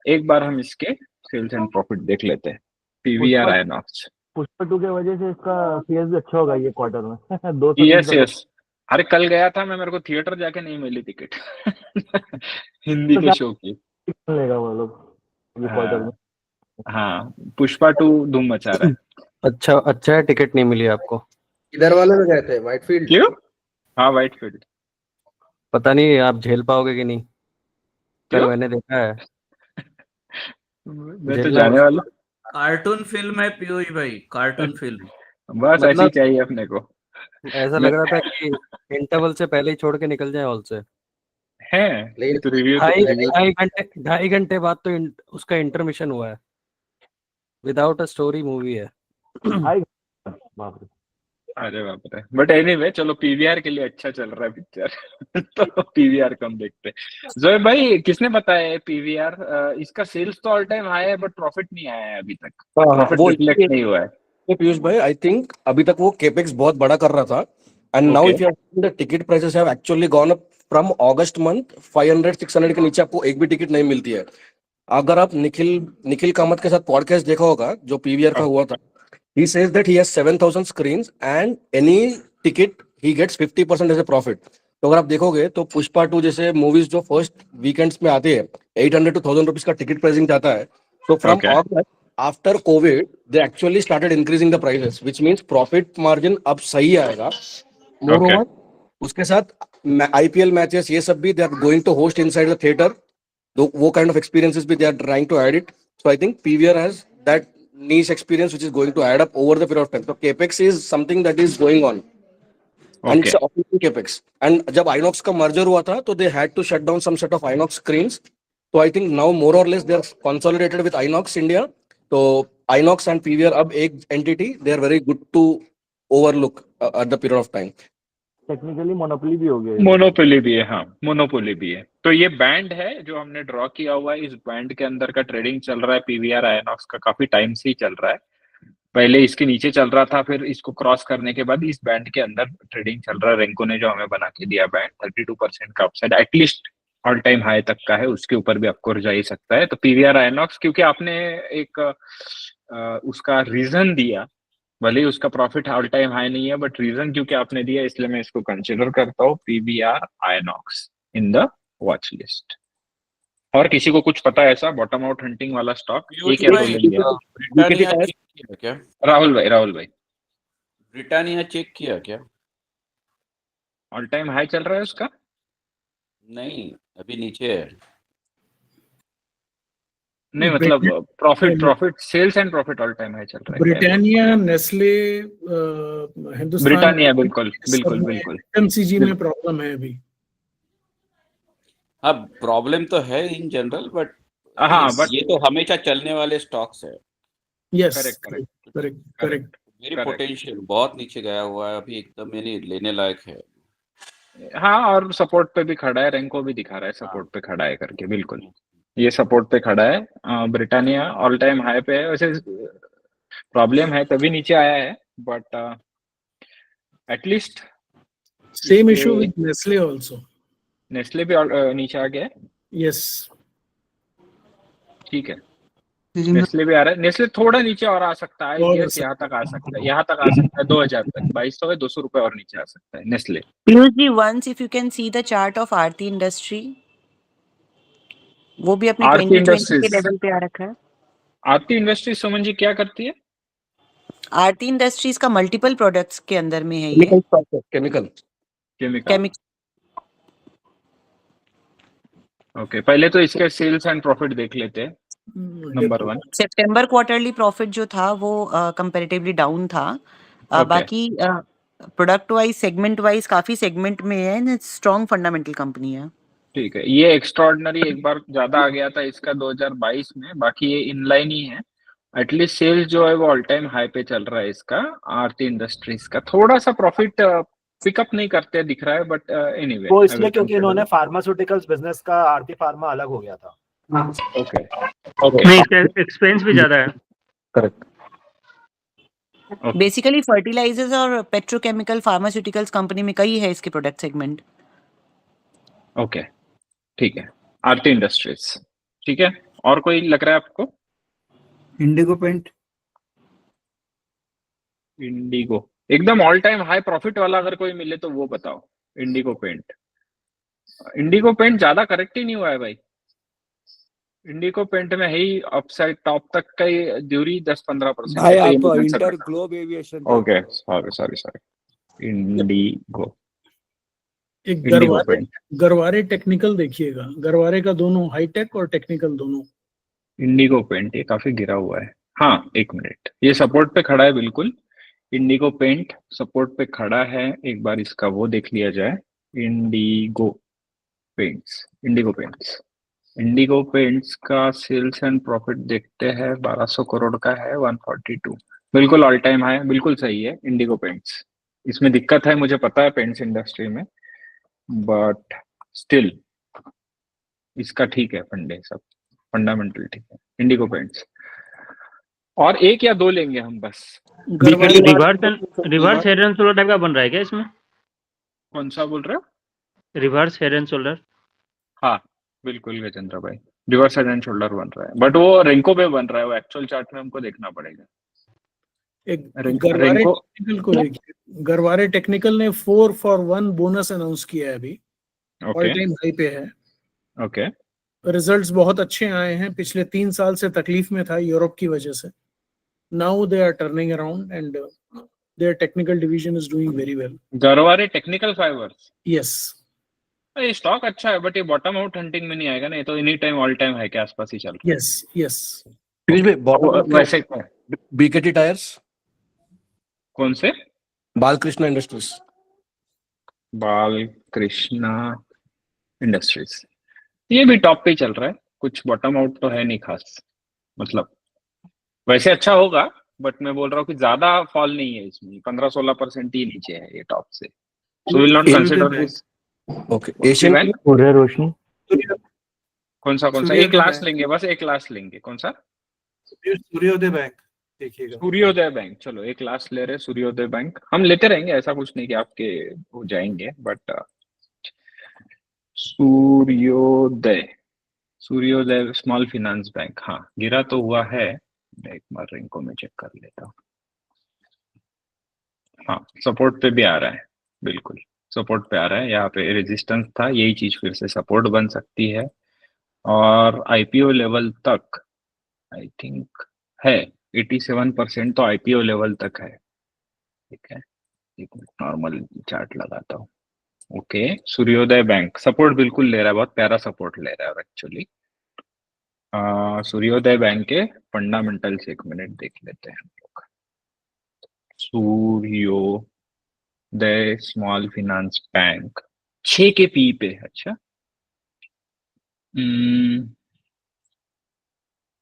एक बार हम इसके सेल्स एंड प्रॉफिट देख लेते हैं। पीवीआर आयनॉक्स, पुष्पा 2 के वजह से इसका सीएस भी अच्छा होगा ये क्वार्टर में। 2 यस यस। अरे कल गया था मैं, मेरे को थिएटर जाके नहीं मिली टिकट हिंदी के शो की। लेगा वो लोग ये क्वार्टर में। हाँ, पुष्पा 2 धूम मचा रहा है। अच्छा है, टिकट नहीं मिली आपको। इधर वाले में गए थे व्हाइटफील्ड। क्यों? हाँ व्हाइटफील्ड। पता नहीं आप झेल पाओगे कि नहीं, कल मैंने देखा है। मैं तो जाने वाला। कार्टून फिल्म है पीयूष भाई, कार्टून फिल्म। बस ऐसी चाहिए अपने को। ऐसा लग रहा था कि इंटरवल से पहले ही छोड़ के निकल जाए हॉल से। है तो रिव्यू 2.5 घंटे बाद तो उसका इंटरमिशन हुआ है। विदाउट अ स्टोरी मूवी है। अरे बाप रे। बट एनीवे चलो, पीवीआर के लिए अच्छा चल रहा है पिक्चर तो पीवीआर कम देखते हैं। जोए भाई, किसने बताया है पीवीआर? इसका सेल्स तो ऑल टाइम हाई है, बट प्रॉफिट नहीं आया है अभी तक। प्रॉफिट रिफ्लेक्ट नहीं हुआ है। पीयूष भाई, आई थिंक अभी तक वो केपेक्स बहुत बड़ा कर रहा था, and now if you the ticket prices have actually gone up from August month. 500-600 के नीचे आपको एक भी टिकट नहीं मिलती है। अगर आप निखिल कामत के साथ पॉडकास्ट देखा होगा जो पीवीआर का हुआ था, he says that he has 7,000 screens and any ticket he gets 50% as a profit। तो अगर आप देखोगे तो पुष्पा 2 जैसे मूवीज जो फर्स्ट वीकेंड्स में आते हैं 800 to 1000 रुपीज का टिकट प्राइसिंग जाता है। तो from after Covid they actually started increasing the prices, which means profit margin अब सही आएगा। मोरओवर उसके साथ आईपीएल मैचेस ये सब भी they are going to host inside the theatre. वो काइंड ऑफ एक्सपीरियंसेस भी they are trying to add it. So I think PVR has that niche experience which is going to add up over the period of time. So capex is something that is going on, and it's a capex. And जब Inox का merger हुआ था तो they had to shut down some set of Inox screens. So I think now more or less they are consolidated with Inox India. So Inox and PVR अब एक entity, they are very good to overlook at the period of time. Technically monopoly भी हो गया। मोनोपोली भी है, हाँ मोनोपोली भी है। तो ये बैंड है जो हमने ड्रॉ किया हुआ है, इस बैंड के अंदर का ट्रेडिंग चल रहा है पीवीआर आयनॉक्स का काफी टाइम से ही चल रहा है। पहले इसके नीचे चल रहा था, फिर इसको क्रॉस करने के बाद इस बैंड के अंदर ट्रेडिंग चल रहा है। रेंको ने जो हमें बना के दिया बैंड 32% का upside at least all time high तक का है, उसके ऊपर भी आपको जा ही सकता है। तो पीवीआर आयनॉक्स, क्योंकि आपने एक उसका रीजन दिया, भले ही उसका प्रॉफिट ऑल टाइम हाई नहीं है, बट रीजन क्योंकि आपने दिया इसलिए मैं इसको कंसिडर करता हूँ PVR Inox in the watch list. और किसी को कुछ पता है ऐसा बॉटम आउट हंटिंग वाला स्टॉक? ये क्या बोलेंगे? राहुल भाई ब्रिटानिया चेक किया क्या? ऑल टाइम हाई चल रहा है उसका? नहीं, अभी नीचे है। नहीं मतलब profit sales and profit all time high चल रहा है। Britannia, Nestle, Hindustan. ब्रिटानिया बिल्कुल। एफएमसीजी में प्रॉब्लम है अभी। हाँ प्रॉब्लम तो है इन जनरल, बट ये तो हमेशा चलने वाले स्टॉक्स है। Yes correct. मेरी पोटेंशियल बहुत नीचे गया हुआ है अभी, एकदम यानी लेने लायक है। हाँ, और सपोर्ट पे भी खड़ा है, रेंको भी दिखा रहा है सपोर्ट पे खड़ा है करके। बिल्कुल ये सपोर्ट पे खड़ा है। ब्रिटानिया ऑल टाइम हाई पे है। वैसे प्रॉब्लम है तभी नीचे आया है, but at least same issue with Nestle also. Nestle भी नीचे आ गया। यस ठीक है, नेस्ले भी आ रहा है। नेस्ले थोड़ा नीचे और आ सकता है, यहाँ तक आ सकता है, यहाँ तक आ सकता है 2000 तक। 2200 है, 200 रुपए और नीचे आ सकता है Nestle. Once if you can see the chart of Aarti industry, वो भी अपने 2020 के लेवल पे आ रखा है। आरती इंडस्ट्रीज सुमन जी क्या करती है? आरती इंडस्ट्रीज का मल्टीपल प्रोडक्ट्स के अंदर में है ये। केमिकल। ओके, पहले तो इसके सेल्स एंड प्रॉफिट देख लेते हैं। नंबर 1 सितंबर क्वार्टरली प्रॉफिट जो था वो कंपैरेटिवली डाउन था। बाकी प्रोडक्ट वाइज, सेगमेंट वाइज काफी सेगमेंट में है, स्ट्रॉन्ग फंडामेंटल कंपनी है। ठीक है, ये एक्स्ट्राऑर्डिनरी एक बार ज्यादा आ गया था इसका 2022 में, बाकी ये इनलाइन ही है। एटलीस्ट सेल्स जो है वो ऑल टाइम हाई पे चल रहा है इसका। आरती इंडस्ट्रीज का थोड़ा सा प्रॉफिट पिकअप नहीं करते दिख रहा है, बट एनीवे वो इसलिए क्योंकि इन्होंने फार्मास्यूटिकल्स बिजनेस का आरती फार्मा अलग हो गया था। ओके नहीं, इसका एक्सपेंस भी ज्यादा है। करेक्ट। बेसिकली फर्टिलाइजर्स और पेट्रोकेमिकल फार्मास्यूटिकल्स कंपनी में कई है इसके प्रोडक्ट सेगमेंट। ओके ठीक है, आरती इंडस्ट्रीज ठीक है। और कोई लग रहा है आपको? Indigo paint. इंडिगो एकदम ऑल टाइम हाई प्रॉफिट वाला अगर कोई मिले तो वो बताओ। इंडिगो पेंट, इंडिगो पेंट ज्यादा करेक्ट ही नहीं हुआ है भाई। इंडिगो पेंट में है ही अपसाइड टॉप तक का ही दूरी 10-15%। भाई आप inter globe aviation okay sorry Indigo. एक इंडिगो पेंट, गरवारे टेक्निकल देखिएगा, गरवारे का दोनों हाईटेक और टेक्निकल दोनों। इंडिगो पेंट ये काफी गिरा हुआ है। हाँ एक मिनट, ये सपोर्ट पे खड़ा है बिल्कुल। इंडिगो पेंट सपोर्ट पे खड़ा है, एक बार इसका वो देख लिया जाए। इंडिगो पेंट्स का सेल्स एंड प्रॉफिट देखते हैं। 1200 करोड़ का है, 142 बिल्कुल ऑल टाइम हाई, बिल्कुल सही है इंडिगो पेंट्स। इसमें दिक्कत है मुझे पता है पेंट्स इंडस्ट्री में, बट स्टिल इसका ठीक है, फंडामेंटल ठीक है इंडिगो पेंट्स। और एक या दो लेंगे हम बस। Reverse head and shoulder type का बन रहा है क्या इसमें? कौन सा बोल रहे हो? Reverse head and shoulder. हाँ बिल्कुल गजेंद्र भाई, रिवर्स हेड एंड शोल्डर बन रहा है, बट वो रेंको पे बन रहा है, वो एक्चुअल चार्ट में हमको देखना पड़ेगा। एक गरवारे टेक्निकल को देखिए, गरवारे टेक्निकल ने 4 for 1 बोनस अनाउंस किया है अभी, ऑल टाइम हाई पे है। ओके रिजल्ट्स बहुत अच्छे आए हैं, पिछले 3 साल से तकलीफ में था यूरोप की वजह से। Now they are turning around and their technical division is doing very well. Garware technical fibers, yes ये स्टॉक अच्छा है, बट ये बॉटम आउट हंटिंग में नहीं आएगा ना, ये तो any time all time high के आसपास ही चल रहा है। यस वैसे बीकेटी टायर्स। कौन से? बालकृष्णा इंडस्ट्रीज। बालकृष्णा इंडस्ट्रीज ये भी टॉप पे चल रहा है, कुछ बॉटम आउट तो है नहीं खास, मतलब वैसे अच्छा होगा, बट मैं बोल रहा हूँ कि ज्यादा फॉल नहीं है इसमें, 15-16% ही नीचे है ये टॉप से। So will not consider this. Okay Asian रोशनी कौन सा एक लास्ट लेंगे, बस एक लास्ट लेंगे। कौन सा? सूर्योदय बैंक देखिएगा। सूर्योदय बैंक, चलो एक लास्ट ले रहे। सूर्योदय बैंक हम लेते रहेंगे, ऐसा कुछ नहीं कि आपके हो जाएंगे, बट सूर्योदय स्मॉल फाइनेंस बैंक, हाँ गिरा तो हुआ है। एक बार रिंको में चेक कर लेता हूँ। हाँ सपोर्ट पे भी आ रहा है, बिल्कुल सपोर्ट पे आ रहा है। यहाँ पे रेजिस्टेंस था, यही चीज फिर से सपोर्ट बन सकती है। और आईपीओ लेवल तक आई थिंक है 87%, तो आईपीओ लेवल तक है। ठीक है, एक नॉर्मल चार्ट लगाता हूँ। ओके सूर्योदय बैंक सपोर्ट बिल्कुल ले रहा है, बहुत प्यारा सपोर्ट ले रहा है। और एक्चुअली सूर्योदय बैंक के फंडामेंटल्स एक मिनट देख लेते हैं हम लोग। सूर्योदय स्मॉल फाइनेंस बैंक 6 के पी पे, अच्छा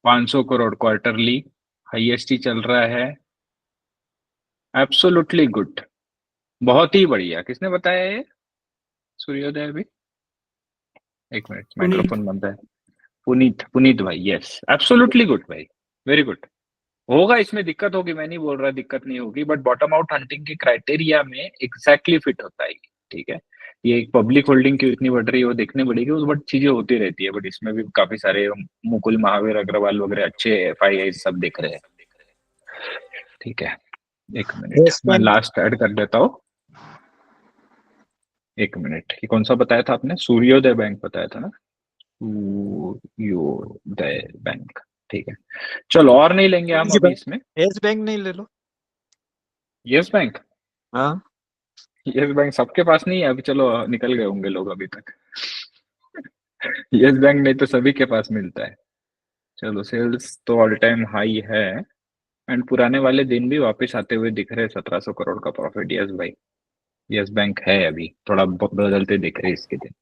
500 करोड़ क्वार्टरली हाईएस्ट ही चल रहा है। एब्सोल्युटली गुड, बहुत ही बढ़िया। किसने बताया ये सूर्योदय अभी? एक मिनट, माइक्रोफोन बंद है। पुनीत भाई, यस एब्सोल्युटली गुड भाई, वेरी गुड। होगा इसमें दिक्कत होगी, मैं नहीं बोल रहा दिक्कत नहीं होगी, बट बॉटम आउट हंटिंग के क्राइटेरिया में एग्जैक्टली फिट होता है। ठीक है, ये एक पब्लिक होल्डिंग क्यों इतनी बढ़ रही है वो देखने पड़ेगी, उस बट चीजें होती रहती है। बट इसमें भी काफी सारे मुकुल महावीर अग्रवाल वगैरह अच्छे FII सब दिख रहे हैं। ठीक है, एक मिनट मैं लास्ट ऐड कर देता हूँ। एक मिनट, ये कौन सा बताया था आपने? सूर्योदय बैंक बताया था ना? सूर्योदय बैंक, ठीक है। चलो और नहीं लेंगे हम अभी इसमें। यस बैंक नहीं ले लो। यस बैंक, हाँ यस बैंक सबके पास नहीं है अभी, चलो निकल गए होंगे लोग अभी तक। यस बैंक नहीं तो सभी के पास मिलता है। चलो सेल्स तो ऑल टाइम हाई है, एंड पुराने वाले दिन भी वापस आते हुए दिख रहे हैं। 1700 करोड़ का प्रॉफिट यस भाई, यस बैंक है अभी, थोड़ा बदलते दिख रहे इसके दिन।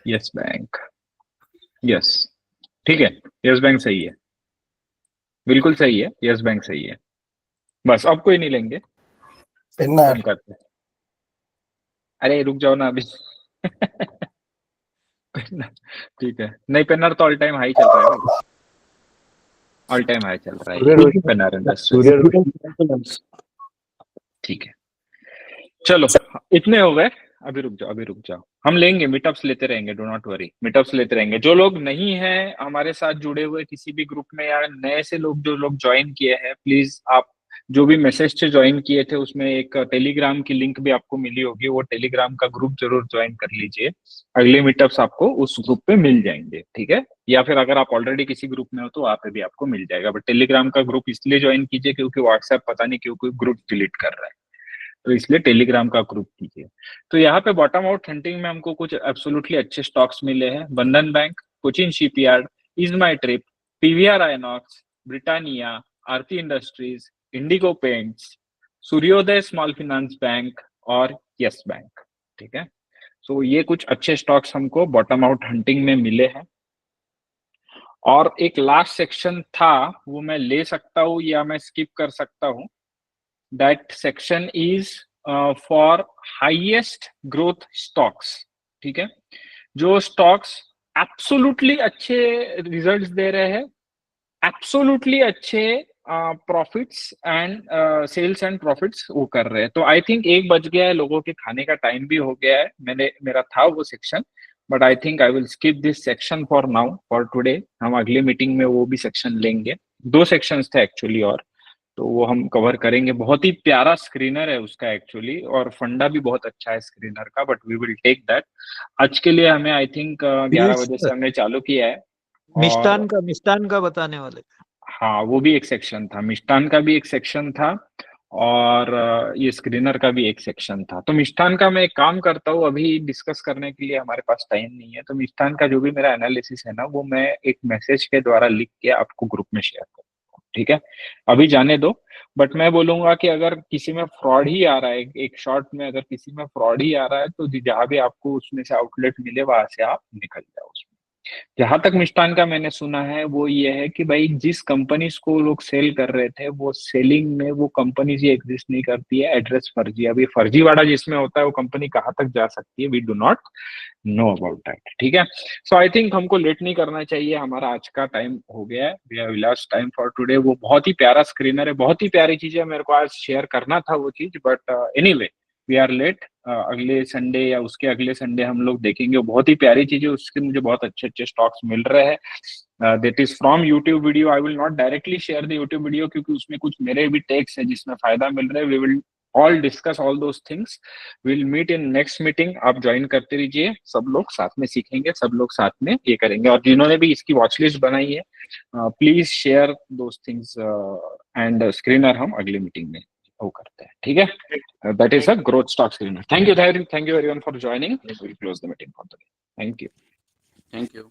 यस बैंक, यस ठीक है, यस बैंक सही है। बिल्कुल सही है, यस बैंक सही है। बस अब कोई नहीं लेंगे, पेन्नार कम करते हैं। अरे रुक जाओ ना अभी। ठीक है, नहीं पेन्नार तो ऑल टाइम हाई चल रहा है भाई, ऑल टाइम हाई चल रहा है पेन्नार इंडस्ट्रीज। ठीक है, चलो इतने हो गए। अभी रुक जाओ, अभी रुक जाओ, हम लेंगे मीटअप्स लेते रहेंगे, डो नॉट वरी, मीटअप्स लेते रहेंगे। जो लोग नहीं है हमारे साथ जुड़े हुए किसी भी ग्रुप में, या नए से लोग जो लोग ज्वाइन किए हैं, प्लीज आप जो भी मैसेज से ज्वाइन किए थे उसमें एक टेलीग्राम की लिंक भी आपको मिली होगी, वो टेलीग्राम का ग्रुप जरूर ज्वाइन कर लीजिए। अगले मीटअप्स आपको उस ग्रुप पे मिल जाएंगे, ठीक है। या फिर अगर आप ऑलरेडी किसी ग्रुप में हो तो वहाँ पे भी आपको मिल जाएगा, बट टेलीग्राम का ग्रुप इसलिए ज्वाइन कीजिए क्योंकि व्हाट्सएप पता नहीं क्यों कोई ग्रुप डिलीट कर रहा है, तो इसलिए टेलीग्राम का ग्रुप कीजिए। तो यहाँ पे बॉटम आउट हंटिंग में हमको कुछ एब्सोल्युटली अच्छे स्टॉक्स मिले हैं। बंधन bank, Cochin shipyard, is my trip, PVR INOX, Britannia, Aarti industries, Indigo paints, सूर्योदय स्मॉल फाइनेंस बैंक और यस बैंक, ठीक है। सो ये कुछ अच्छे स्टॉक्स हमको बॉटम आउट हंटिंग में मिले हैं। और एक लास्ट सेक्शन था, वो मैं ले सकता हूँ या मैं स्किप कर सकता हूँ। That section is for highest growth stocks, ठीक है। जो स्टॉक्स एब्सोल्युटली अच्छे रिजल्ट्स दे रहे हैं, एब्सोल्युटली अच्छे profits and sales and profits वो कर रहे हैं। तो आई थिंक 1 बज गया है, लोगों के खाने का टाइम भी हो गया है। मेरा था वो section, but I think I will skip this section for now, for today. हम अगले मीटिंग में वो भी सेक्शन लेंगे। 2 सेक्शंस थे एक्चुअली, और तो वो हम कवर करेंगे। बहुत ही प्यारा स्क्रीनर है उसका एक्चुअली, और फंडा भी बहुत अच्छा है स्क्रीनर का, but we will take that. आज के लिए हमें आई थिंक 11 बजे से हमने चालू किया है। मिष्टान का बताने वाले। हाँ, वो भी एक सेक्शन था, मिष्टान का भी एक सेक्शन था, और ये स्क्रीनर का भी एक सेक्शन था। तो मिष्टान का मैं एक काम करता हूँ, अभी डिस्कस करने के लिए हमारे पास टाइम नहीं है। तो मिष्टान का जो भी मेरा एनालिसिस है ना, वो मैं एक मैसेज के द्वारा लिख के आपको ग्रुप में शेयर करूँ, ठीक है। अभी जाने दो, बट मैं बोलूंगा कि अगर किसी में फ्रॉड ही आ रहा है, एक शॉर्ट में अगर किसी में फ्रॉड ही आ रहा है, तो जहां भी आपको उसमें से आउटलेट मिले वहां से आप निकल जाओ उसमें। जहां तक मिष्टान का मैंने सुना है वो ये है कि भाई जिस कंपनीज को लोग सेल कर रहे थे, वो सेलिंग में वो कंपनीज ये एग्जिस्ट नहीं करती है, एड्रेस फर्जी। अभी फर्जी वाला जिसमें होता है वो कंपनी कहाँ तक जा सकती है, we do not know about that, ठीक है। सो आई थिंक हमको लेट नहीं करना चाहिए, हमारा आज का टाइम हो गया है, we have last time for today. वो बहुत ही प्यारा स्क्रीनर है, बहुत ही प्यारी चीज है, मेरे को आज शेयर करना था वो चीज, but anyway we are late. अगले संडे या उसके अगले संडे हम लोग देखेंगे, वो बहुत ही प्यारी चीज है, उसके मुझे बहुत अच्छे अच्छे स्टॉक्स मिल रहे हैं। That is from YouTube video. I will not directly share the YouTube video, क्योंकि उसमें कुछ मेरे भी टेक्स है जिसमें फायदा मिल रहा है। We will all discuss all those things. We'll meet in next meeting. आप ज्वाइन करते रहिए, सब लोग साथ में सीखेंगे, सब लोग साथ में ये करेंगे। और जिन्होंने भी इसकी वॉच लिस्ट बनाई है, please share those things, and screener हम अगले मीटिंग में वो करते हैं, ठीक है। That is a growth stock screener. Thank you everyone for joining. We'll close the meeting for today. Thank you. Thank you.